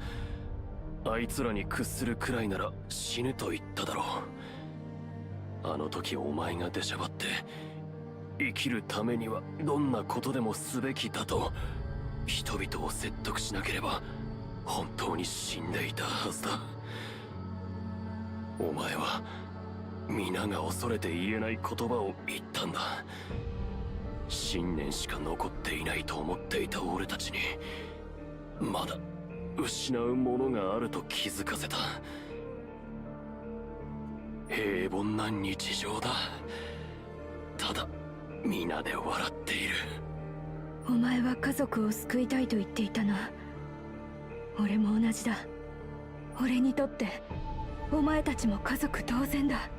あいつらに屈するくらいなら死ぬと言っただろう。あの時お前が出しゃばって生きるためにはどんなことでもすべきだと人々を説得しなければ本当に死んでいたはずだ。お前は皆が恐れて言えない言葉を言ったんだ。信念しか残っていないと思っていた俺たちにまだ失うものがあると気づかせた。平凡な日常だ。ただ皆で笑っている。お前は家族を救いたいと言っていたな。俺も同じだ。俺にとってお前たちも家族同然だ。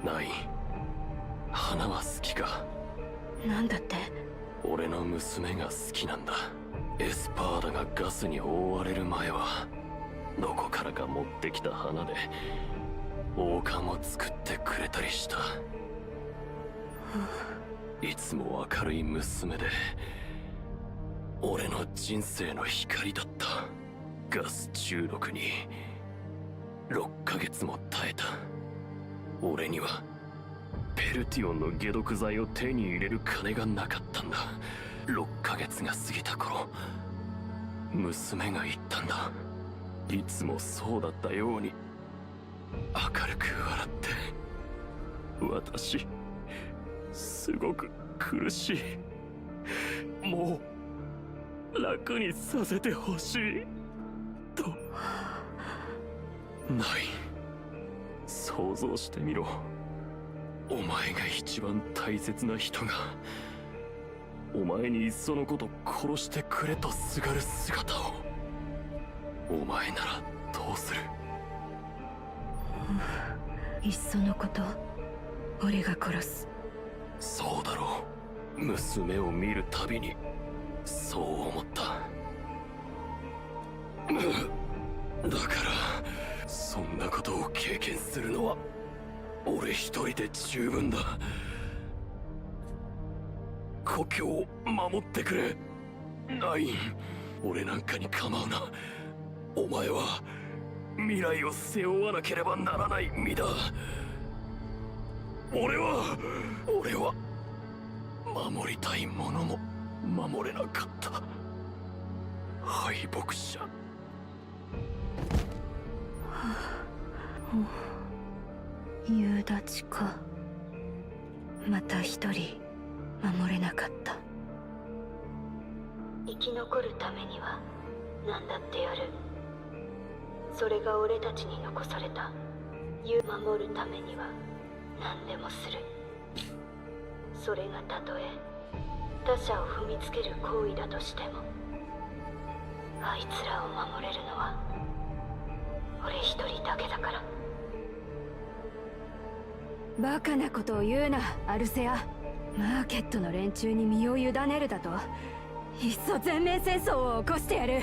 ナイン、花は好きか？なんだって？俺の娘が好きなんだ。エスパーダがガスに覆われる前はどこからか持ってきた花で王冠を作ってくれたりした。いつも明るい娘で俺の人生の光だった。ガス中毒に6ヶ月も耐えた。俺にはペルティオンの解毒剤を手に入れる金がなかったんだ。6ヶ月が過ぎた頃娘が言ったんだ。いつもそうだったように明るく笑って、私すごく苦しい、もう楽にさせてほしいと。ない、想像してみろ。お前が一番大切な人がお前にいっそのこと殺してくれとすがる姿を。お前ならどうする？いっそのこと俺が殺す。そうだろう。娘を見るたびにそう思った。だからそんなことを経験するのは俺一人で十分だ。故郷を守ってくれ。ナイン、俺なんかに構うな。お前は未来を背負わなければならない身だ。俺は守りたいものも守れなかった。敗北者。夕立か。また一人守れなかった。生き残るためには何だってやる。それが俺たちに残された。守るためには何でもする。それがたとえ他者を踏みつける行為だとしても、あいつらを守れるのは俺一人だけだから。バカなことを言うな、アルセア。マーケットの連中に身を委ねるだと、いっそ全面戦争を起こしてやる。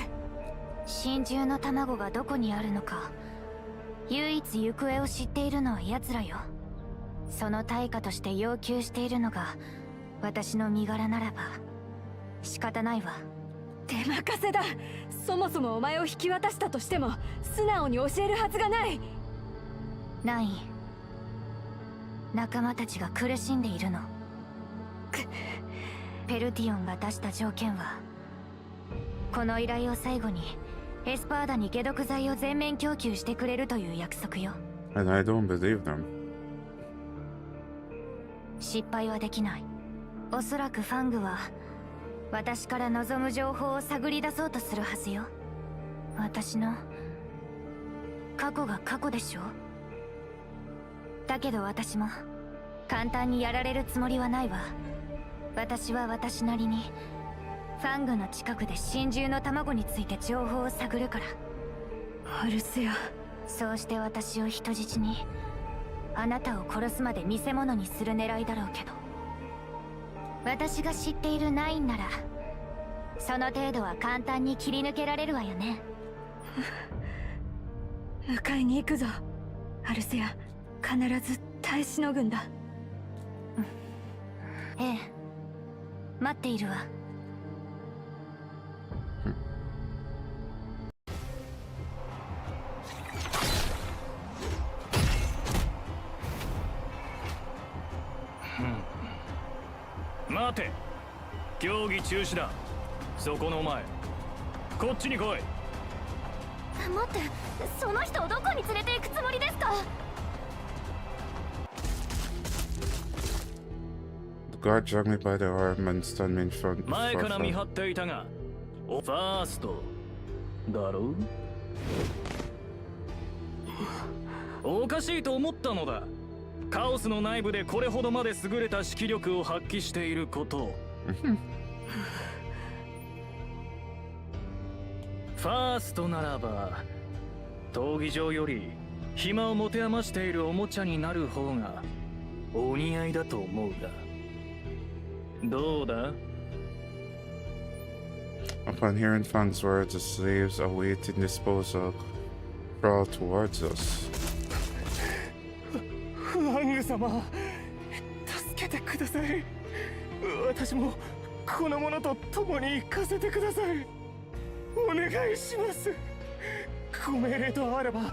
真珠の卵がどこにあるのか唯一行方を知っているのは奴らよ。その対価として要求しているのが私の身柄ならば仕方ないわ。手任せだ。そもそもお前を引き渡したとしても素直に教えるはずがない。ナイン、仲間たちが苦しんでいるの。ペルティオンが出した条件はこの依頼を最後にエスパーダに解毒剤を全面供給してくれるという約束よ。 And I don't believe them. 失敗はできない。おそらくファングは私から望む情報を探り出そうとするはずよ。私の過去が過去でしょ。だけど私も簡単にやられるつもりはないわ。私は私なりにファングの近くで真珠の卵について情報を探るから。アルセア。そうして私を人質にあなたを殺すまで見せ物にする狙いだろうけど、私が知っているナインならその程度は簡単に切り抜けられるわよね。迎えに行くぞアルセア。必ず耐えしのぐんだ。ええ、待っているわ。待て、競技中止だ。そこのお前、こっちに来い。待って、その人をどこに連れて行くつもりですか？ The guard dragged me by the arm and stood me in front. 前から見張っていたが、ファーストだろう。おかしいと思ったのだ。カオスの内部でこれほどまで優れた指揮力を発揮していることを。ファーストならば闘技場より暇を持て余しているおもちゃになる方がお似合いだと思うが、どうだ？ Upon hearing Fang's words, the slaves awaiting disposal crawled towards us. ファング様、助けてください。私もこの者と共に行かせてください。お願いします。ご命令とあれば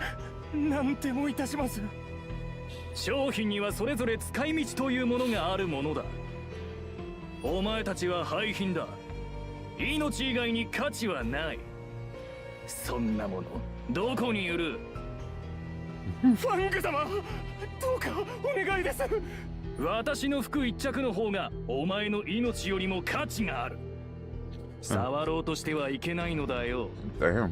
何でもいたします。商品にはそれぞれ使い道というものがあるものだ。お前たちは廃品だ。命以外に価値はない。そんなものどこにいる？ファング様、どうかお願いです。私の服一着の方がお前の命よりも価値がある。触ろうとしてはいけないのだよ。Damn.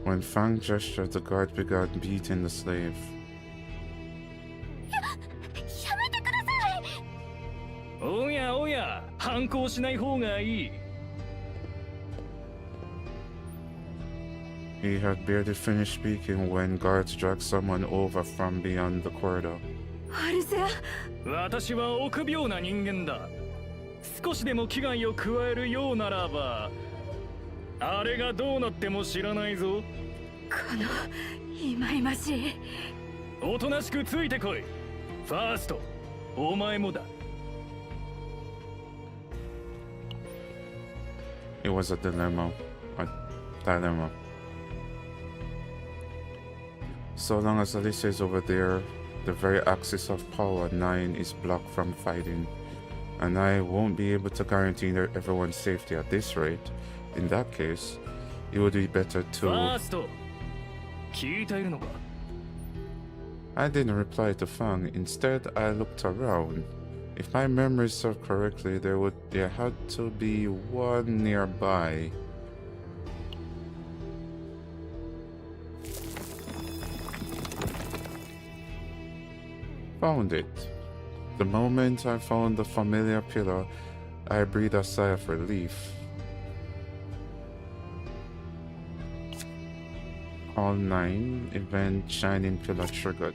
When Fang gestured, the guard began beating the slave. やめてください。おやおや、反抗しない方がいい。He had barely finished speaking when guards dragged someone over from beyond the corridor. アルセア、私は臆病な人間だ。少しでも危害を加えるようならば、あれがどうなっても知らないぞ。この忌々しい。おとなしくついてこい。ファースト、お前もだ。It was a dilemma. A dilemma. So long as Alicia is over there, the very axis of power 9 is blocked from fighting. And I won't be able to guarantee everyone's safety at this rate. In that case, it would be better ファ to... ースト、聞いているのか？ I didn't reply to Fang. Instead, I looked around. If my memory served correctly, there had to be one nearby. Found it. The moment I found the familiar pillar, I breathed a sigh of relief. All 9 event shining pillar triggered.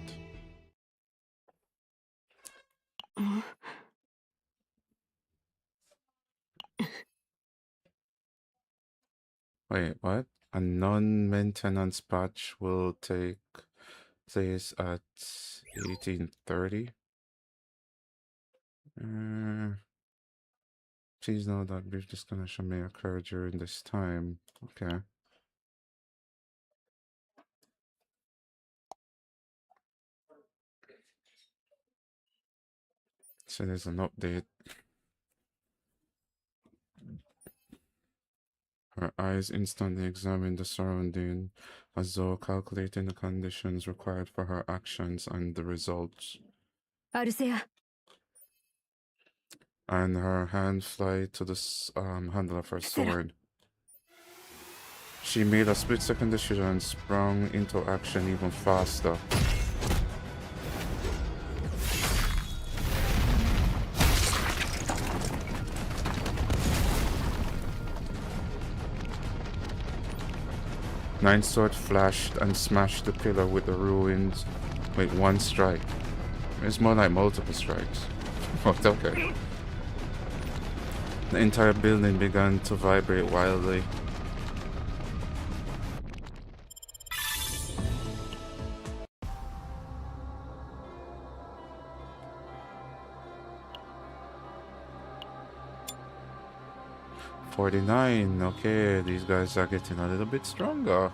Wait, what? A non-maintenance patch will take place at 1830? Please note that brief disconnection may occur during this time. Okay. So there's an update. Her eyes instantly examined the surrounding, as though calculating the conditions required for her actions and the results. アルセア、 And her hand fly to the handle of her sword. She made a split-second decision and sprung into action even faster. Nine sword flashed and smashed the pillar with the ruins with one strike. It's more like multiple strikes. But okay. The entire building began to vibrate wildly. $49. Okay, these guys are getting a little bit stronger.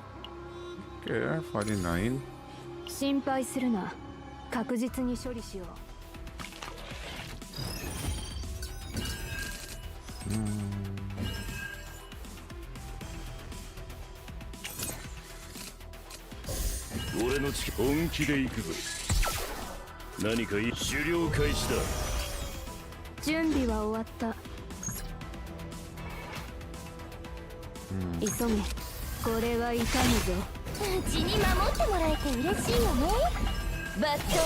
Okay, 49. 心配するな。確実に処理しよう。俺の力本気で行くぞ。何かいい狩猟開始だ。準備は終わった。急げ。これは痛むぞ。うちに守ってもらえて嬉しいよね。抜刀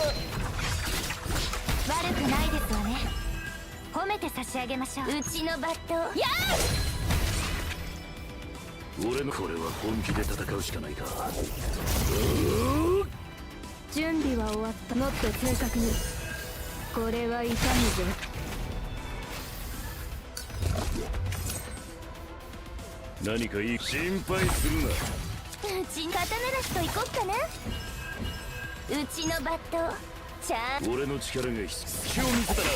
悪くないですわね。褒めて差し上げましょう。うちの抜刀や俺のこれは本気で戦うしかないか。準備は終わった。もっと正確に。これは痛むぞ。何かいい心配するな。うち刀なしと行こっかな。うちの抜刀ちゃん俺の力が隙を見せたら。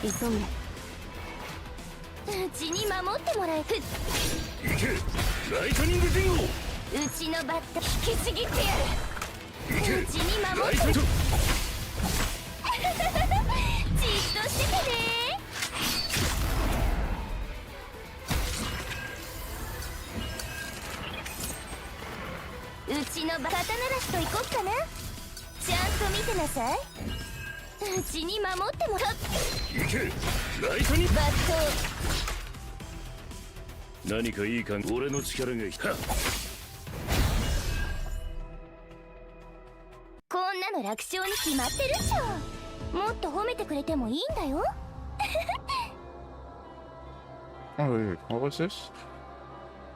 急げ。うちに守ってもらえて。行けライトニングディンゴ。うちの抜刀引きちぎってやる。行けうちに守ってライトじっとしててね。うちのバカタならしといこっかな。ちゃんと見てなさい。うちに守ってもらっ行けライトに抜刀。何かいい感俺の力がはっこんなの楽勝に決まってるっしょ。もっと褒めてくれてもいいんだよ。Oh wait, what was this?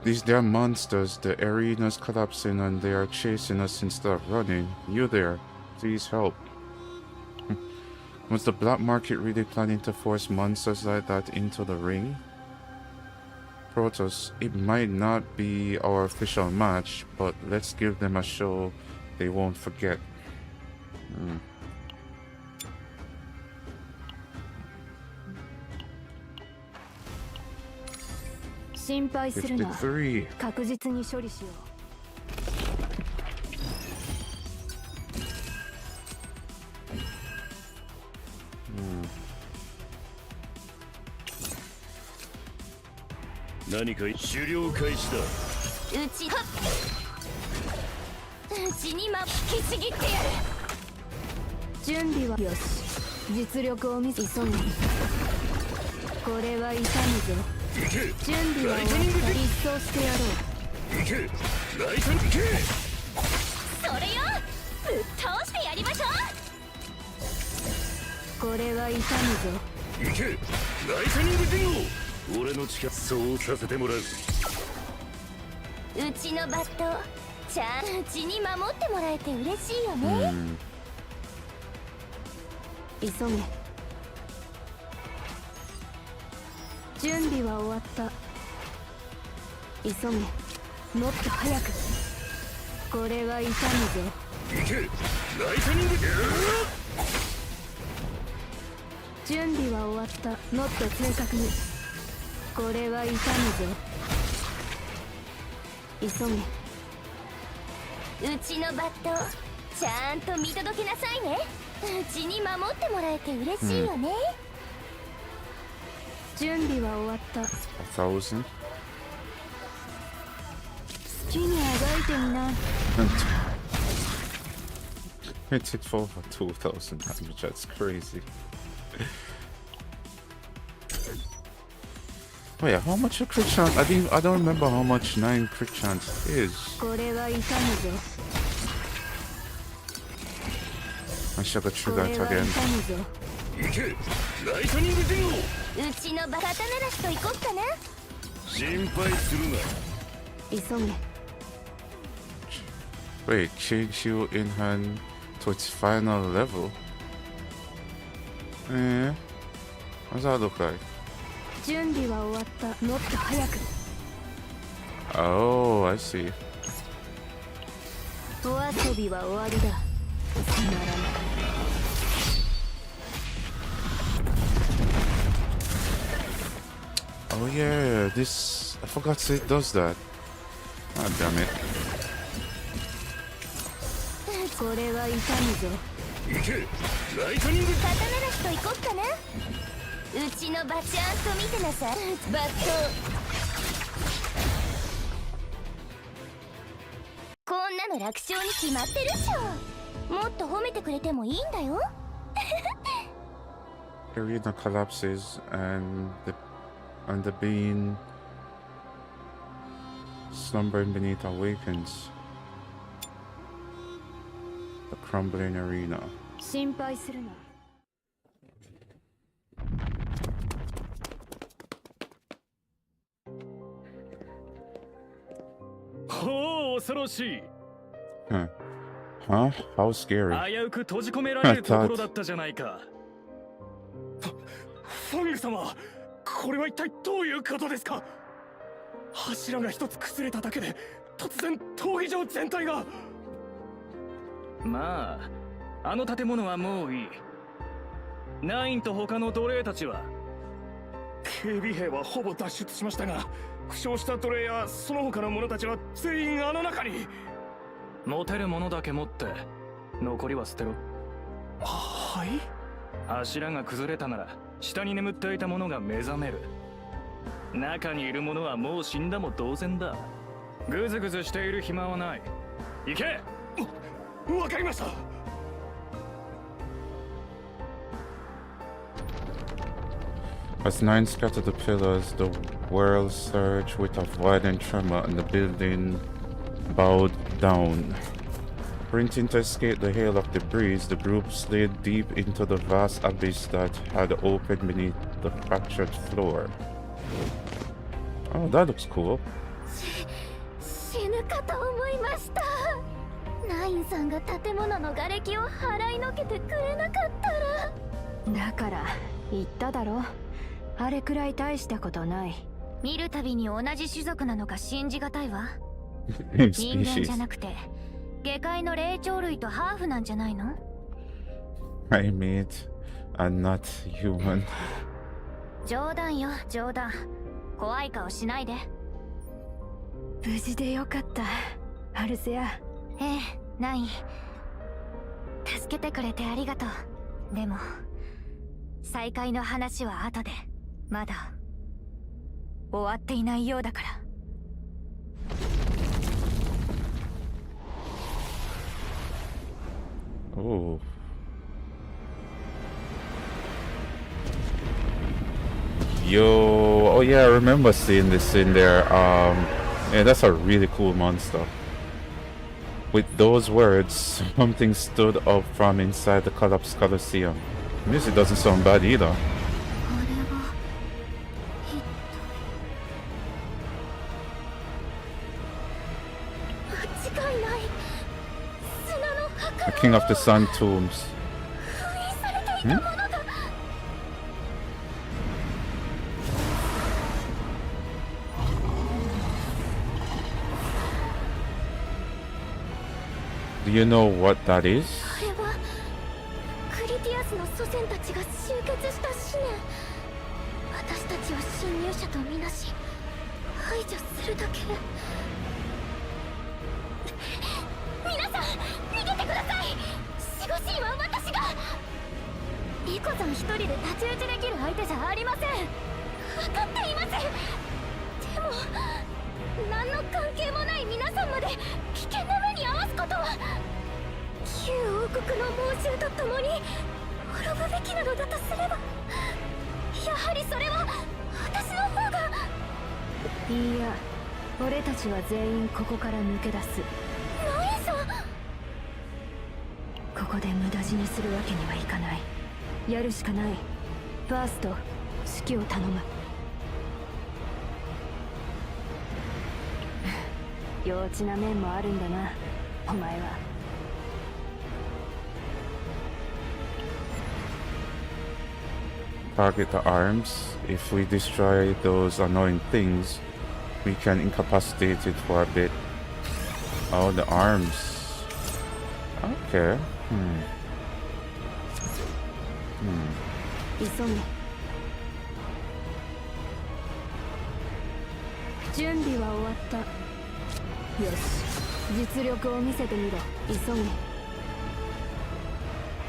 They're monsters. The arena's collapsing and they are chasing us instead of running. You there, please help. Was the black market really planning to force monsters like that into the ring? Protoss, it might not be our official match, but let's give them a show they won't forget. 心配するな。53. 確実に処理しよ何か狩猟開始だ。うちはうちに引きちぎってやる。う。準備はよし。実力を見せ急げ。これは痛むぞ。行け準備は終わった。一掃してやろう。行けライトに行けそれよ、ぶっ倒してやりましょこれは痛むぞ。行けライトニングディンゴ俺の力そうさせてもらう。うちのバットちゃんうちに守ってもらえて嬉しいよね。急げ。準備は終わった。急げ。もっと早く。これは痛むぞ。行けライトニング準備は終わった。もっと正確に。これは痛むぞ。急げ。うちのバットちゃんと見届けなさいね。うちに守ってもらえて嬉しいよね。準備は終わった。1000. 好きにあがいてみな。It took for 2000 damage, that's crazy. Oh yeah, how much a crit chance? I don't remember how much 9 crit chance is. これは痛むぞ。I should have こ triggered れは again. 痛むぞ。行けライトニングディンゴうちのバカタならしといこっかな。心配するな。急げ。 Wait, change you in hand to its final level? What does that look like? 準備は終わった。もっと早く。 Oh, I see. お遊びは終わりだ。つまらない。Oh yeah, this... I forgot it does that. Ah, damn it. これは痛むぞ。行けライトニング刀ならしといこっかな。うちのバちゃんと見てなさい。バットこんなの楽勝に決まってるっしょ。もっと褒めてくれてもいいんだよ。Arena collapses and the being slumbering beneath awakens. The crumbling arena. 心配するな。ほう恐ろしい。 Huh? How scary. 危うく閉じ込められるところだったじゃないか。フォング様、これは一体どういうことですか。柱が一つ崩れただけで突然闘技場全体が。まああの建物はもういい。ナインと他の奴隷たちは。警備兵はほぼ脱出しましたが、負傷した奴隷やその他の者たちは全員あの中に。持てるものだけ持って残りは捨てろ。はい。柱が崩れたなら下に眠っていた者が目覚める。中にいる者はもう死んだも同然だ。ぐずぐずしている暇はない。行け。わかりました。As nine scattered the pillars, the world surged with a violent tremor and the building bowed down. Sprinting to escape the hail of debris, the group slid deep into the vast abyss that had opened beneath the fractured floor. Oh, that looks cool. 死ぬかと思いました。ナインさんが建物の瓦礫を払いのけてくれなかったら。だから言っただろ、あれくらい大したことない。見るたびに同じ種族なのか信じがたいわ。人間じゃなくて下界の霊長類とハーフなんじゃないの？ Primate and not human. 冗談よ冗談。怖い顔しないで。無事でよかった、アルセア。ええ、ナイン。助けてくれてありがとう。でも再会の話は後で。まだ終わっていないようだから。Oh. Yo, oh yeah, I remember seeing this in there. Yeah, that's a really cool monster. With those words, something stood up from inside the collapsed Colosseum. Music doesn't sound bad either. 間違いない。砂の墓 The King of the Sun tombs. 封印されていたものが。Do you know what that is? あれはクリティアスの祖先たちが集結した思念。私たちを侵入者とみなし排除するだけ。皆さん逃げてください。守護神は私が。リコさん一人で太刀打ちできる相手じゃありません。分かっています。でも何の関係もない皆さんまで危険な目に遭わすことは。旧王国の猛獣と共に滅ぶべきなのだとすれば、やはりそれは私の方が。いいや、俺たちは全員ここから抜け出す。ナインさん。ここで無駄死にするわけにはいかない。やるしかない。ファースト、指揮を頼む。幼稚な面もあるんだな、お前は。Target the arms. If we destroy those annoying things, we can incapacitate it for a bit. Oh, the arms. Okay. 急げ。準備は終わった。よし、実力を見せてみろ。急げ。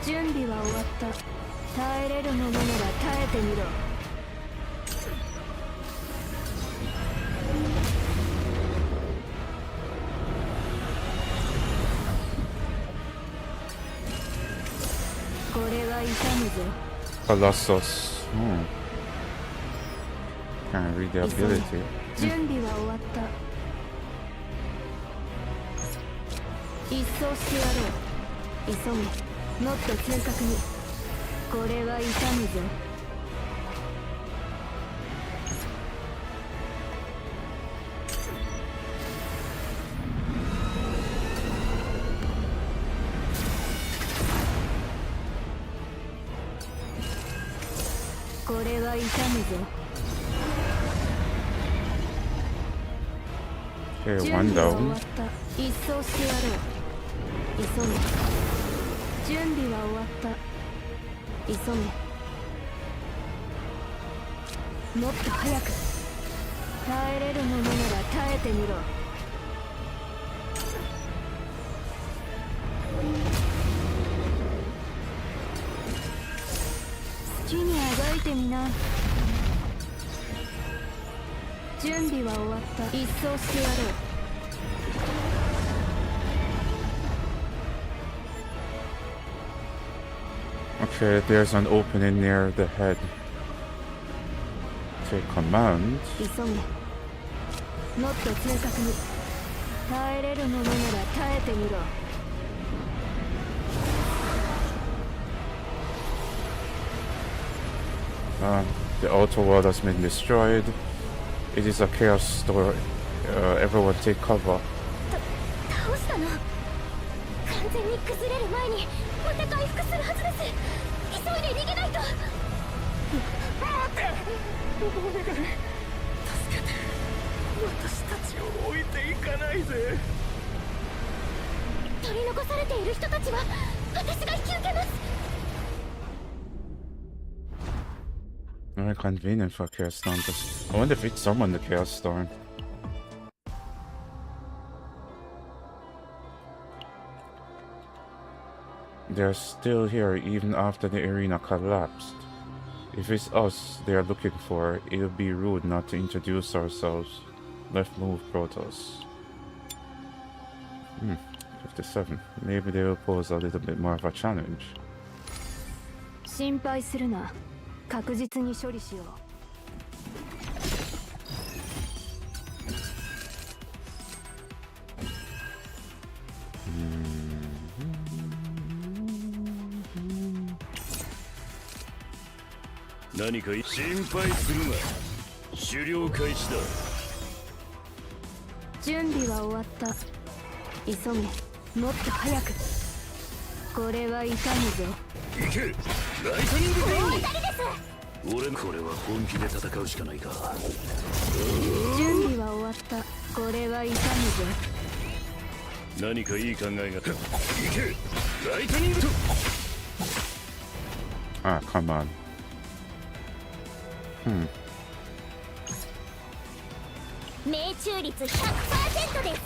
準備は終わった。耐えれるものなら耐えてみろ。これは痛むぞ。Colossus. Can't read the ability. 準備は終わった。一掃してやろう。急げ。もっと正確に。これは痛むぞ。これは痛むぞ。Okay, 準 one 備は終 down. わった。一掃してやろう。急げ。準備は終わった。急げ。もっと早く。耐えれるものなら耐えてみろ。好きにあがいてみな。準備は終わった。一掃してやろう。Okay, there's an opening near the head. Take command. 急げ。もっと正確に。耐えれるものなら耐えてみろ。The outer world has been destroyed. It is a chaos store. Everyone take cover. 倒したの。完全に崩れる前にまた回復するはずです。急いで逃げないと。待ってお願い助けて私たちを置いていかないで取り残されている人たちは私が引き受けます。 Very convenient for Chaos Storm. I wonder if it summoned the Chaos Storm. They're still here even after the arena collapsed. If it's us they are looking for, it would be rude not to introduce ourselves. Left move Protoss. 57. Maybe they will pose a little bit more of a challenge. 心配するな。確実に処理しよう。何か心配するな。狩猟開始だ。準備は終わった。急げ。もっと早く。これは痛むぞ。行けライトニングベイン。俺これは本気で戦うしかないか。準備は終わった。これは痛むぞ。何かいい考えが。行けライトニングと。Ah, come on. 命中率 100% です。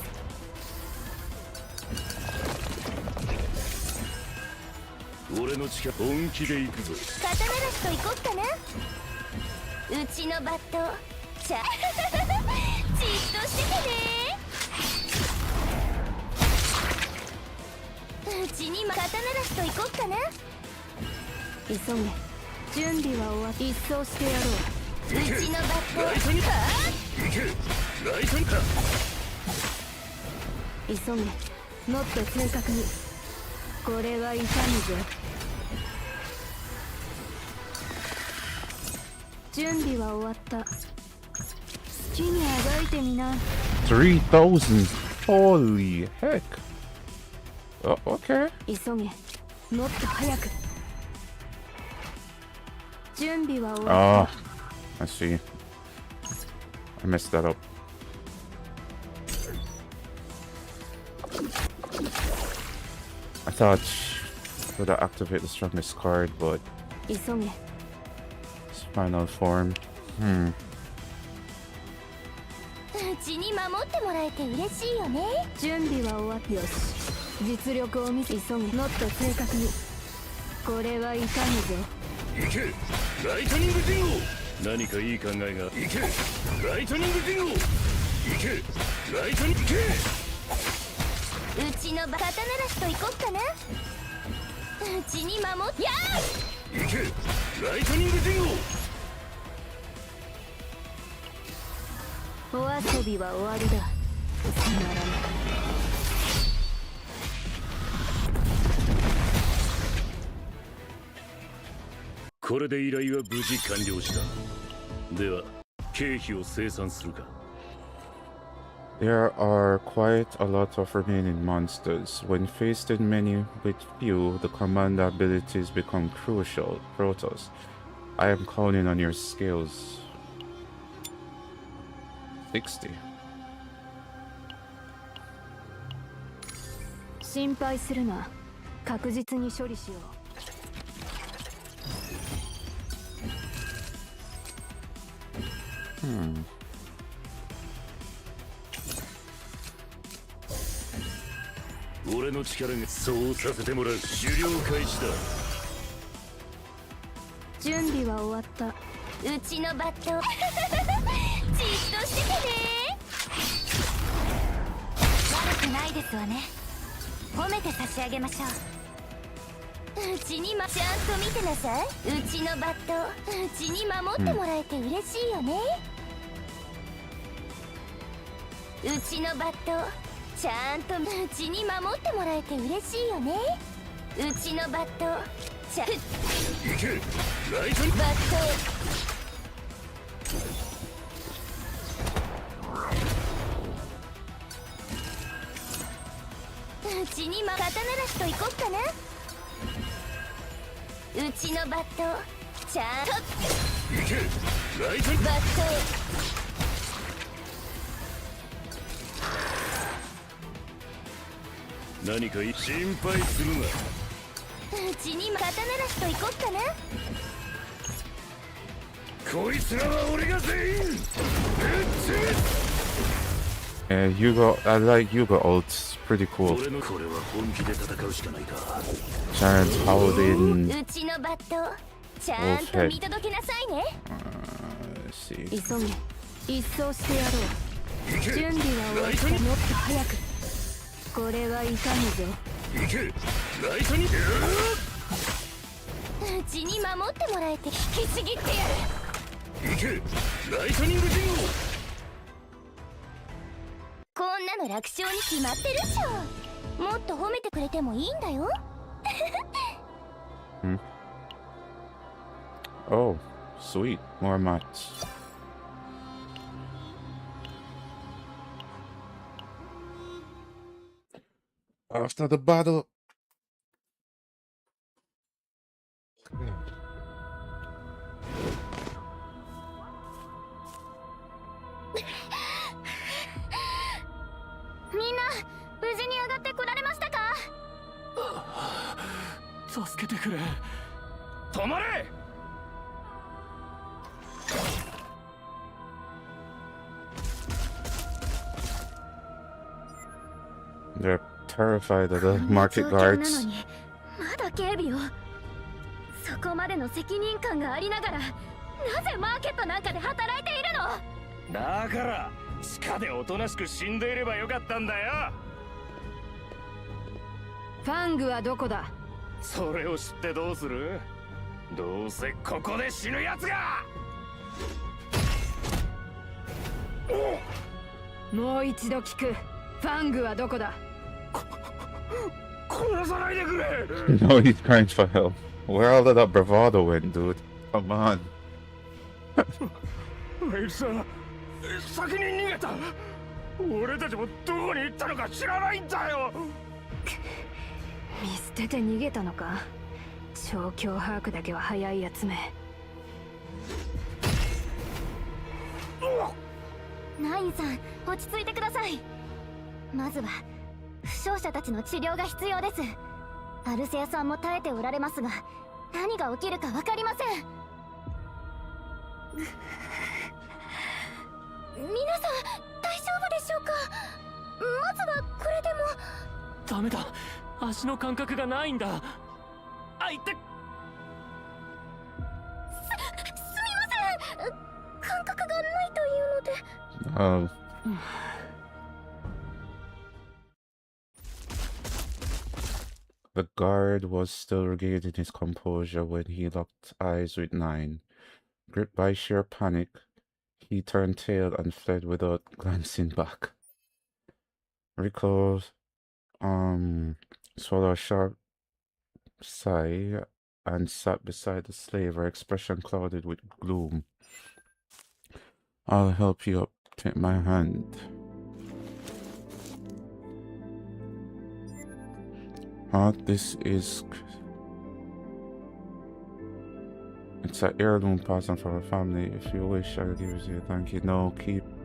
俺の力本気で行くぞ。刀なしと行こっかな。うちのバットじっとしててね。うちに刀なしと行こっかな。急げ。準備は終わった。一掃してやろう。うちのバットライトニング行けライトニング急げ。もっと正確に。これは痛むぞ。準備は終わった。好きにあがいてみな。3,000! Holy heck! Oh, okay. 急げ。もっと早く。準備は終わった。I see. I messed that up. I thought it would activate the strongest card, but 急げ。 its final form. うちに守ってもらえて嬉しいよね。準備は終わった。よし。実力を見せ。急げ。もっと正確に。これは痛むぞ。行けライトニングディンゴ。何かいい考えが。行けライトニングディンゴ。行けライトニング。行けうちの刀なしと行こっかな。うちに守ってやー。行けライトニングディンゴ。お遊びは終わりだ。つまらない。これで依頼は無事完了した。では経費を清算するか。There are quite a lot of remaining monsters. When faced in many with few, the command abilities become crucial. Protoss, I am counting on your skills. 60. 心配するな。確実に処理しよう。俺の力がそうさせてもらう。狩猟開始だ。準備は終わった。うちのバットじっとしててね。悪くないですわね。褒めて差し上げましょう。うちにちゃんと見てなさい。うちのバットうちに守ってもらえて嬉しいよね。うちのバットちゃんとうちに守ってもらえて嬉しいよね。うちのバットちゃん行けライトにバットうちに肩慣らしといこっかな。うちのバットちゃんと行けライトにバッ何か心配するな。トうちに肩慣らしといこっかな。こいつらは俺が全員ぶっ潰 Yugo, I like Yugo ults. Pretty す cool. 俺のこれは本気で戦うしかないか。 Giant Paladin. うちのバットちゃんと見届けなさいね。Let's see. 急げ一掃してやろう。行け準備は終わった。もっと早く。これはいかぬぞ。行けライトにうちに守ってもらえて引きちぎってやる。行けライトニング陣こんなの楽勝に決まってるっしょ。もっと褒めてくれてもいいんだよ。Oh, sweet. More mats. After the battle.みんな無事に上がってこられましたか。助けてくれ。止まれ。 They're terrified of the こんな market 状況なの guards. にまだ警備を。そこまでの責任感がありながらなぜマーケットなんかで働いているの。だから地下でおとなしく死んでいればよかったんだよ。ファングはどこだ。それを知ってどうする。どうせここで死ぬやつが。もう一度聞く。ファングはどこだ。殺さないでくれ。 No, he's crying for help. Where all of that bravado went, dude? Come on. あいつは先に逃げた。俺たちもどこに行ったのか知らないんだよ。見捨てて逃げたのか。状況把握だけは早いやつめ。ナインさん落ち着いてください。まずは負傷者たちの治療が必要です。アルセアさんも耐えておられますが何が起きるか分かりません。皆さん大丈夫でしょうか。まずはこれでも。ダメだ、足の感覚がないんだ。あ、いって。すみません、感覚がないというので。The guard was still regaining his composure when he locked eyes with Nine. Gripped by sheer panic, he turned tail and fled without glancing back. Rico swallowed a sharp sigh and sat beside the slave, her expression clouded with gloom. I'll help you up. Take my hand. This is... It's an heirloom pattern for our family. If you wish, I'll give it to you. Thank you. No,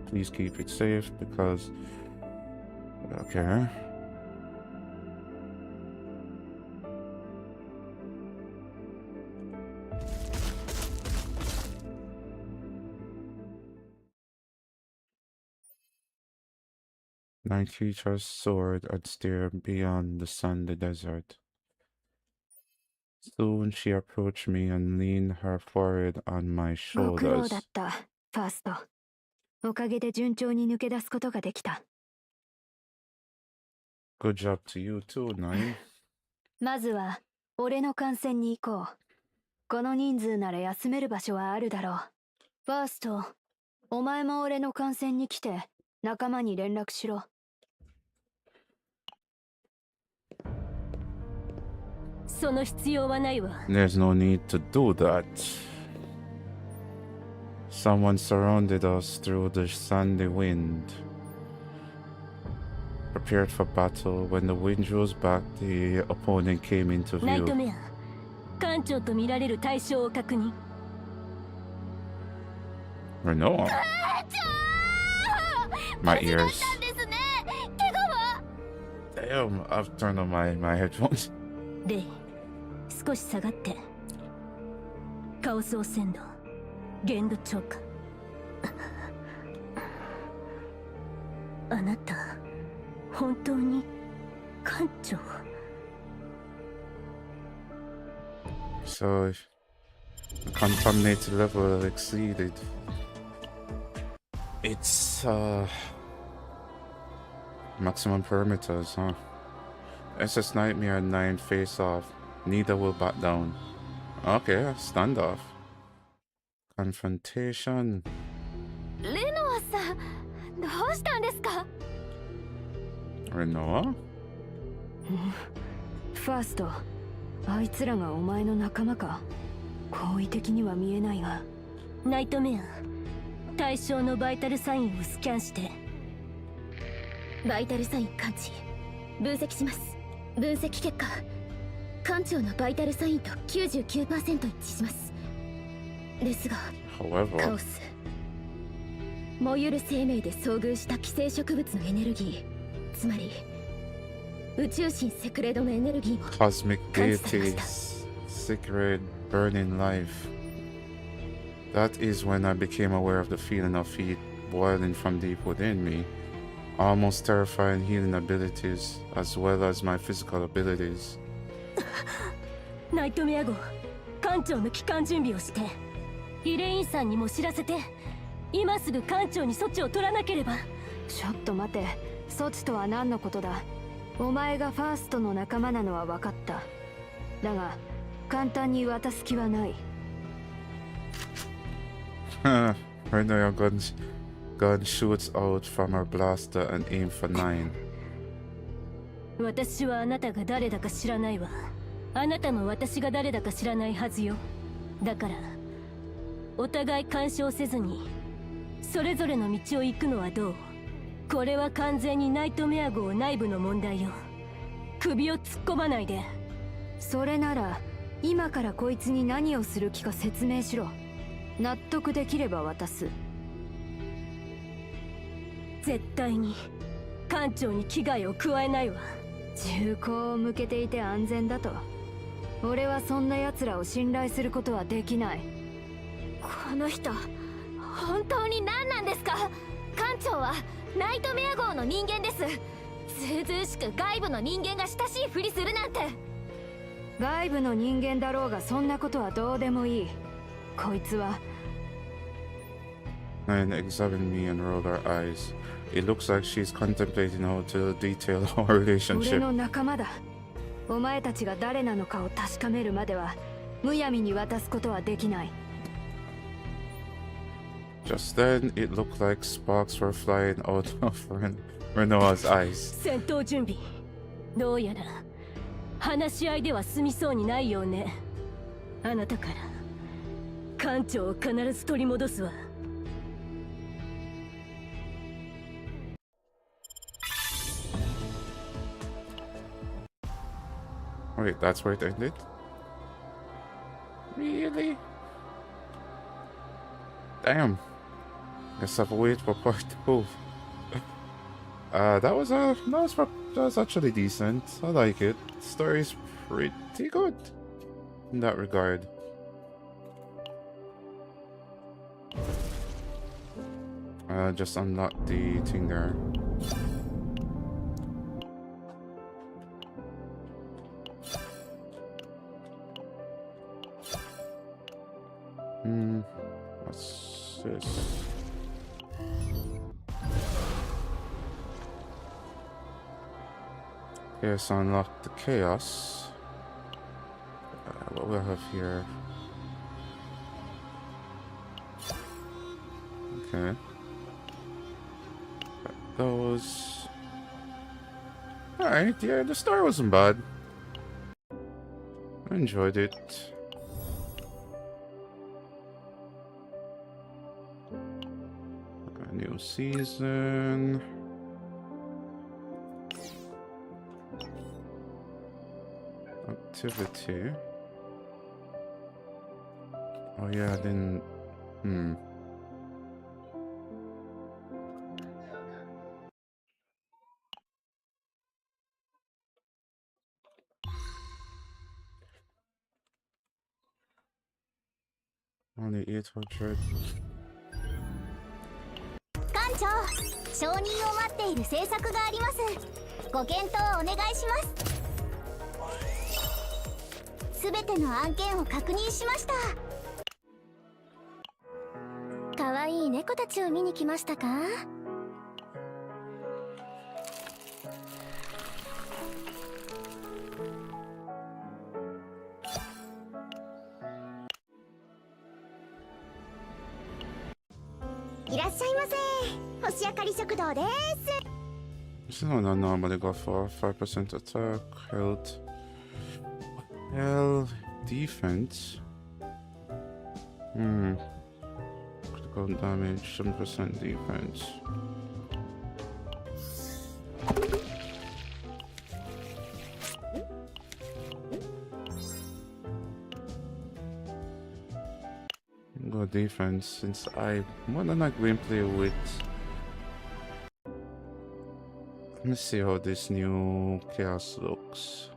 please keep it safe because... Okay. Night creatures soared and stared beyond the sandy desert. Soon she approached me and leaned her forehead on my ご苦労 shoulders. だった、ファースト。おかげで順調に抜け出すことができた。Good job to you too, Nine. まずは俺の観戦に行こう。この人数なら休める場所はあるだろう。ファースト、お前も俺の観戦に来て仲間に連絡しろ。その必要はないわ。 There's no need to do that. Someone surrounded us through the sandy wind. Prepared for battle. When the wind rose back, the opponent came into ナイト view. メア、艦長と見られる対象を確認。 Renault. My ears. ですね。怪我は Damn, I've turned on my headphones. レイ、少し下がって。カオス汚染度限度超過。あなた本当に艦長？ So, the contaminated level exceeded. It's maximum parameters, huh? SS Nightmare 9 face off. Neither will back down. Okay, standoff. Confrontation. レノアさん、どうしたんですか？ Renoa? ファースト、あいつらがお前の仲間か？好意的には見えないが。ナイトメア、対象のバイタルサインをスキャンして。バイタルサイン感知、分析します。分析結果、艦長のバイタルサインと 99% 一致します。ですが、カ However, オス、燃ゆる生命で遭遇した寄生植物のエネルギー、つまり宇宙神セクレドのエネルギーも cosmic 感知されました。 deities, sacred burning life. That is when I became aware of the feeling of heat boiling from deep within me. Almost terrifying healing abilities, as well as my physical abilities. ナイトメア号、艦長の帰還準備をして、イレインさんにも知らせて、今すぐ艦長に措置を取らなければ。ちょっと待て、措置とは何のことだ？お前がファーストの仲間なのは分かった。だが、簡単に渡す気はない。Right now, your gun shoots out from her blaster and aim for 9. 私はあなたが誰だか知らないわ。あなたも私が誰だか知らないはずよ。だからお互い干渉せずにそれぞれの道を行くのはどう？これは完全にナイトメア号内部の問題よ。首を突っ込まないで。それなら今からこいつに何をする気か説明しろ。納得できれば渡す。絶対に艦長に危害を加えないわ。銃口を向けていて安全だと？俺はそんな奴らを信頼することはできない。この人、本当に何なんですか？艦長はナイトメア号の人間です。ずうずうしく外部の人間が親しいふりするなんて。外部の人間だろうがそんなことはどうでもいい。こいつは。 9 examined me and rolled her eyes. It looks like she's contemplating how to detail our 俺 relationship. の仲間だ。お前たちが誰なのかを確かめるまではむやみに渡すことはできない。 Just then, it looked like sparks were flying out of Renoa's eyes. 戦闘準備。どうやら話し合いでは済みそうにないようね。あなたから艦長を必ず取り戻すわ。 Wait, that's where it ended? Really? Damn. Guess I've waited for part 2. That was actually decent. I like it. Story's pretty good in that regard. Just unlock the thing there. What's this? Okay, so unlock the chaos. what we have here? Okay. Those. Alright, yeah, the story wasn't bad. I enjoyed it. A new season. Activity. Oh yeah, I didn't. Only 800. 艦長、承認を待っている政策があります。ご検討をお願いします。すべての案件を確認しました。かわいい猫たちを見に来ましたか？いらっしゃいませ。星明かり食堂です。 This is one I normally go for. 5% attack, health, defense. Critical damage, 7% defense. Go defense since I more than like gameplay with. Let me see how this new chaos looks.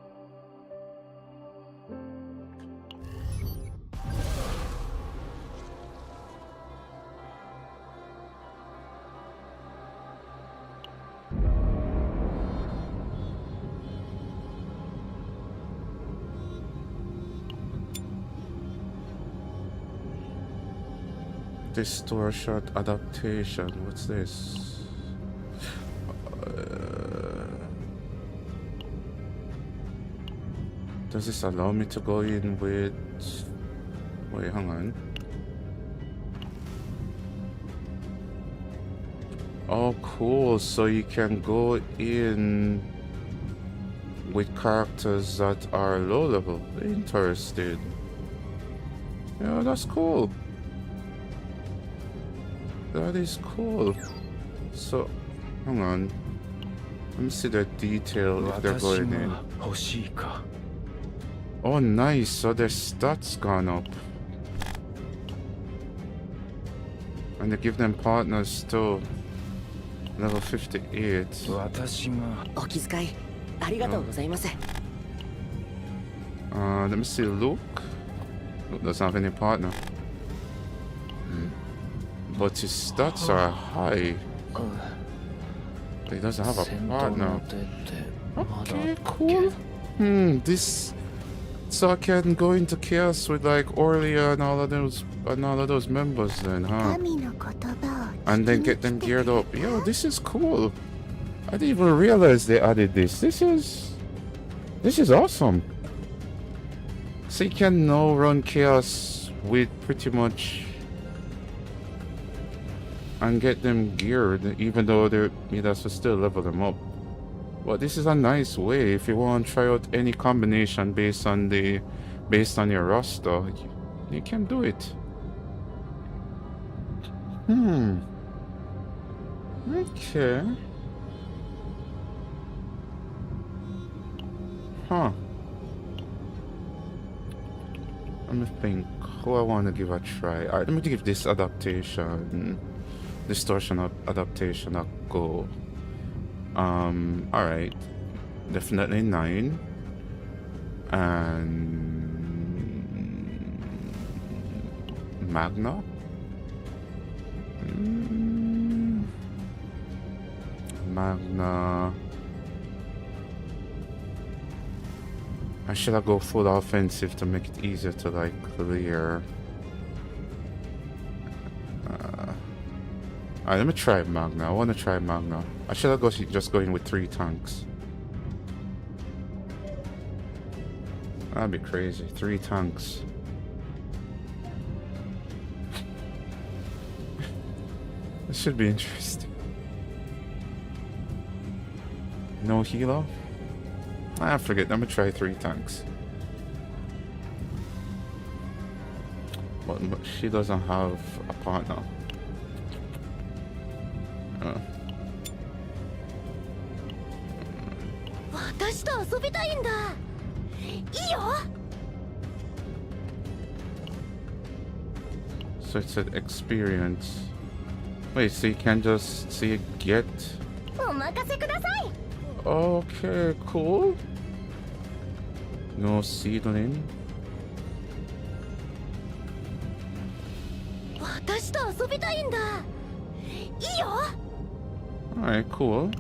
Distortion adaptation. What's this? Does this allow me to go in with... Wait, hang on. Oh, cool. So you can go in with characters that are low level. Interesting. Yeah, that's cool. That is cool. So, hang on. Let me see the detail if they're going in. Oh, nice. So their stats gone up. And they give them partners too. Level 58. お気遣いありがとうございます。Let me see Luke. Luke doesn't have any partner. But his stats are high. But he doesn't have a partner. Okay, cool. This... So I can go into chaos with like Orlia and all of those members then, huh? And then get them geared up. Yo, this is cool. I didn't even realize they added this. This is awesome. So you can now run chaos with pretty much and get them geared, even though you'd have to still level them up. But this is a nice way if you want to try out any combination based on your roster. You can do it. Okay. Huh. Let me think who I want to give a try. Alright, let me give this distortion adaptation a go. Alright. Definitely 9. And Magna? Magna. I should I go full offensive to make it easier to like clear. Alright, let me try Magna. I want to try Magna. I should have just go in with 3 tanks. That'd be crazy. 3 tanks. This should be interesting. No healer? Ah, forget. Let me try 3 tanks. But she doesn't have a partner. 私と遊びたいんだ。いいよ。 So it said experience. Wait, so you can just see get. お任せください。 Okay, cool. No seedling. 私と遊びたいんだ。いいよ。 Alright, cool.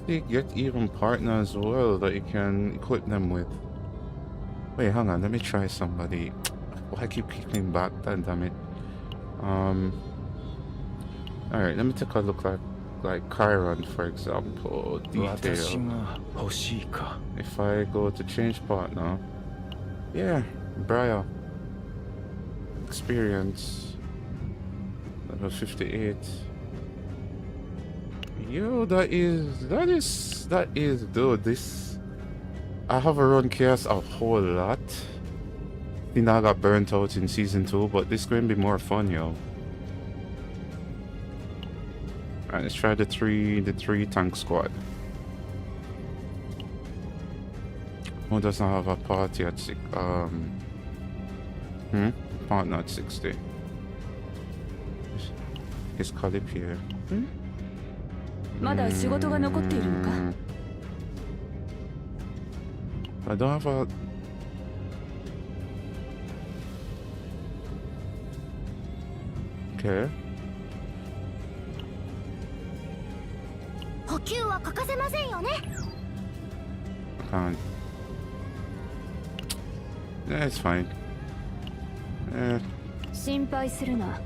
So you get even partner as well that you can equip them with. Wait, hang on, let me try somebody. Why I keep kicking back? Damn it. Alright, let me take a look like Chiron, for example. 私 Detail. が欲しいか。 If I go to change partner, yeah, Briar. Experience. Level 58. Yo, that is, dude, this. I have run chaos a whole lot. I think I got burnt out in season 2, but this is going to be more fun, yo. Alright, let's try the three tank squad. Who doesn't have a party at partner at 60? Is Calip here? まだ仕事が残っているのか？ I don't have a. Okay. 補給は欠かせませんよね。 Can't. Yeah, it's fine. 心配するな。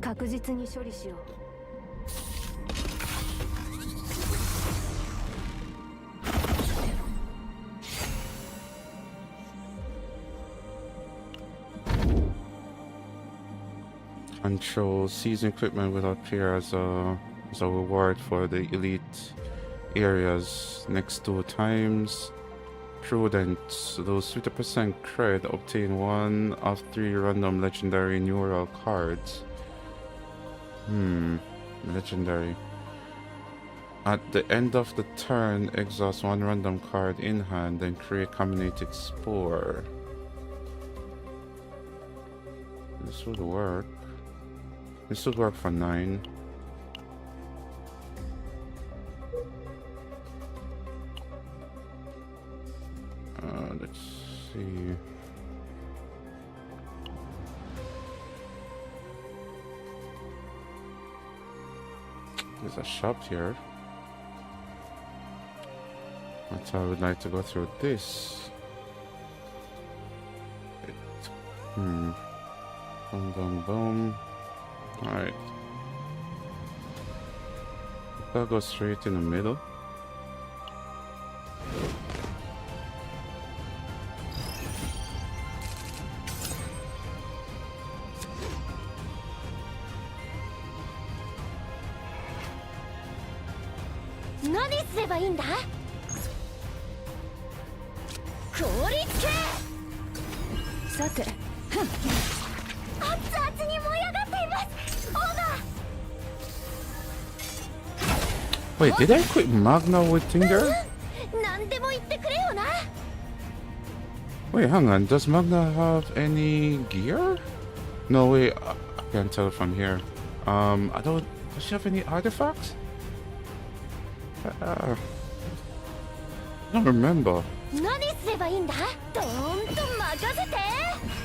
確実に処理しよう。 Control season equipment will appear as a reward for the elite areas next 2 times. Prudent, those 50% cred obtain 1 of 3 random legendary neural cards. Legendary. At the end of the turn, exhaust 1 random card in hand and create combinated spore. This would work. This would work for 9. Let's see. There's a shop here. But I would like to go through this. Boom, boom, boom. Alright. I'll go straight in the middle.何すればいいんだ？効率系。さて、熱々に燃え上がっています。オーバー。 Wait, did I equip Magna with Tinger? 何でも言ってくれよな。 Wait, hang on. Does Magna have any gear? No, wait. I can't tell from here. I don't. Does she have any artifacts? I don't remember. 何すればいいんだ？どーんと任せて。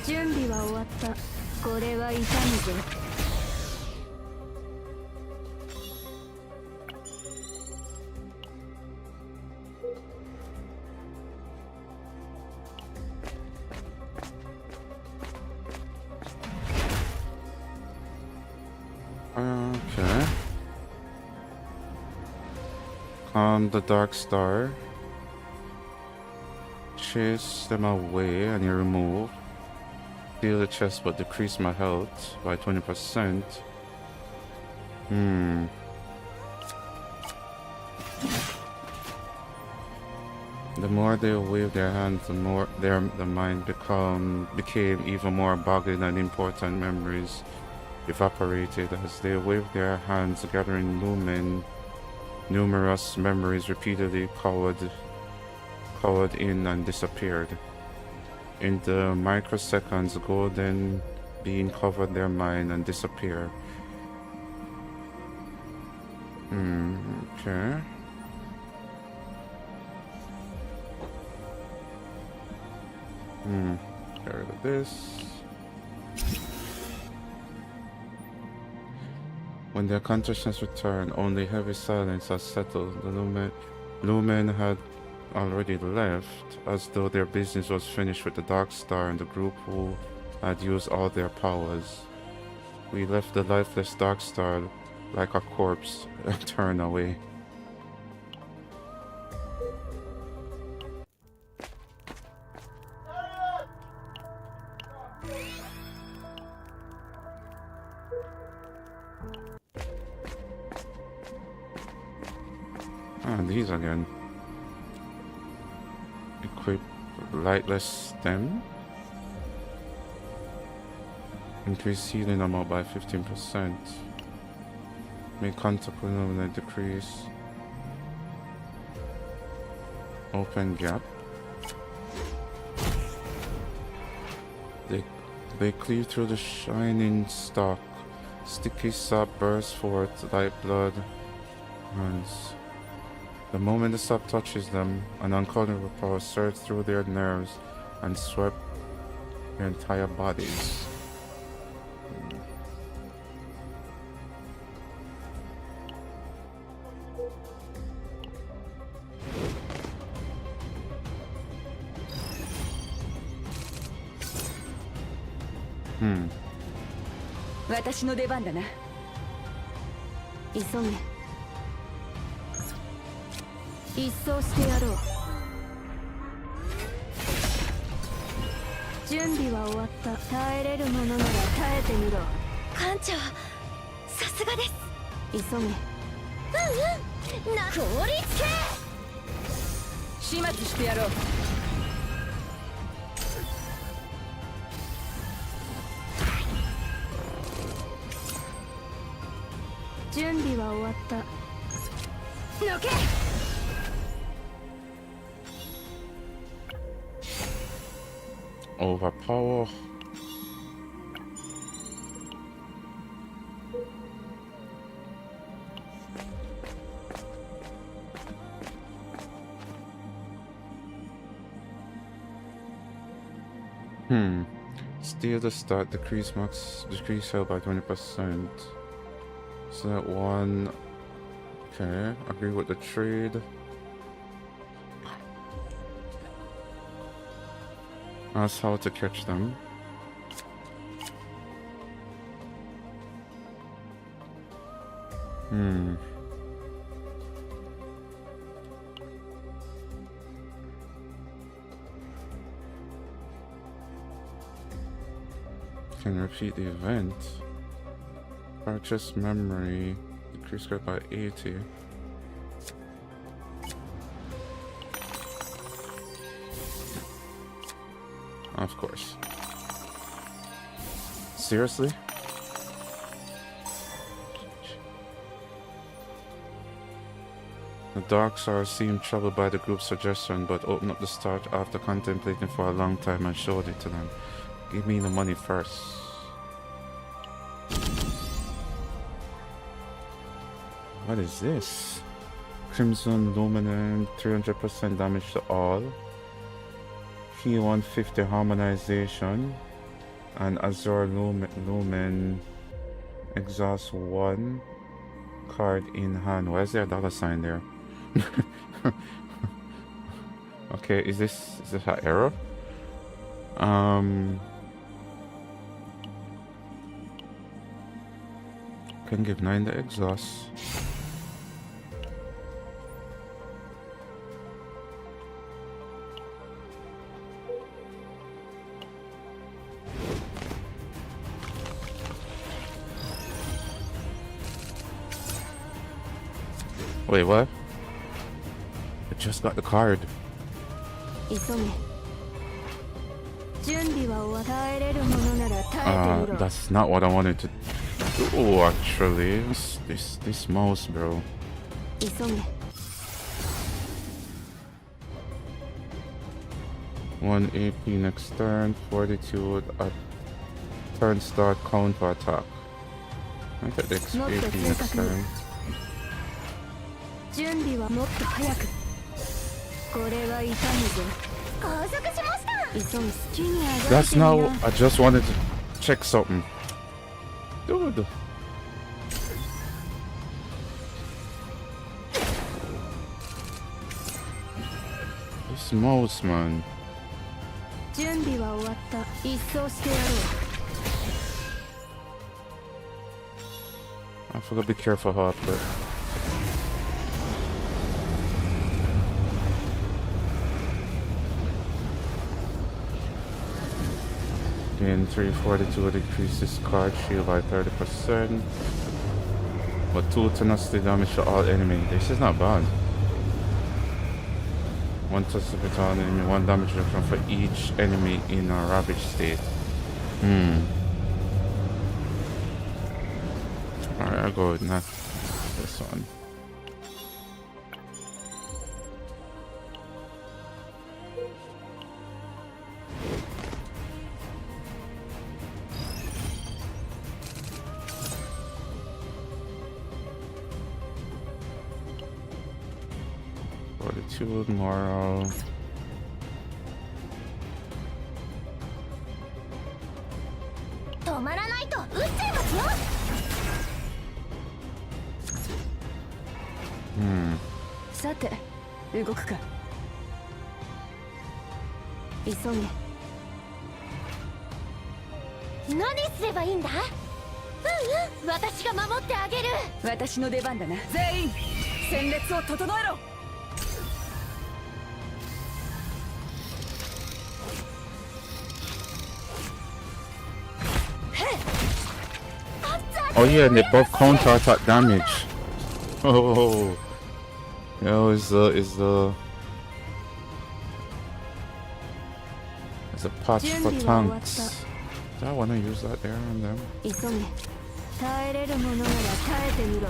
準備は終わった。これは痛むぞ。 Okay. Calm the Dark Star. Chase them away and you remove. Steal the chest but decrease my health by 20%. The more they wave their hands, the more the mind became even more boggled and important memories evaporated as they waved their hands, gathering numerous memories repeatedly cowered in and disappeared. In the microseconds, golden being covered their mind and disappear. Okay. Get rid of this. When their consciousness returned, only heavy silence had settled. The Lumen had already left, as though their business was finished with the Dark Star and the group who had used all their powers. We left the lifeless Dark Star like a corpse and turned away. These again. Equip lightless stem. Increase healing amount by 15%. Make contact with illuminate decrease. Open gap. They cleave through the shining stalk. Sticky sap bursts forth like blood runs. The moment the sap touches them, an uncontrollable power surged through their nerves and swept their entire bodies. Hmm. 私の出番だな。急げ。一掃してやろう。準備は終わった。耐えれるものなら耐えてみろ。艦長、さすがです。急げ。な凍りつけ。始末してやろう。準備は終わった。抜け。Overpower. Steal the start, decrease health by 20%. Select one. Okay, agree with the trade. Ask how to catch them. Can repeat the event. Purchase memory. Decrease card by 80. Of course. Seriously? The Dark Star seemed troubled by the group's suggestion, but opened up the start after contemplating for a long time and showed it to them. Give me the money first. What is this? Crimson Luminant, 300% damage to all. P150 harmonization. And Azure Lumen exhaust 1 card in hand. Why is there a dollar sign there? Okay, is this an error? Can give 9 the exhaust. Wait, what? I just got the card. 急げ。準備は終わ耐えれるものなら耐えてみろ。 That's not what I wanted to do, actually. This mouse, bro. 急げ。 1 AP next turn, 42 at turn start counter attack. I think that's Not AP the next second. turn. 準備はもっと早く。これは痛むぞ。到着しました。急げ。好きにあがい That's てみ not. な。 I just wanted to check something. Dude. This mouse, man. 準備は終わった。一掃してやろ I forgot to be careful how I play. Gain 342 decreases card shield by 30%. But 2 tenacity damage to all enemy. This is not bad. 1 tenacity to all enemy, 1 damage reduction for each enemy in a ravage state. Alright, I'll go with this one. Fortitude, moral. Hmm. う。さて、動くか。急げ。何すればいいんだ？私が守ってあげる。私の出番だな。全員戦列を整えろ。 Oh yeah, and they both counter attack damage. Oh, yeah, is the patch for tanks. Do I want to use that there on them? 急げ。耐えれるものなら耐えてみろ。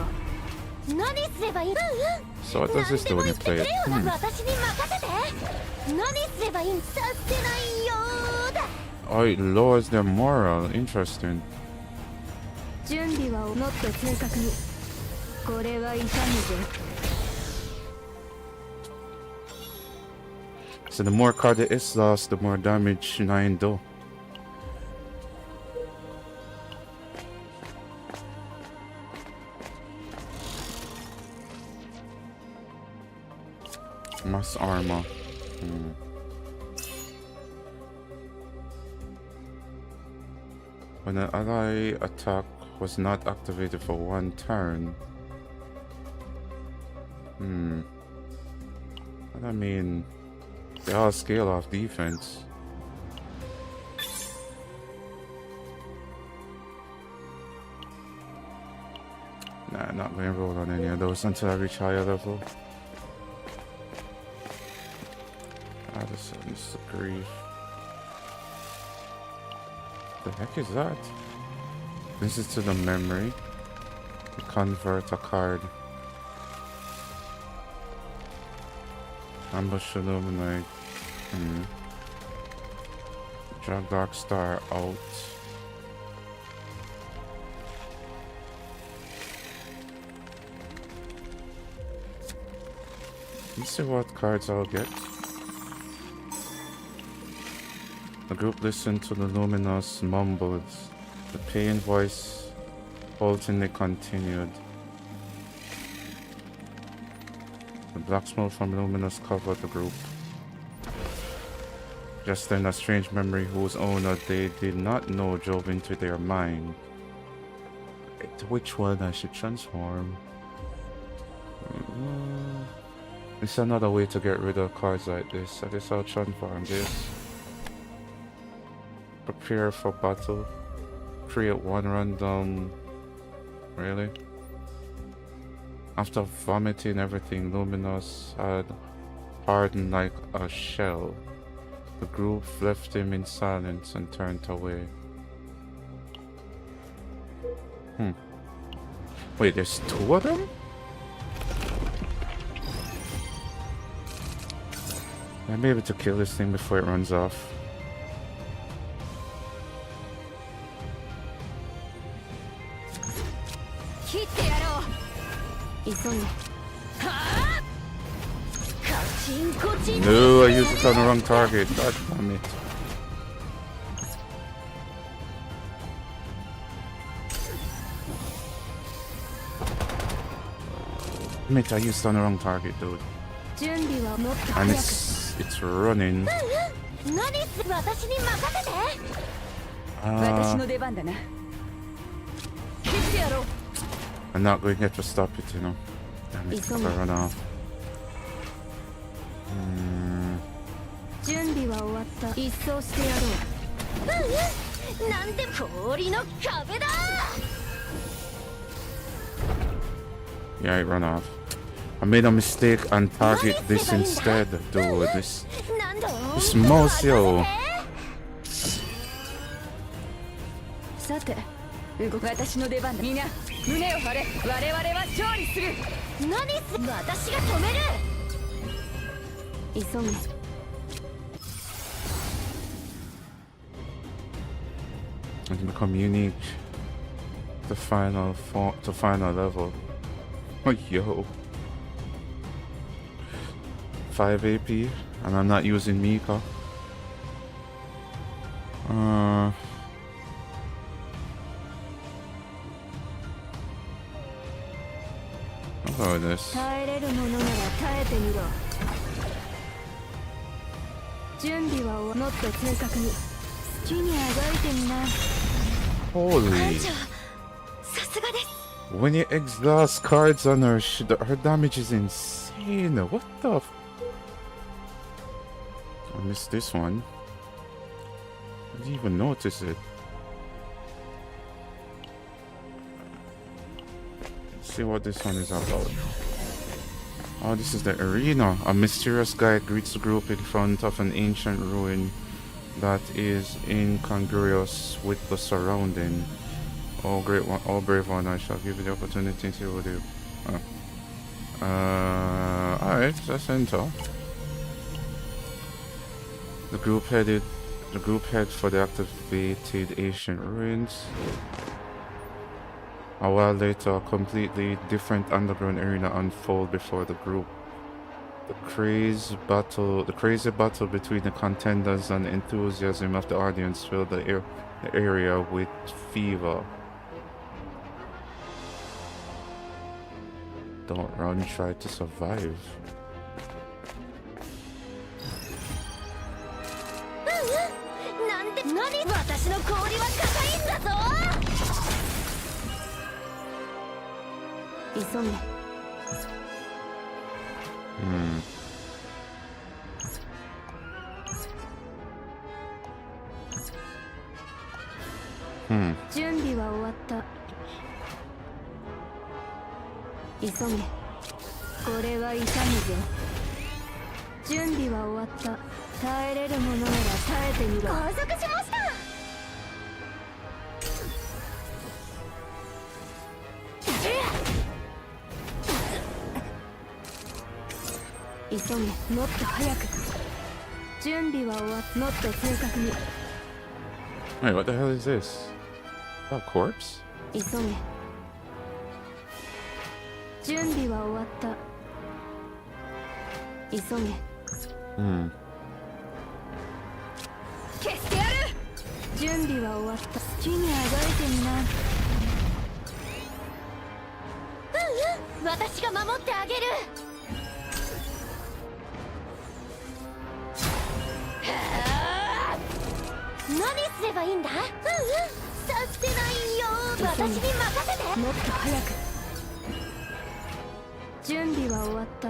何すればいい？ So what does this do when you play it? 私に任せて。何すればいい？させないようだ。 Oh, it lowers their moral. Interesting. 準備はもっと正確に。これは痛むぞ。 So the more card it is lost, the more damage 9 do. Mass armor. When an ally attack was not activated for 1 turn. I mean, they all scale off defense. Nah, not going to roll on any of those until I reach higher level. I just disagree. The heck is that? This is to the memory. Convert a card. Ambush Illuminate. Drag Dark Star out. Let's see what cards I'll get. The group listened to the luminous mumbles. The pain voice haltingly continued. The black smoke from luminous covered the group. Just then a strange memory whose owner they did not know drove into their mind. To which one I should transform? It's another way to get rid of cards like this. I guess I'll transform this. Prepare for battle. Create 1 random. Really? After vomiting everything, Luminous had hardened like a shell. The group left him in silence and turned away. Wait, there's two of them? I may be able to kill this thing before it runs off. No, I used it on the wrong target. God damn it. Admit I used it on the wrong target, dude. And it's running. I'm not going to get to stop it, you know. Damn it, I run off. 準備は終わった一掃してやろうなんで氷の壁だ Yeah, it ran off. I made a mistake and target this instead, dude. This mouse, yo. さて私の出番だみんな胸を張れ我々は勝利する何す私が止める急げ I can become unique to final level. Oh yo. 5 AP and I'm not using Mika. How about this? 耐えれるものなら耐えてみろ準備はもっと正確に好きにあがいてみな Holy. さすがです When you exhaust cards on her, her damage is insane. What the I missed this one. I didn't even notice it. Let's see what this one is about. Oh, this is the arena. A mysterious guide greets the group in front of an ancient ruin that is incongruous with the surrounding. Oh, great one, oh, brave one, I shall give you the opportunity to what do. Alright, let's enter. The group head for the activated ancient ruins. A while later, a completely different underground arena unfolded before the group. The crazy battle between the contenders and the enthusiasm of the audience filled the area with fever. Don't run, try to survive. Hmm. 準備は終わった急げこれは痛むぞ準備は終わった耐えれるものなら耐えてみろ加速しました急げもっと早く準備は終わったもっと正確に Wait, what the hell is this? A corpse? 急げ準備は終わった急げ消してやる準備は終わった好きにあがいてみな私が守ってあげる何すればいいんださせないよ私に任せてもっと早く準備は終わった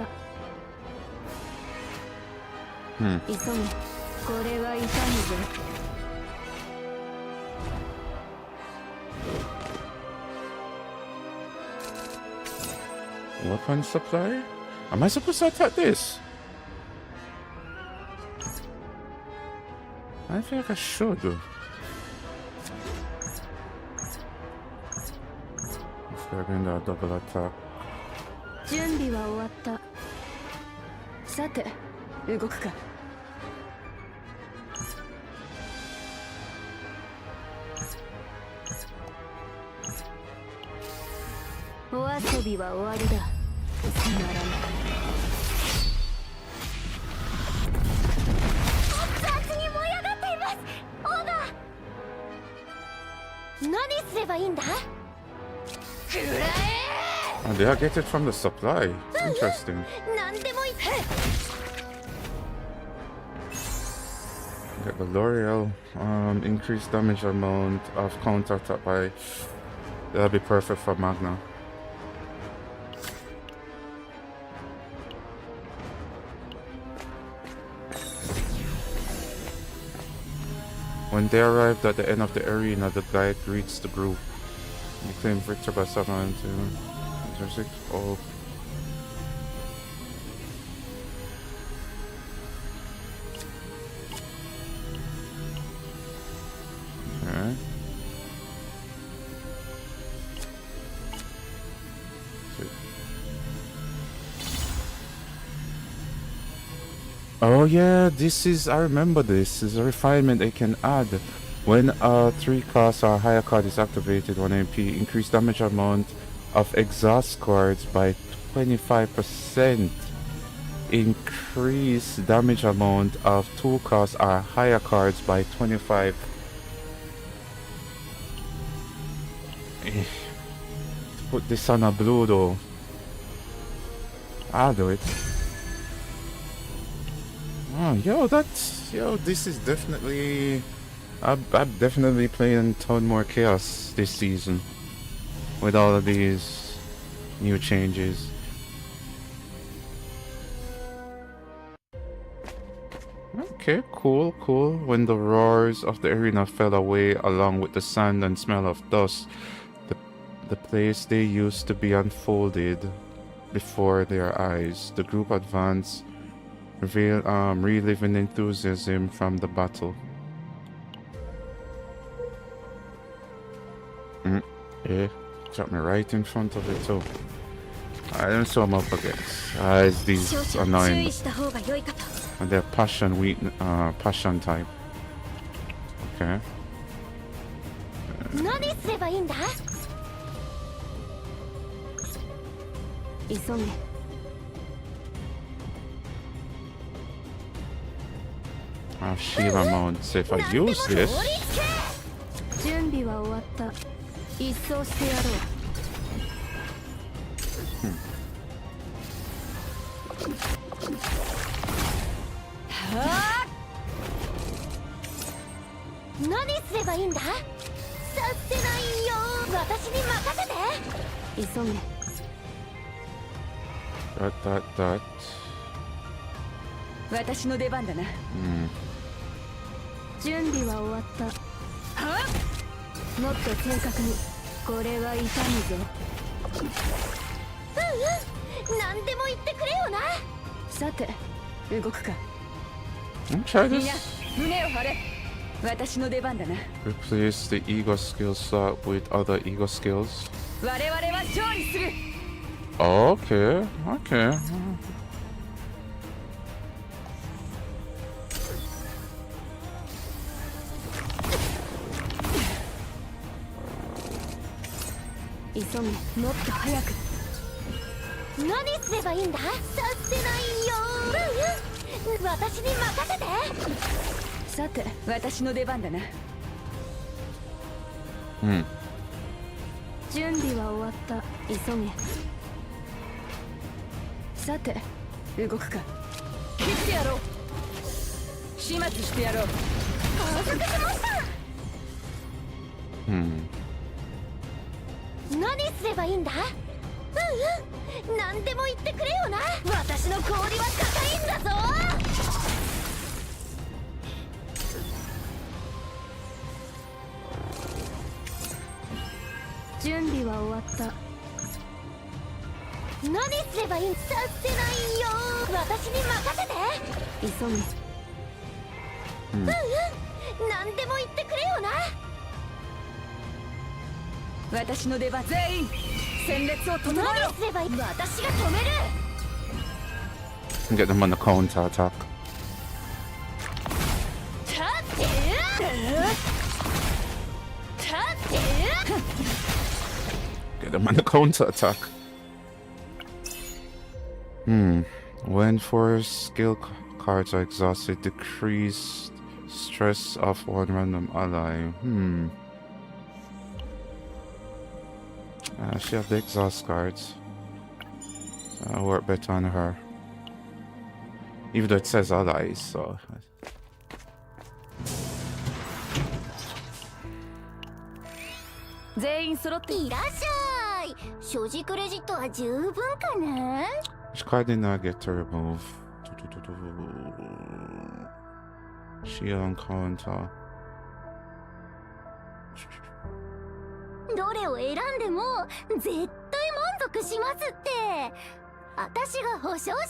急げこれは痛むぞ Weapon supply? Am I supposed to attack this? I feel like I should. Let's go again, a double attack. 準備は終わった。さて動くか。お遊びは終わりだ。つまらない。熱々に燃え上がっています。オーダー。何すればいいんだ？くらえ。 Oh, did I get it from the supply? Interesting. 何でもいい。 Get the L'Oreal. Increased damage amount of counter attack by. That'll be perfect for Magna. When they arrived at the end of the arena, the guide greets the group. They claim victory by 7 to 6. Oh. Okay. Oh yeah, this is, I remember this is a refinement they can add. When a 3 cost or higher card is activated, 1 MP, increase damage amount of exhaust cards by 25%. Increase damage amount of 2 cost or higher cards by 25. Put this on a blue though. I'll do it. Oh, yo, this is definitely... I'm definitely playing a ton more Chaos this season. With all of these new changes. Okay, cool. When the roars of the arena fell away along with the sand and smell of dust, the place they used to be unfolded before their eyes. The group advanced, reliving enthusiasm from the battle. Yeah, dropped me right in front of it too. I don't know what I'm up against. It's these annoying. And they're passion type. Okay. 何すればいいんだ？急げ。 Shield amounts if I use this. 準備は終わった。一掃してやろう。何すればいいんだ？させないよ。私に任せて。急げ。That. 私の出番だな。準備は終わった。もっと正確に。これは痛むぞ。何でも言ってくれよな。さて動くか。Try みんな this. 胸を張れ。私の出番だな。 Replace the ego skill slot with other ego skills. 我々は勝利する。 Okay. 急げ。もっと早く。何すればいいんだ？させないよ。私に任せて。さて私の出番だな。準備は終わった。急げ。さて動くか。切ってやろう。始末してやろう。到着しました。何すればいいんだ？何でも言ってくれよな。私の氷は硬いんだぞ。準備は終わった。何すればいい？させないよ。私に任せて。急げ。何でも言ってくれよな。私の出番。全員戦列を整えろ。何すればいい？私が止める。 Get them on the counter attack. 立って立って Get them on the counter attack. When 4 skill cards are exhausted, decrease stress of one random ally. She has the exhaust cards. So I'll work better on her. Even though it says allies, so. 全員揃って。いらっしゃい。所持クレジットは十分かな。 Which card did I get to remove? Shield on counter. どれを選んでも絶対満足しますって。私が保証します。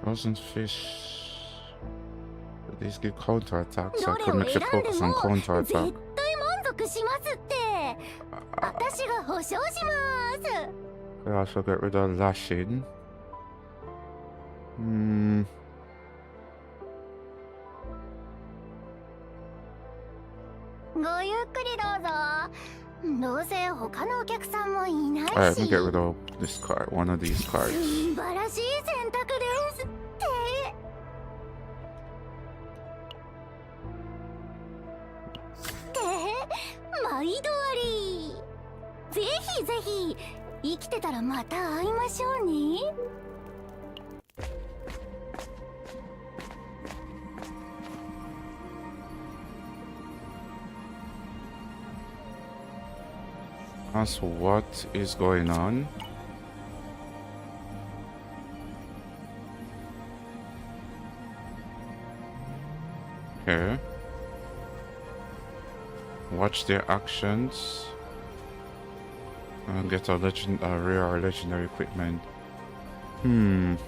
Frozen fish. These give counter attacks, so I could make sure focus on counter 絶 attack. 対満足しますって。私が保証します。 I also get rid of lashing. ごゆっくりどうぞ。どうせ他のお客さんもいないし。 Alright, let me get rid of this card, one of these cards. 素晴らしい選択ですって。毎度あり。ぜひぜひ生きてたらまた会いましょうね。 Ask what is going on. Here. Watch their actions. And get a rare or legendary equipment. I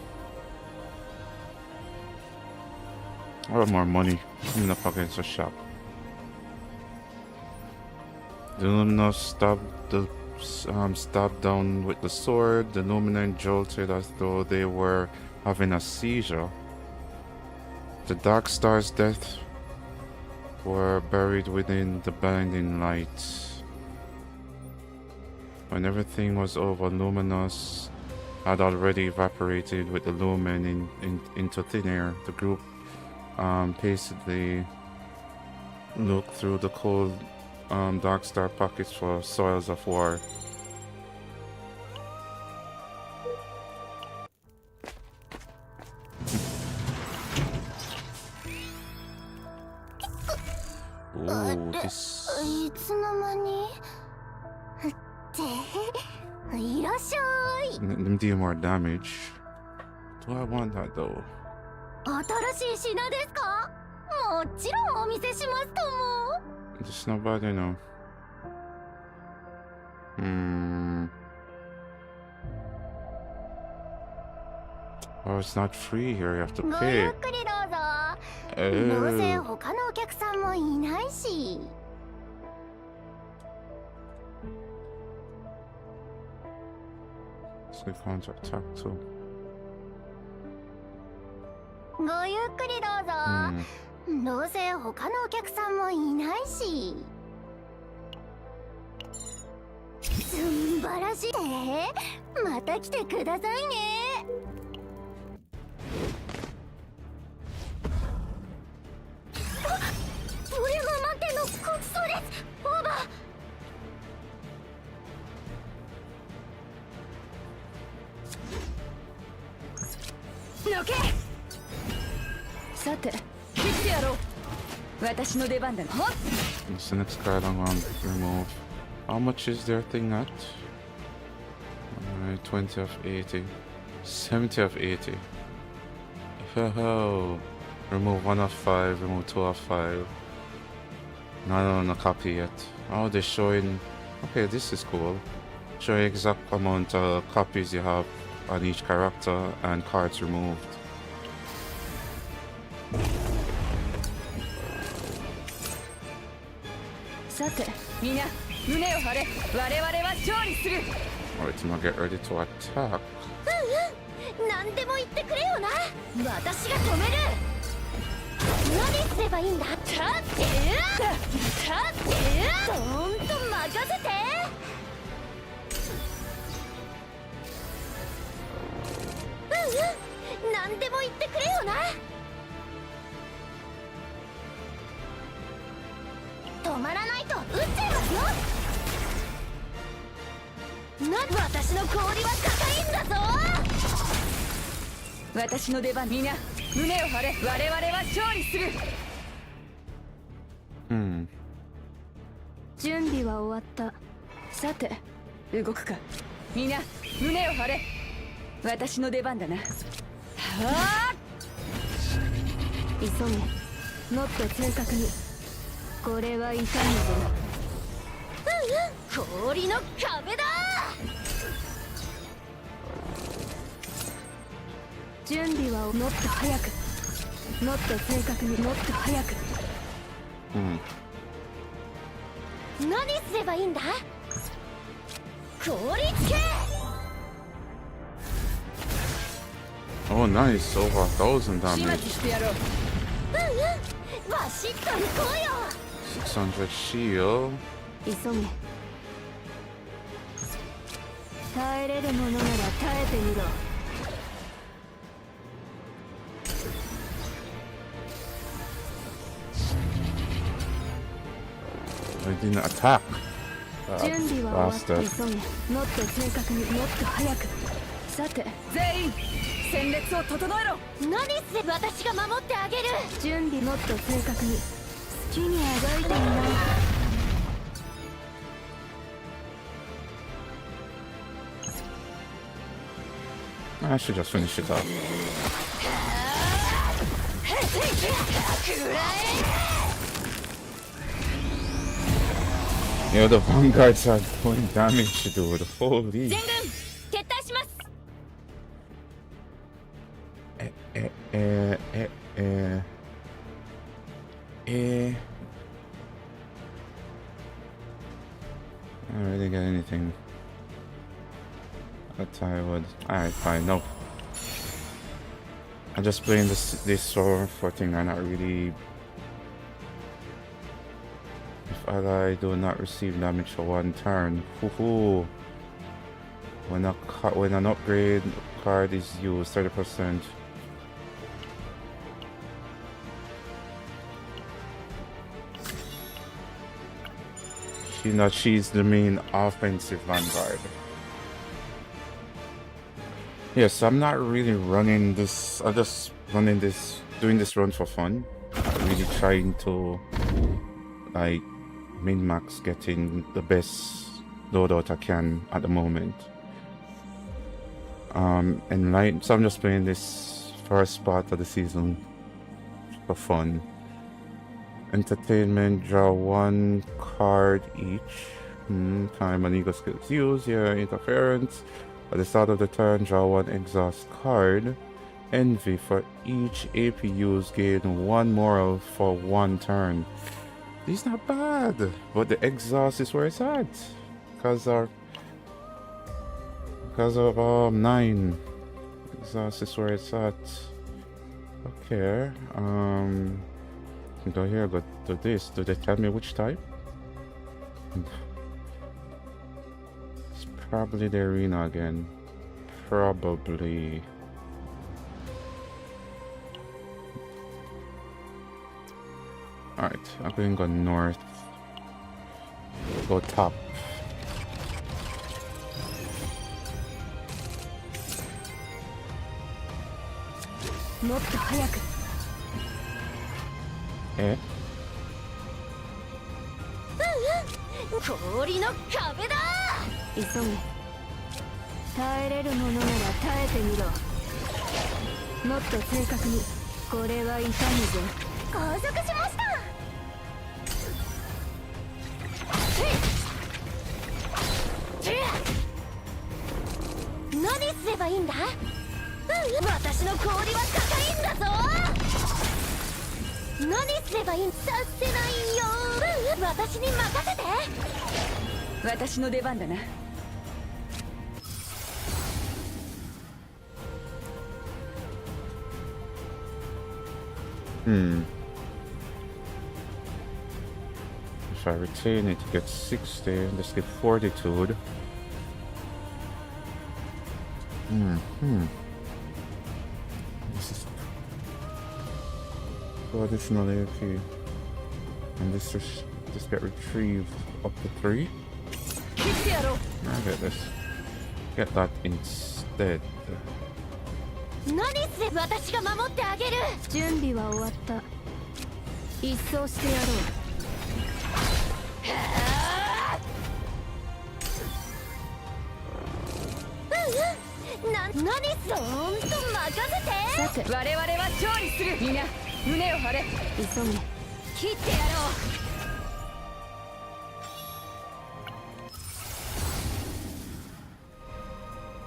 want more money coming up against a shop. The Lumina stabbed down with the sword. The Lumina jolted as though they were having a seizure. The Dark Star's death were buried within the blinding light. When everything was over, Luminous had already evaporated with the lumen into thin air. The group pacedly looked through the cold Dark Star pockets for soils of war. Ooh, this. いつの間にっていらっしゃい。 Let them deal more damage. Do I want that though? 新しい品ですか？もちろんお見せしますとも。 It's not bad, you know. Oh, it's not free here. You have to ごゆ pay. っくりどうぞ。どうせ他のお客さんもいないし。 So counter attack too. ごゆっくりどうぞ。どうせ他のお客さんもいないし。素晴らしい。また来てくださいね。ボリューム満点のごちそうです。オーバー。のけ。さて切ってやろう。私の出番だな。 It's the next card I'm gonna remove. How much is their thing at? 20 of 80. 70 of 80. Ho ho. Remove 1 of 5, remove 2 of 5. Not on a copy yet. Oh, they're showing. Okay, this is cool. Showing exact amount of copies you have on each character and cards removed. Alright, I'm gonna get ready to attack. 何でも言ってくれよな。私が止める。何すればいいんだ。立ってる。立ってる。どんと任せて。何でも言ってくれよな。止まらないと撃っちゃいますよ。私の氷は硬いんだぞ。私の出番、みんな胸を張れ。我々は勝利する。準備は終わった。さて動くか。みんな胸を張れ。私の出番だな。はあ、急げ。もっと正確に。これは痛むぞ。氷の壁だ。準備はもっと早く。もっと正確に。もっと早く。何すればいいんだ。氷つけ。Oh, nice. Over 1,000 始末 damage. してやろう。バシッと行こうよ。600 shield. 急げ。耐えれるものなら耐えてみろ。I didn't attack. 準備は終わ Bastard. った。急げ。もっと正確に。もっと早く。さて全員戦列を整えろ。何すれば私が守ってあげる。準備もっと正確に。好きにあがいてみな。I should just finish it up. Yo, the vanguards are doing damage, dude. Holy. 全軍撤退します。I don't really get anything. That's how I would. Alright, fine, no. I'm just playing this for thing. I'm not really. If ally do not receive damage for one turn. Hoo-hoo. When an upgrade card is used, 30%. She's the main offensive vanguard. Yes, I'm not really running this. I'm just running this, doing this run for fun. I'm really trying to like min-max getting the best loadout I can at the moment. And like, so I'm just playing this first part of the season for fun. Entertainment, draw one card each. Time and ego skills used. Yeah, interference. At the start of the turn, draw one exhaust card. Envy, for each AP used, gain one moral for one turn. This is not bad, but the exhaust is where it's at. Because of 9. Exhaust is where it's at. Okay. Go here, go to this. Do they tell me which type? It's probably the arena again. Probably. Alright, I'm going to go north. Go top. Eh? 氷の壁だ。急げ。耐えれるものなら耐えてみろ。もっと正確に。これは痛むぞ。加速しました。ばいいんだ？私の氷は高いんだぞ。何すればいいん？させないよ。私に任せて。私の出番だな。If I retain it, get 60. Let's get fortitude. This is additional AP. And this get retrieved up to 3. I get this. Get that instead. 何すれば私が守ってあげる。準備は終わった。一掃してやろ何すろんと任せて。さて我々は勝利する。みんな胸を張れ。う。急げ。切ってやろう。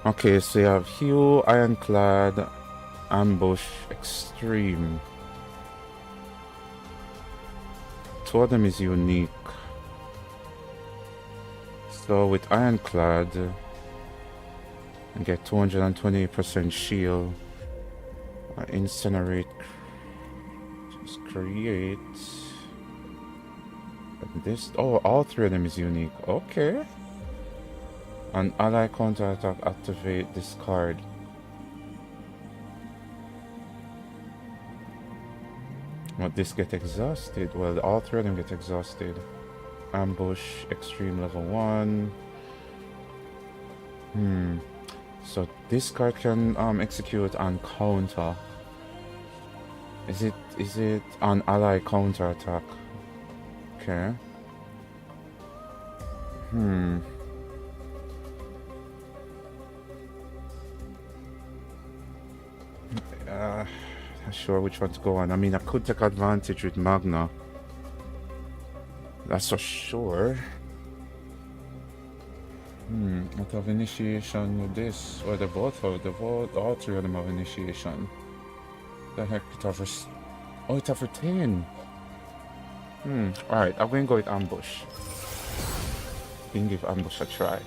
Okay, so you have Hue, Ironclad, Ambush, Extreme. 2 of them is unique. So with Ironclad, I get 220% shield. Incinerate. Just create. And this. Oh, all 3 of them is unique. Okay. An ally counterattack, activate this card. What, this get exhausted? Well, all 3 of them get exhausted. Ambush, extreme level 1. So this card can execute on counter. Is it an ally counterattack? Okay. Not sure which one to go on. I mean, I could take advantage with Magna. That's for sure. What have initiation with this? Or they both have. All 3 of them have initiation. The heck, it offers. Oh, it offers 10. Alright, I'm going to go with ambush. We can give ambush a try.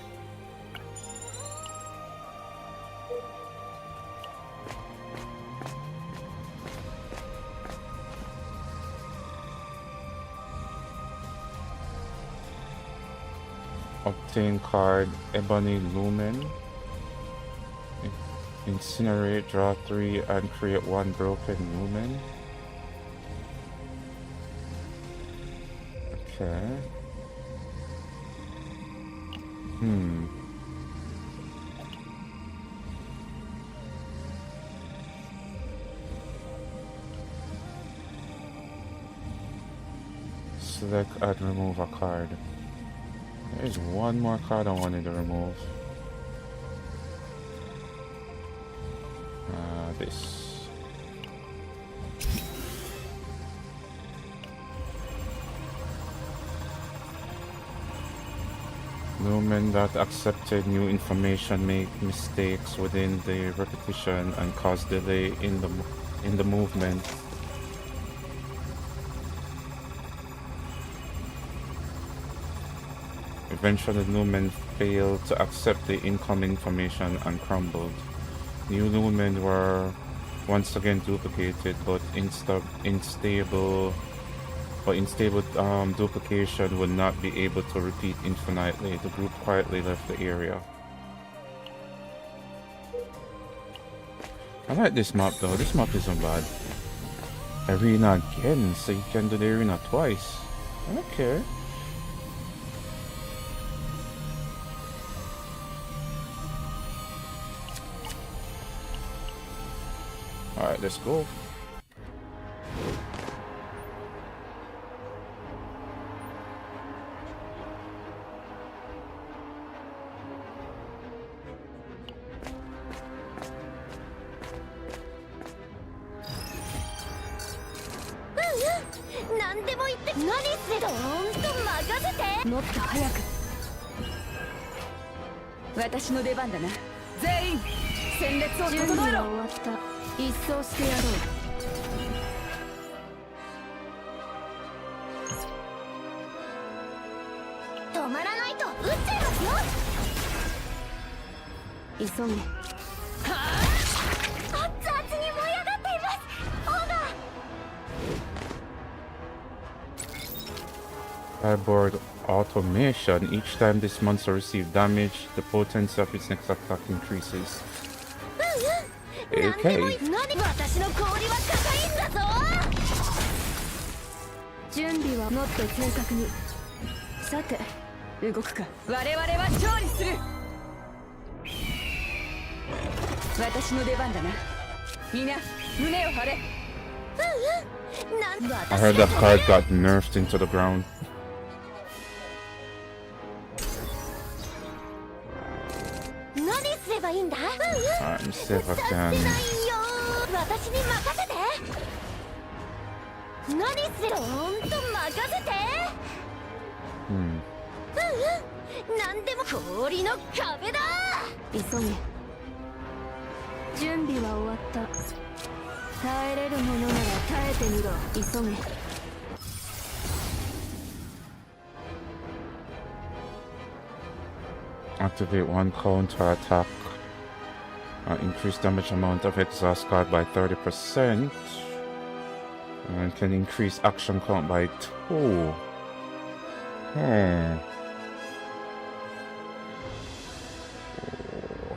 Obtain card Ebony Lumen. Incinerate, draw 3 and create 1 broken lumen. Okay. Select and remove a card. There's one more card I wanted to remove. This. Lumen that accepted new information make mistakes within the repetition and cause delay in the movement. Eventually, Lumen failed to accept the incoming information and crumbled. New Lumen were once again duplicated, but unstable duplication would not be able to repeat infinitely. The group quietly left the area. I like this map though. This map isn't bad. Arena again, so you can do the arena twice. Okay. Alright, let's go.もっと早く。私の出番だな。全員戦列を整えろ。終わった。一掃してやろう。止まらないと撃っちゃいますよ。急げ。熱々に燃え上がっています。オーダー。 Cyborg automation. Each time this monster receives damage, the potency of its next attack increases. 何でもいい。 Okay. 何、私の氷は高いんだぞ。準備はもっと正確に。さて動くか。我々は勝利する。私の出番だな。みんな胸を張れ。I heard that card got nerfed into the ground. 何すればいいんだ。 I'm see if I させ can. ないよ。私に任せて。何すればほんと任せて。何でも氷の壁だ。急げ。準備は終わった。耐えれるものなら耐えてみろ。急げ。 Activate one counter attack. Increase damage amount of exhaust card by 30%. And can increase action count by 2.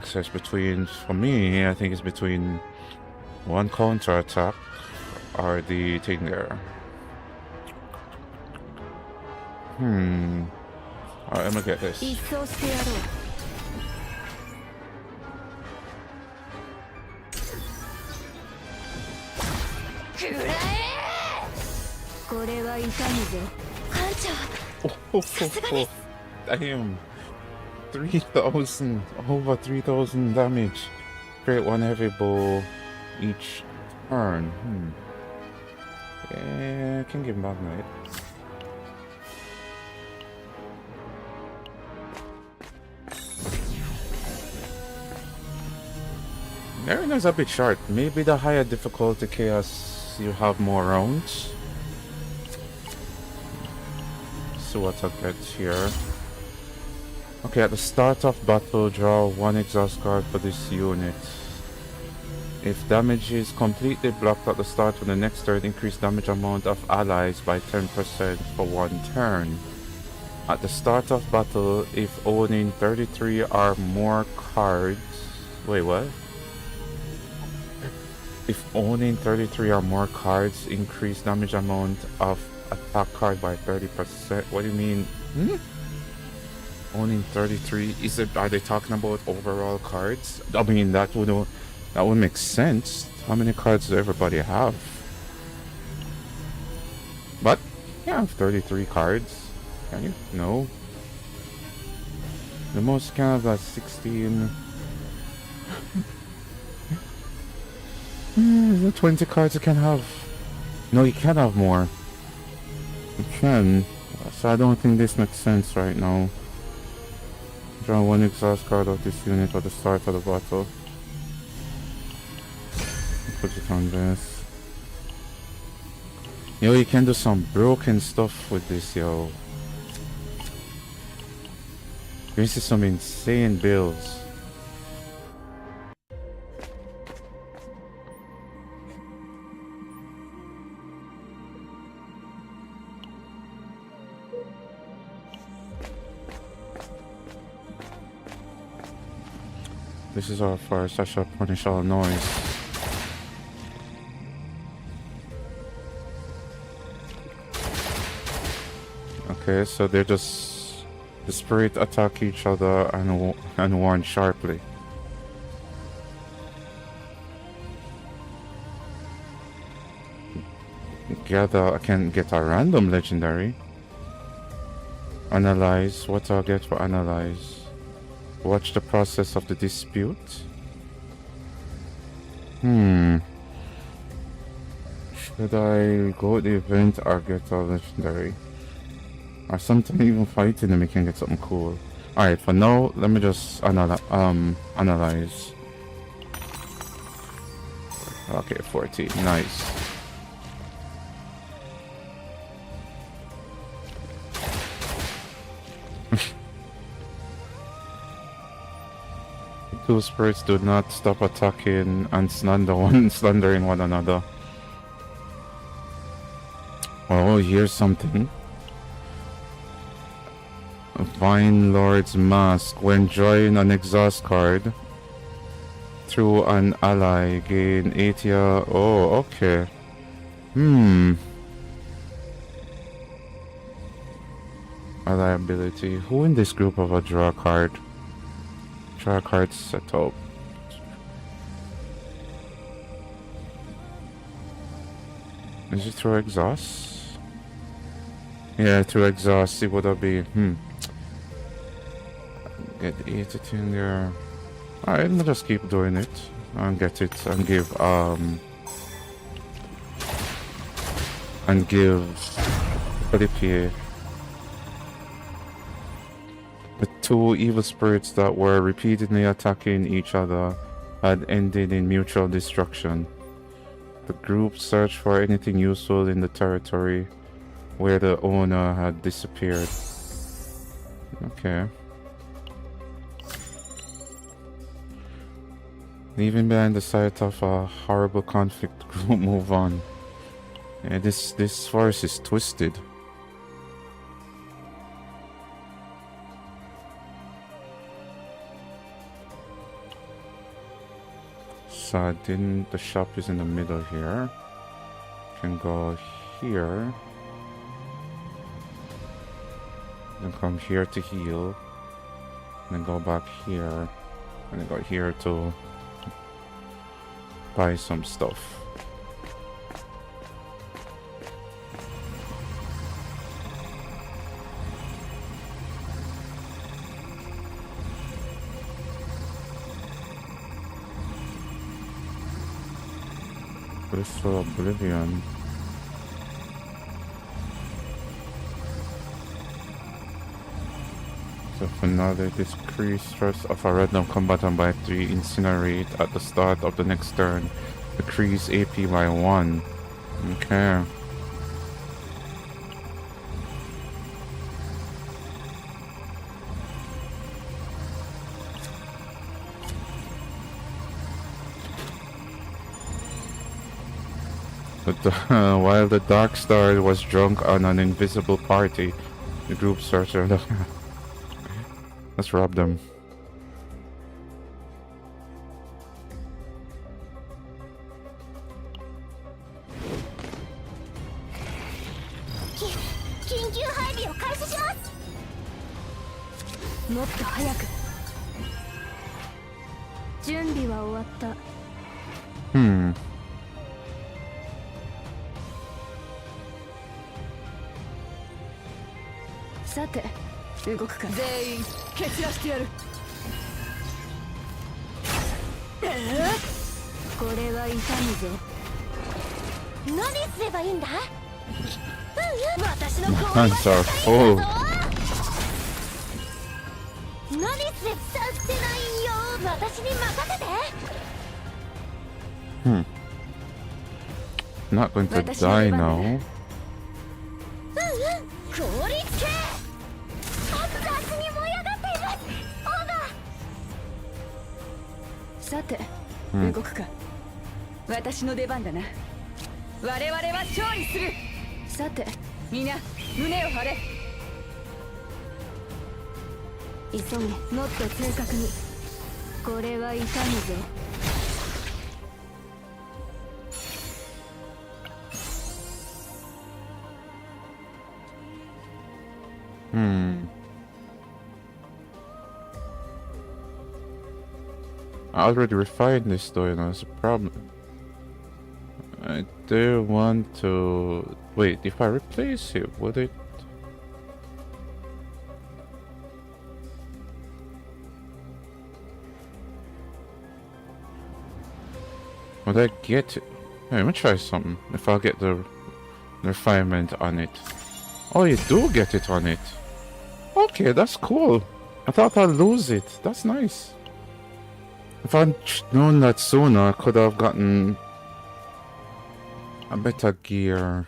So it's between, for me, I think it's between one counter attack or the thing there. Alright, I'm gonna get this. 一掃してやろう。くらえ。これは痛むぞ。艦長。さすがです。 Damn. 3,000, over 3,000 damage. Create one heavy bow each turn. Yeah, I can give him back night. Mariners a bit short. Maybe the higher difficulty chaos you have more rounds. See what I get here. Okay, at the start of battle, draw one exhaust card for this unit. If damage is completely blocked at the start of the next turn, increase damage amount of allies by 10% for one turn. At the start of battle, if owning 33 or more cards... Wait, what? If owning 33 or more cards, increase damage amount of attack card by 30%. What do you mean? Owning 33, are they talking about overall cards? I mean, that would make sense. How many cards does everybody have? But you have 33 cards. Can you? No. The most can have like 16. 20 cards you can have. No, you can have more. You can. So I don't think this makes sense right now. Draw one exhaust card of this unit at the start of the battle. Put it on this. Yo, you can do some broken stuff with this, yo. This is some insane builds. This is our first. I shall punish all noise. Okay, so they're just... The spirit attack each other and warn sharply. Gather, I can get a random legendary. Analyze. What target for analyze? Watch the process of the dispute. Should I go to the event or get a legendary? Or something, even fighting them, we can get something cool. Alright, for now, let me just analyze. Okay, 14. Nice. Two spirits do not stop attacking and slandering one another. Oh, here's something. Vine Lord's Mask. When drawing an exhaust card through an ally, gain 80. Oh, okay. Ally ability. Who in this group of a draw card? Draw card setup. Is it through exhaust? Yeah, through exhaust. It would have been. Get 80 in there. Alright, I'll just keep doing it and get it and give Olivier the two evil spirits that were repeatedly attacking each other had ended in mutual destruction. The group searched for anything useful in the territory where the owner had disappeared. Okay. Leaving behind the site of a horrible conflict, group move on. Yeah, this forest is twisted. So the shop is in the middle here. Can go here. Then come here to heal. Then go back here. And then go here to buy some stuff. Crystal Oblivion. So finally decrease stress of a random combatant by 3, incinerate at the start of the next turn. Decrease AP by 1. Okay. But while the Dark Star was drunk on an invisible party, the group searched. Let's rob them. Hmm. さて動くか全員蹴散らしてやるこれは痛むぞ何すればいいんだ私の Hands are full. 何すれさせないよ私に任せて Not going to die now. 凍りつけ熱々に燃え上がっていますオーバーさて、動くか私の出番だな我々は勝利するさて、皆胸を張れ急げもっと正確にこれは痛むぞI already refined this though, you know, it's a problem. I do want to... Wait, if I replace it, would it... Would I get it? Hey, let me try something. If I'll get the refinement on it. Oh, you do get it on it. Okay, that's cool. I thought I'd lose it. That's nice. If I'd known that sooner, I could have gotten A better gear.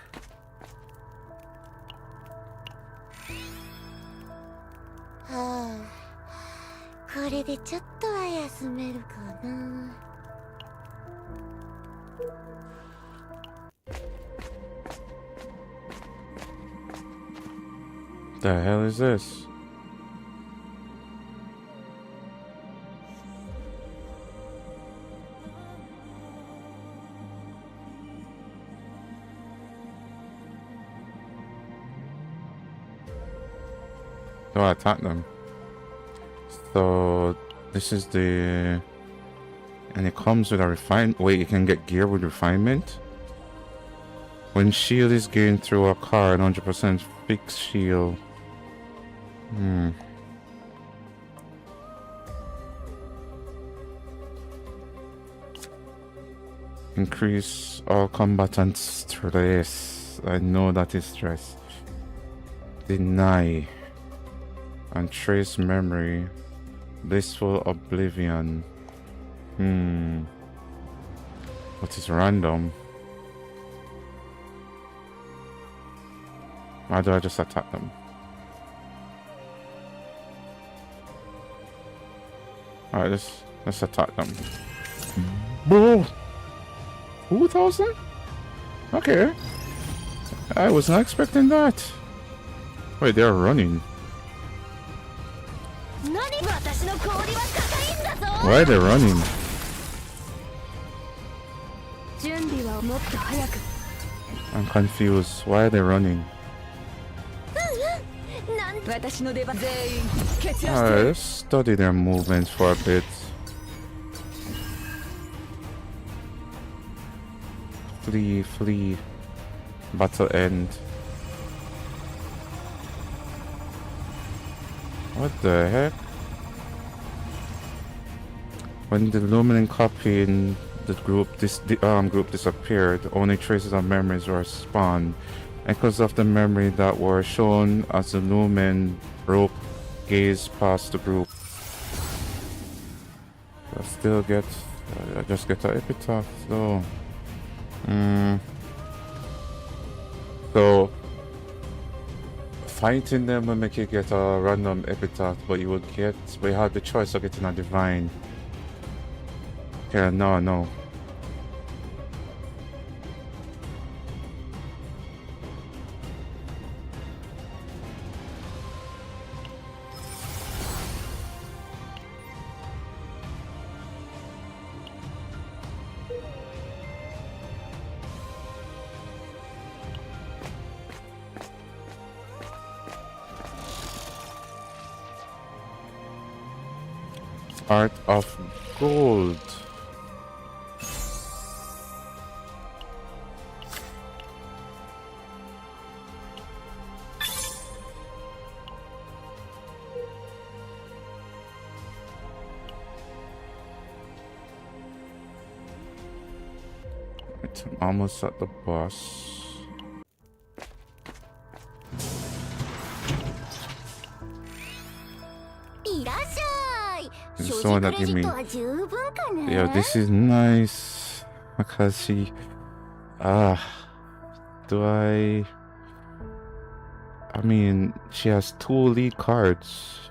The hell is this? So I attack them. So this is the, and it comes with a refine. Wait, you can get gear with refinement. When shield is gained through a card, 100% fixed shield. Increase all combatants stress. I know that is stress. Deny. And trace memory. Blissful oblivion. What is random? Why do I just attack them? Alright, let's attack them. Bro! 2,000? Okay. I was not expecting that. Wait, they're running. Why are they running? I'm confused. Why are they running? Alright, let's study their movements for a bit. Flee, flee. Battle end. What the heck? When the Luminant copy in the group disappeared, only traces of memories were spawned. Echoes of the memory that were shown as the Lumen rope gazed past the group. I still get, I just get an epitaph though. So fighting them will make you get a random epitaph, but you have the choice of getting a divine. Okay, no. Art of gold. It's almost at the boss. There's someone that give me. Yo, this is nice. Makashi. Do I mean, she has 2 lead cards.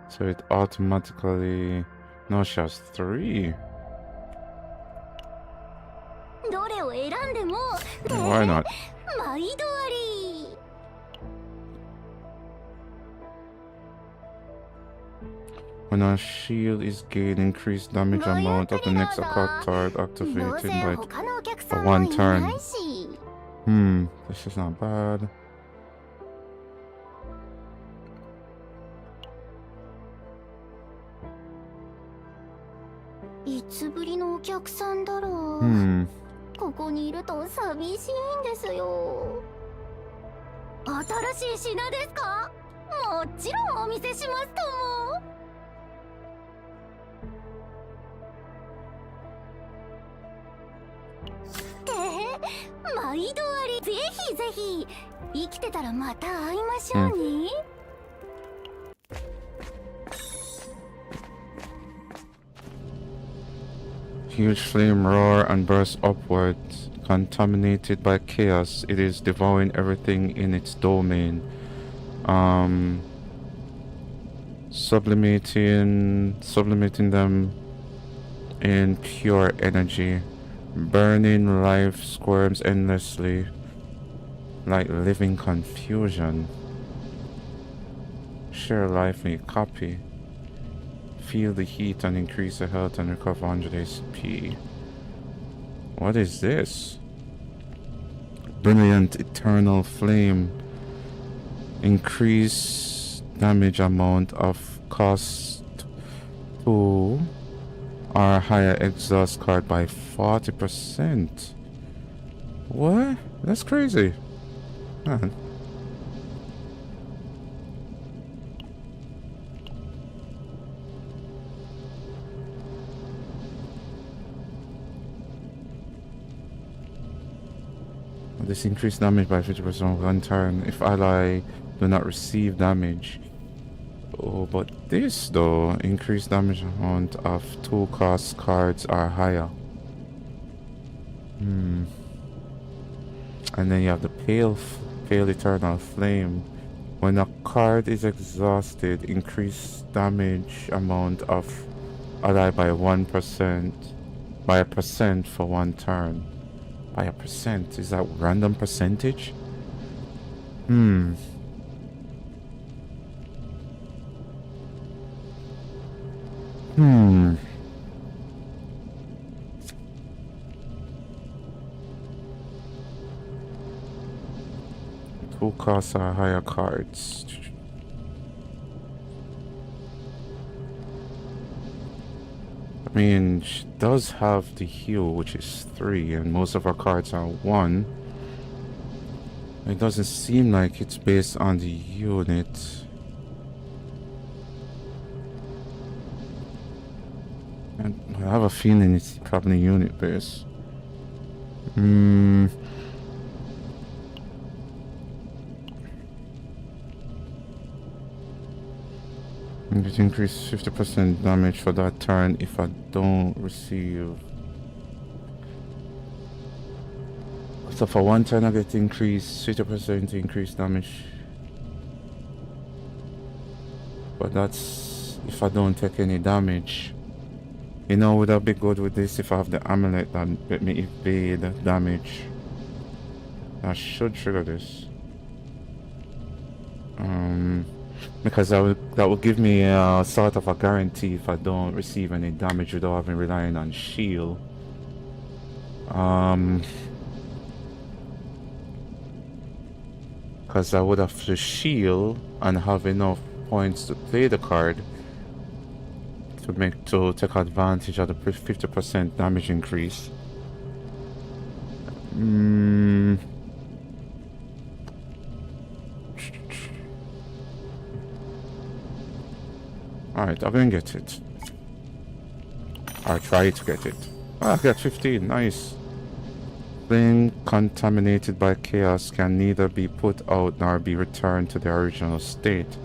So it automatically. No, she has 3. Why not? When a shield is gained, increased damage amount of the next occult card activated by for 1 turn. This is not bad. Hmm. ここにいると寂しいんですよ。新しい品ですか？もちろんお見せしますとも。毎度あり。ぜひぜひ生きてたらまた会いましょうね。Huge flame roar and burst upwards. Contaminated by chaos, it is devouring everything in its domain. Sublimating them in pure energy. Burning life squirms endlessly like living confusion. Share life may copy. Feel the heat and increase the health and recover 100 HP. What is this? Brilliant eternal flame. Increase damage amount of cost 2 or higher exhaust card by 40%. What? That's crazy. Man. This increased damage by 50% one turn if ally do not receive damage. Oh, but this though, increased damage amount of 2 cost cards are higher. And then you have the pale eternal flame. When a card is exhausted, increased damage amount of ally by 1%, by a percent for 1 turn. By a percent? Is that random percentage? Two costs are higher cards. I mean, she does have the heal, which is 3, and most of her cards are 1. It doesn't seem like it's based on the unit. And I have a feeling it's probably unit based. It increases 50% damage for that turn if I don't receive. So for 1 turn I get increased 50% increased damage. But that's if I don't take any damage. You know, would that be good with this if I have the amulet that let me evade damage? I should trigger this. Because that will give me a sort of a guarantee if I don't receive any damage without having relying on shield. Because I would have to shield and have enough points to play the card to take advantage of the 50% damage increase. Alright, I'm gonna get it. I'll try to get it. I got 15, nice. Flame contaminated by chaos can neither be put out nor be returned to the original state.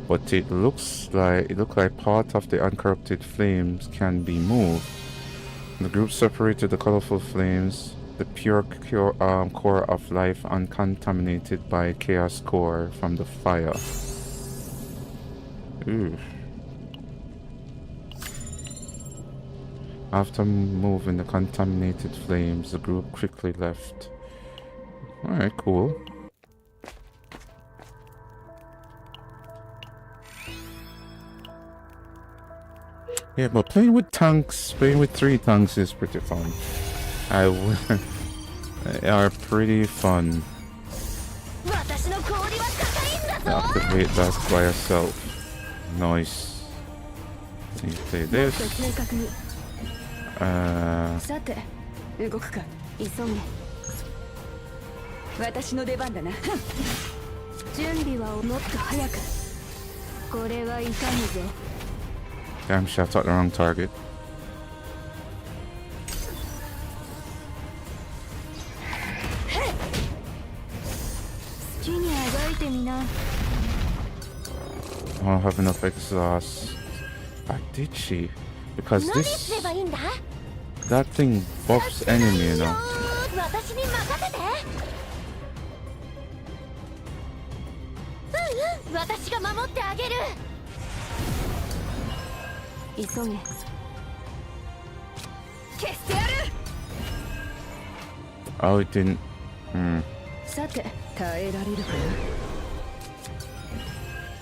But it looks like part of the uncorrupted flames can be moved. The group separated the colorful flames, the pure core of life uncontaminated by chaos core from the fire. Ooh. After moving the contaminated flames, the group quickly left. Alright, cool. Yeah, but playing with 3 tanks is pretty fun. They are pretty fun. Activate that by yourself. Nice. So you play this. さて動くか。急げ。私の出番だな。準備はもっと早く。これは痛むぞ。 Damn, shit, I thought the wrong target. 好きにあがいてみな。 I don't have enough exhaust. Did she? Because this... that thing buffs enemy, you know. 私に任せて。私が守ってあげる。急げ。消してやる。 Oh, it didn't. さて耐えられるか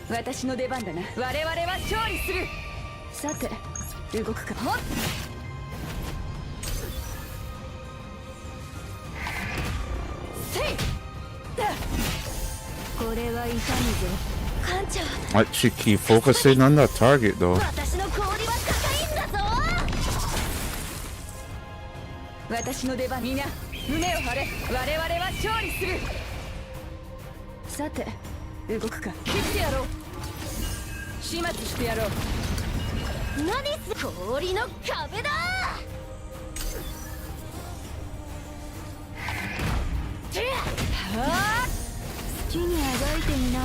な。私の出番だな。我々は勝利する。さて動くか。ほっ。せい。これは痛むぞ。艦長、 I should keep focusing on that target though. 私の氷は高いんだぞ。私の出番。みんな胸を張れ。我々は勝利する。さて動くか。切ってやろう。始末してやろう。何す氷の壁だ。好きにあがいてみな。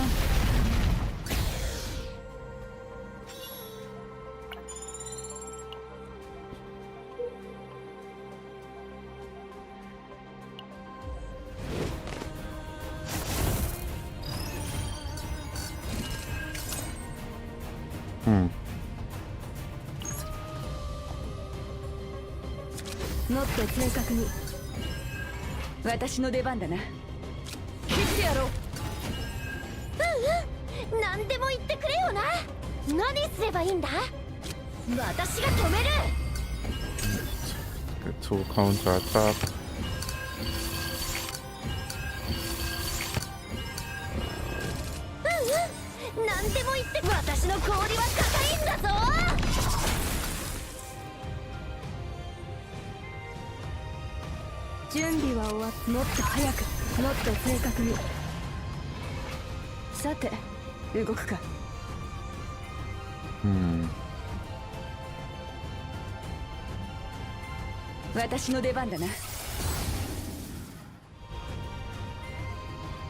もっと正確に。私の出番だな。切ってやろう。何でも言ってくれよな。何すればいいんだ。私が止める。 Get to counter attack. 何でも言って。私の氷は高いんだぞ。準備は終わっ。もっと早く、もっと正確に。さて動くか。私の出番だな。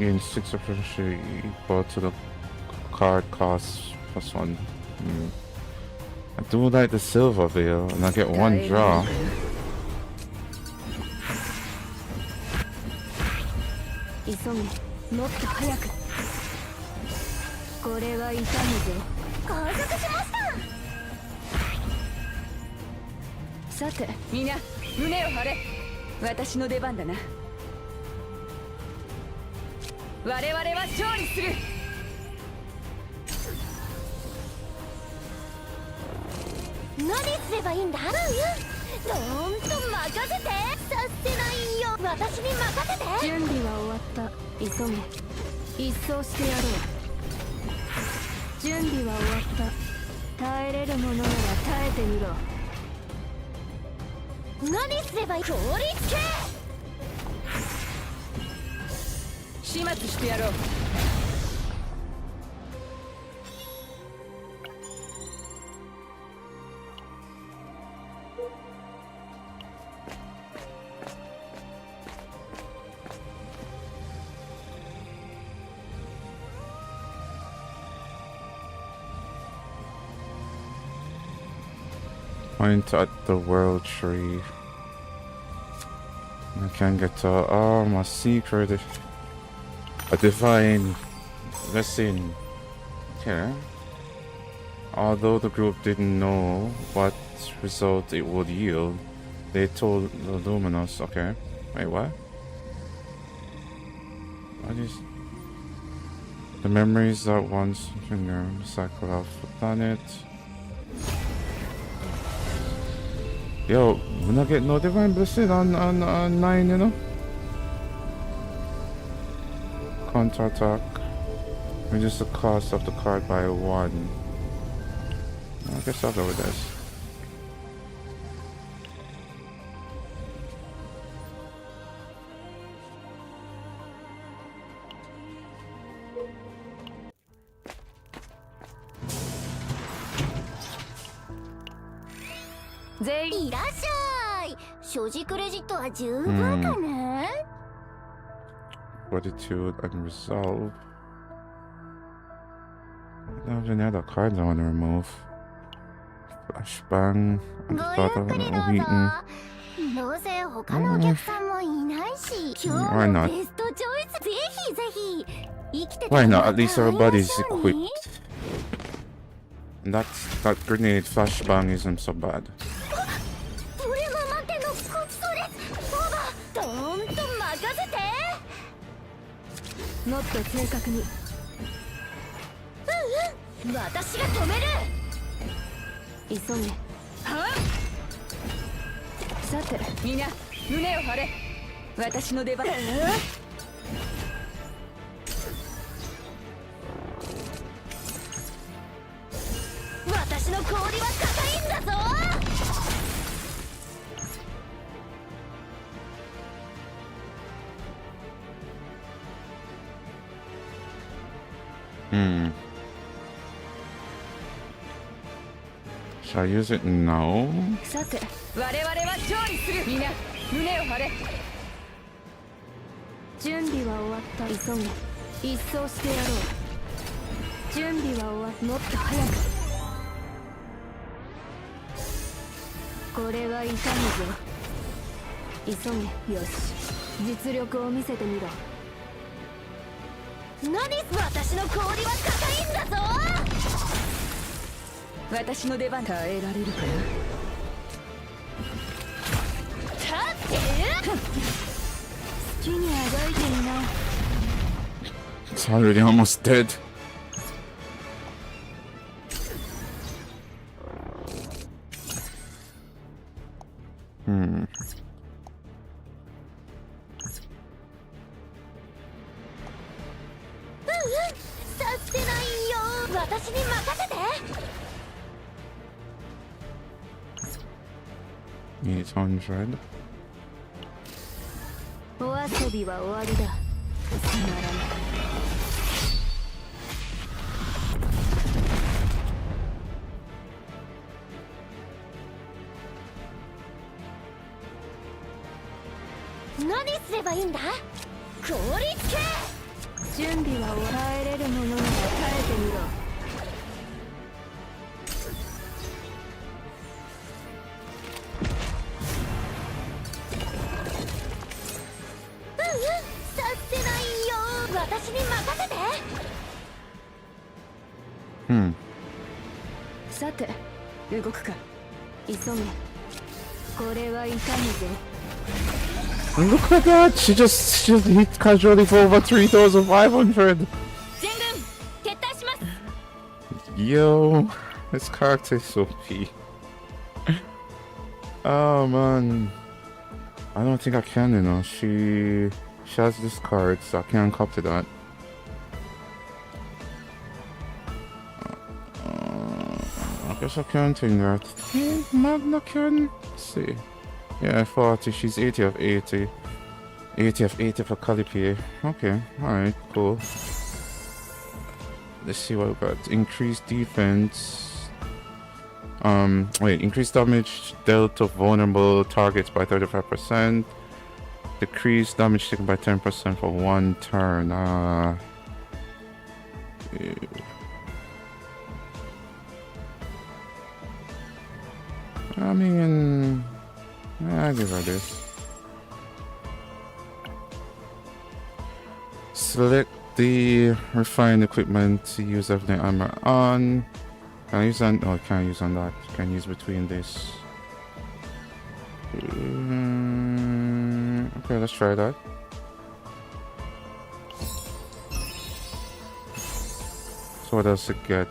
Gain 6 efficiency equal to the card cost +1. I do like the silver veil, and I get one draw. 急げ。もっと早く。これは痛むぞ。降伏しました。さてみんな胸を張れ。私の出番だな。我々は勝利する。何すればいいんだ。どーんと任せて。させないよ。私に任せて。準備は終わった。急げ。一掃してやろう。準備は終わった。耐えれるものなら耐えてみろ。何すればいい。氷つけ。始末してやろう。Point at the world tree. I can't get to. Oh, my secret. A divine lesson. Okay. Although the group didn't know what result it would yield, they told the Luminous. Okay. Wait, what? What is. The memories that once cycle off the planet. Yo, we're not getting no divine blessing on 9, you know? Counter attack. Reduce the cost of the card by 1. I guess I'll go with this.全員いらっしゃい。所持クレジットは十分かな。Fortitude and resolve. I don't have any other cards I want to remove. Flashbang. ごゆっくりどうぞ。 Wheaton. どうせ他のお客さんもいないし、今 Why 日 not? のベストチョイス、ぜひぜひ生きて Why た not? ら At least our また会い body's ましょうね。 equipped. That grenade flashbang isn't so bad. 俺も待ってのごちそうです。オーバー、どーんと任せて。もっと正確に。私が止める。急げ。さてみんな胸を張れ。私の出番。私の氷は硬いんだぞ。Should I use it now? さて我々は勝利する。みんな胸を張れ。準備は終わった。急げ。一掃してやろう。準備は終わった。もっと早く。これは痛むぞ。急げ。よし、実力を見せてみろ。何？私の氷は硬いんだぞ。私の出番。耐えられるかな。立って好きにあがいてみな。 It's already almost dead. Hmm. させないよ。私に任せて。800. お遊びは終わりだ。つまらない。何すればいいんだ？氷つけ。準備は耐えれるものなら耐えてみろ。させないよ。私に任せて。Hmm. さて動くか。急げ。これは痛むぞ。 Look at that! She just hit casually for over 3,500. 全軍撤退します。 Yo, this character is so OP. Oh man, I don't think I can. You know, she has this card, so I can't copy that. I guess I can't take that. Hey, Magna can. Let's see. Yeah, 40. She's 80 of 80. 80 of 80 for Calipier. Okay, alright, cool. Let's see what we got. Increased defense. Wait, increased damage dealt to vulnerable targets by 35%. Decreased damage taken by 10% for 1 turn. Ew. I mean, I'll give her this. Select the refined equipment to use everything armor on. Can I use on? Oh, I can't use on that. Can use between this. Okay, let's try that. So what does it get?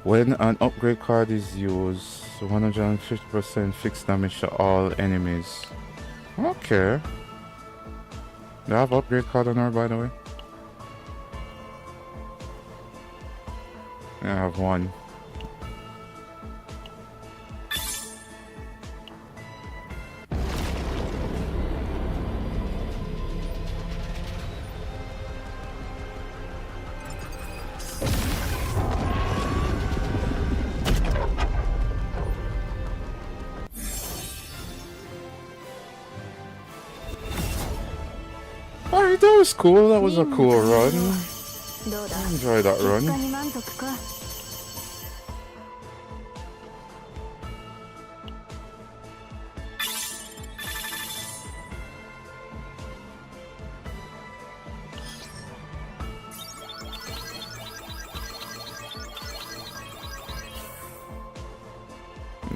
When an upgrade card is used, 150% fixed damage to all enemies. Okay. Do I have upgrade card on her, by the way? I have one. Alright, that was cool. That was a cool run. どうだ。 Enjoy that 結果 run. に満足か。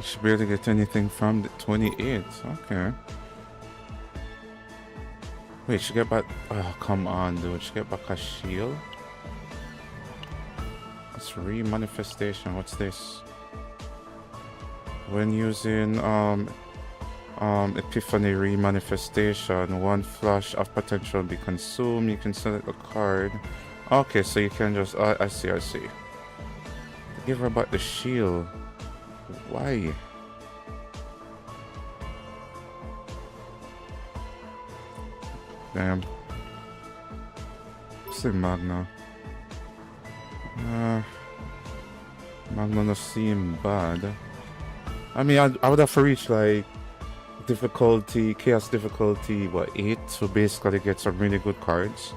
You should be able to get anything from the 28. Okay. Wait, she get back. Oh, come on, dude. She get back a shield. It's re-manifestation. What's this? When using Epiphany re-manifestation, one flash of potential will be consumed. You can select a card. Okay, so you can just. I see. Give her back the shield. Why? Damn. Say Magna. Magna not seem bad. I mean, I would have to reach like difficulty, chaos difficulty, what, 8 to basically get some really good cards.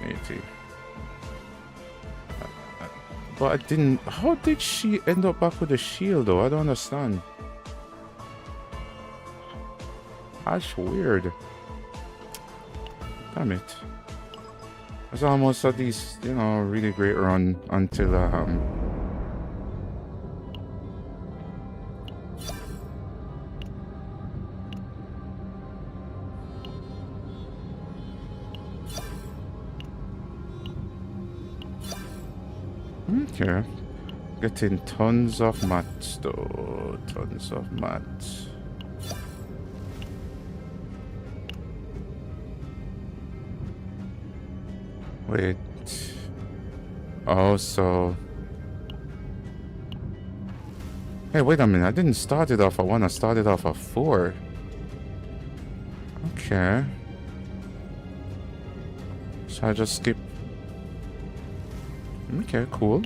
80. But I didn't. How did she end up back with a shield though? I don't understand. That's weird. Damn it. It's almost at least, you know, really great run until okay. Getting tons of mats though. Tons of mats. Wait. Oh, so. Hey, wait a minute. I didn't start it off at 1. I started off at 4. Okay. So I just skip. Okay, cool.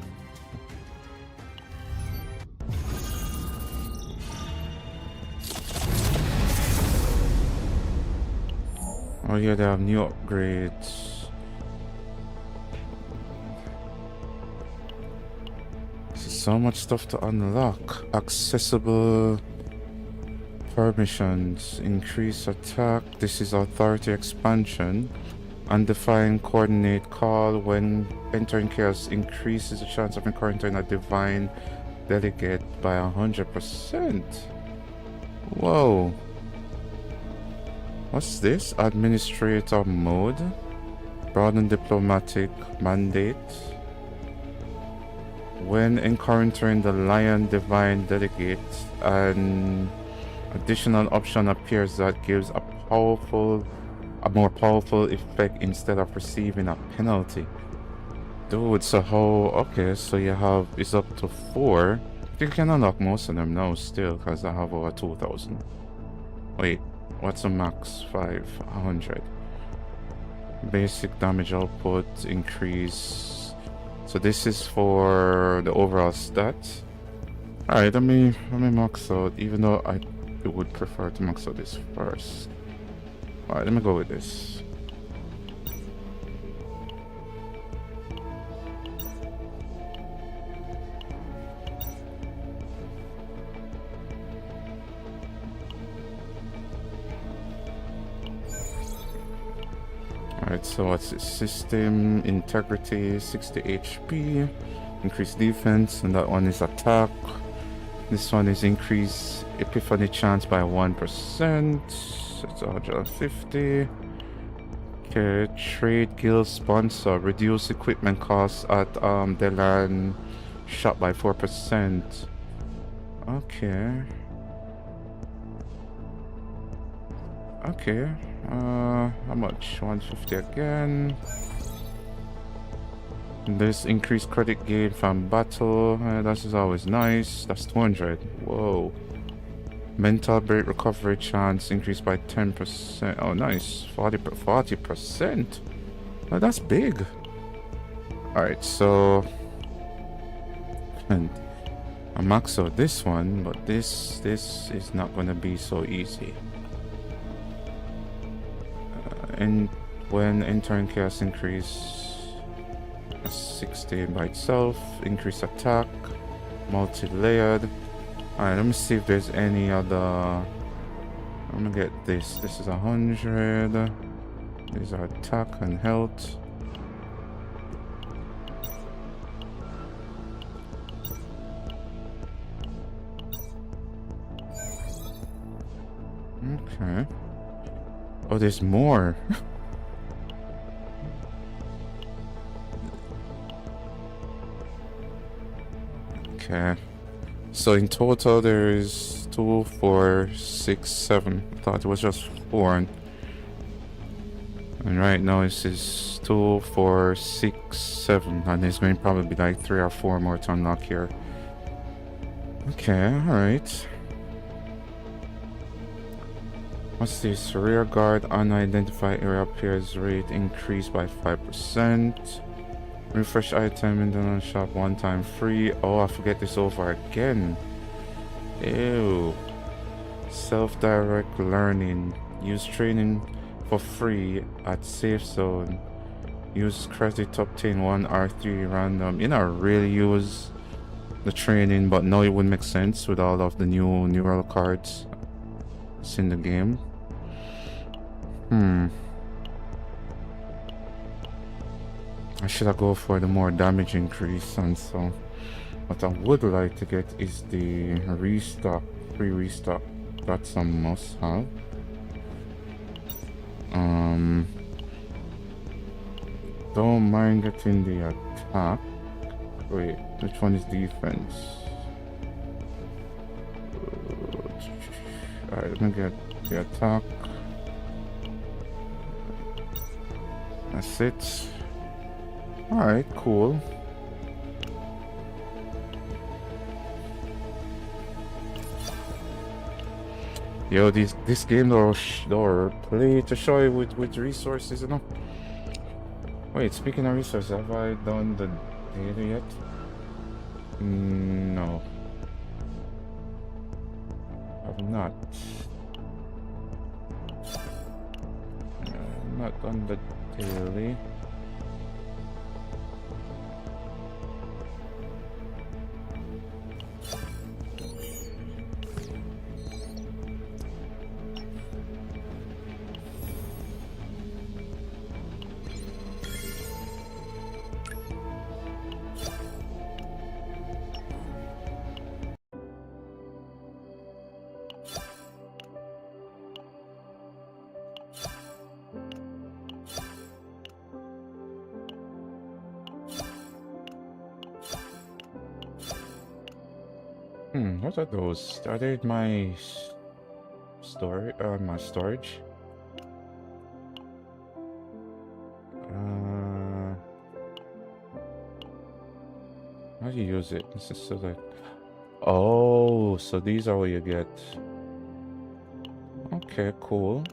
Oh yeah, they have new upgrades. So much stuff to unlock. Accessible permissions. Increase attack. This is authority expansion. Undefined coordinate call. When entering chaos, increases the chance of encountering a divine delegate by 100%. Whoa. What's this? Administrator mode. Broaden diplomatic mandate. When encountering the Lion Divine Delegate, an additional option appears that gives a more powerful effect instead of receiving a penalty. Dude, so how? Okay, so you have, it's up to 4. You can unlock most of them now still, because I have over 2,000. Wait, what's a max? 500. Basic damage output increase. So this is for the overall stats. Alright, let me max out, even though I would prefer to max out this first. Alright, let me go with this. Alright, so what's this? System integrity, 60 HP, increased defense, and that one is attack. This one is increase epiphany chance by 1%. It's 150. Okay, trade guild sponsor, reduce equipment costs at Delan shop by 4%. Okay. Okay. How much? 150 again. This increased credit gain from battle. That is always nice. That's 200. Whoa. Mental break recovery chance increased by 10%. Oh, nice. 40%. Oh, that's big. Alright, so. And I max out this one, but this is not going to be so easy. And when entering chaos, increase 60 by itself, increase attack, multi-layered. Alright, let me see if there's any other. I'm gonna get this. This is 100. These are attack and health. Okay. Oh, there's more. Okay. So in total there's 2, 4, 6, 7. I thought it was just 4. And right now it says 2, 4, 6, 7. And there's going to probably be like 3 or 4 more to unlock here. Okay, alright. What's this? Rear guard unidentified area appears rate increased by 5%. Refresh item in the shop 1 time free. Oh, I forget this over again. Ew. Self-direct learning. Use training for free at safe zone. Use credit to obtain 1 R3 random. You know, really use the training, but now it would make sense with all of the new neural cards that's in the game. I should have go for the more damage increase, and so what I would like to get is the restock, free restock. That's a must have. Don't mind getting the attack. Wait, which one is defense? Alright, let me get the attack. That's it. Alright, cool. Yo, this game or play to show you with resources, you know. Wait, speaking of resources, have I done the data yet? No. I've not. I've not done the daily. What are those? Are they my storage? My storage? How do you use it? This is so like, oh, so these are what you get. Okay, cool.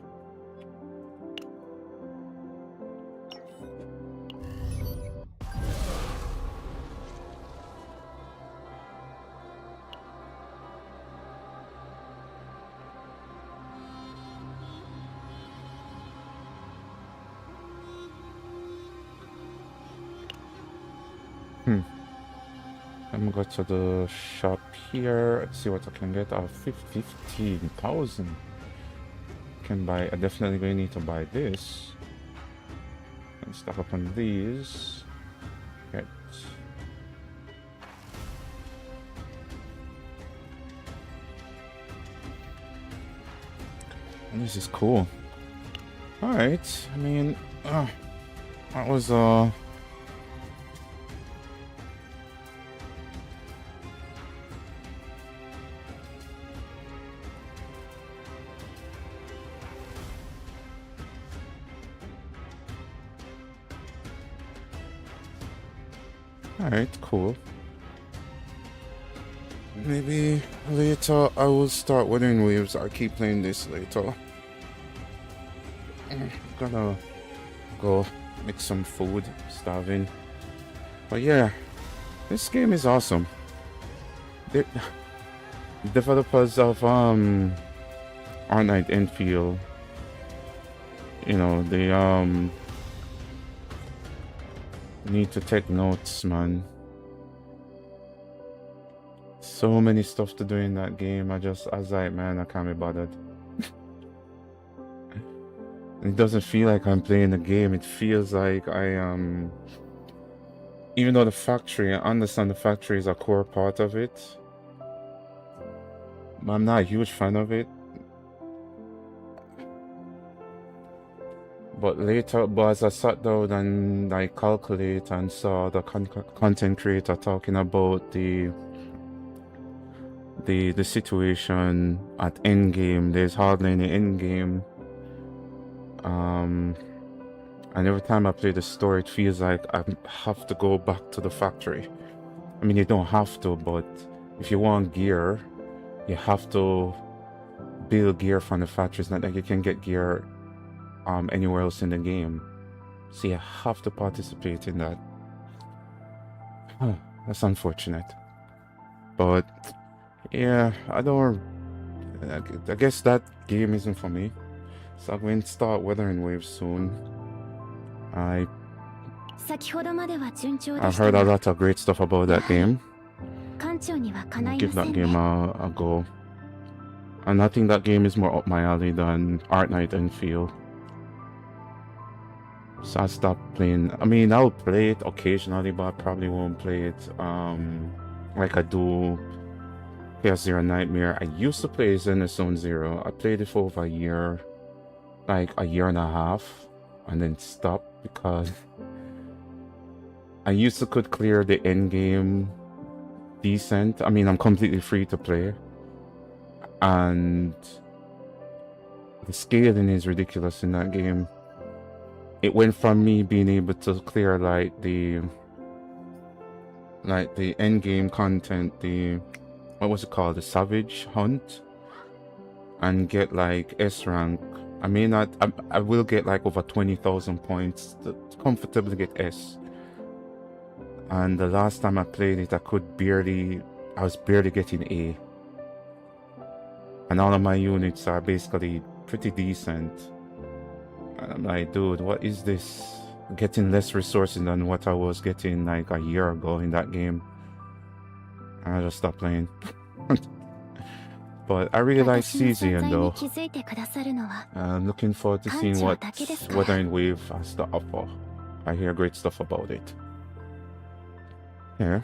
I'm gonna go to the shop here. Let's see what I can get. 15,000. Can buy. I definitely gonna need to buy this. And stock up on these. Right. And this is cool. All right. I mean, that was Alright, cool. Maybe later I will start Weathering Waves. I'll keep playing this later. I'm gonna go make some food. Starving. But yeah, this game is awesome. The developers of Night Enfield, you know, they need to take notes, man. So many stuff to do in that game. I was like, man, I can't be bothered. It doesn't feel like I'm playing the game. It feels like I am. Even though the factory, I understand the factory is a core part of it, I'm not a huge fan of it. But later, but as I sat down and I calculate and saw the content creator talking about the situation at endgame, there's hardly any endgame. And every time I play the story, it feels like I have to go back to the factory. I mean, you don't have to, but if you want gear, you have to build gear from the factory. It's not like you can get gear anywhere else in the game. So you have to participate in that. That's unfortunate. But yeah, I guess that game isn't for me. So I'm going to start Weathering Waves soon. I've heard a lot of great stuff about that game. I'll give that game a go. And I think that game is more up my alley than Art Night and Feel. So I stopped playing. I mean, I'll play it occasionally, but I probably won't play it like I do Chaos Zero Nightmare. I used to play Zenith Zone Zero. I played it for over a year, like a year and a half, and then stopped because I used to could clear the end game decent. I mean, I'm completely free to play, and the scaling is ridiculous in that game. It went from me being able to clear like the end game content, the what was it called, the Savage Hunt, and get like S rank. I may not. I will get like over 20,000 points to comfortably get S. And the last time I played it, I was barely getting A. And all of my units are basically pretty decent. And I'm like, dude, what is this? Getting less resources than what I was getting like a year ago in that game. And I just stopped playing. But I really like Cesium though. I'm looking forward to seeing what Weathering Wave has to offer. I hear great stuff about it. Yeah.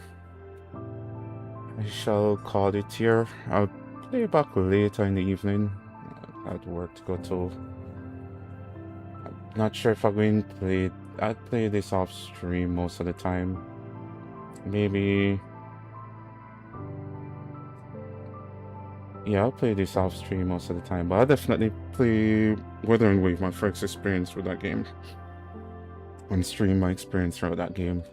I shall call it here. I'll play back later in the evening. I had work to go to. I'm not sure if I'm going to play. I play this off stream most of the time. Maybe. Yeah, I'll play this off stream most of the time, but I'll definitely play Weathering Wave, my first experience with that game, and stream my experience throughout that game.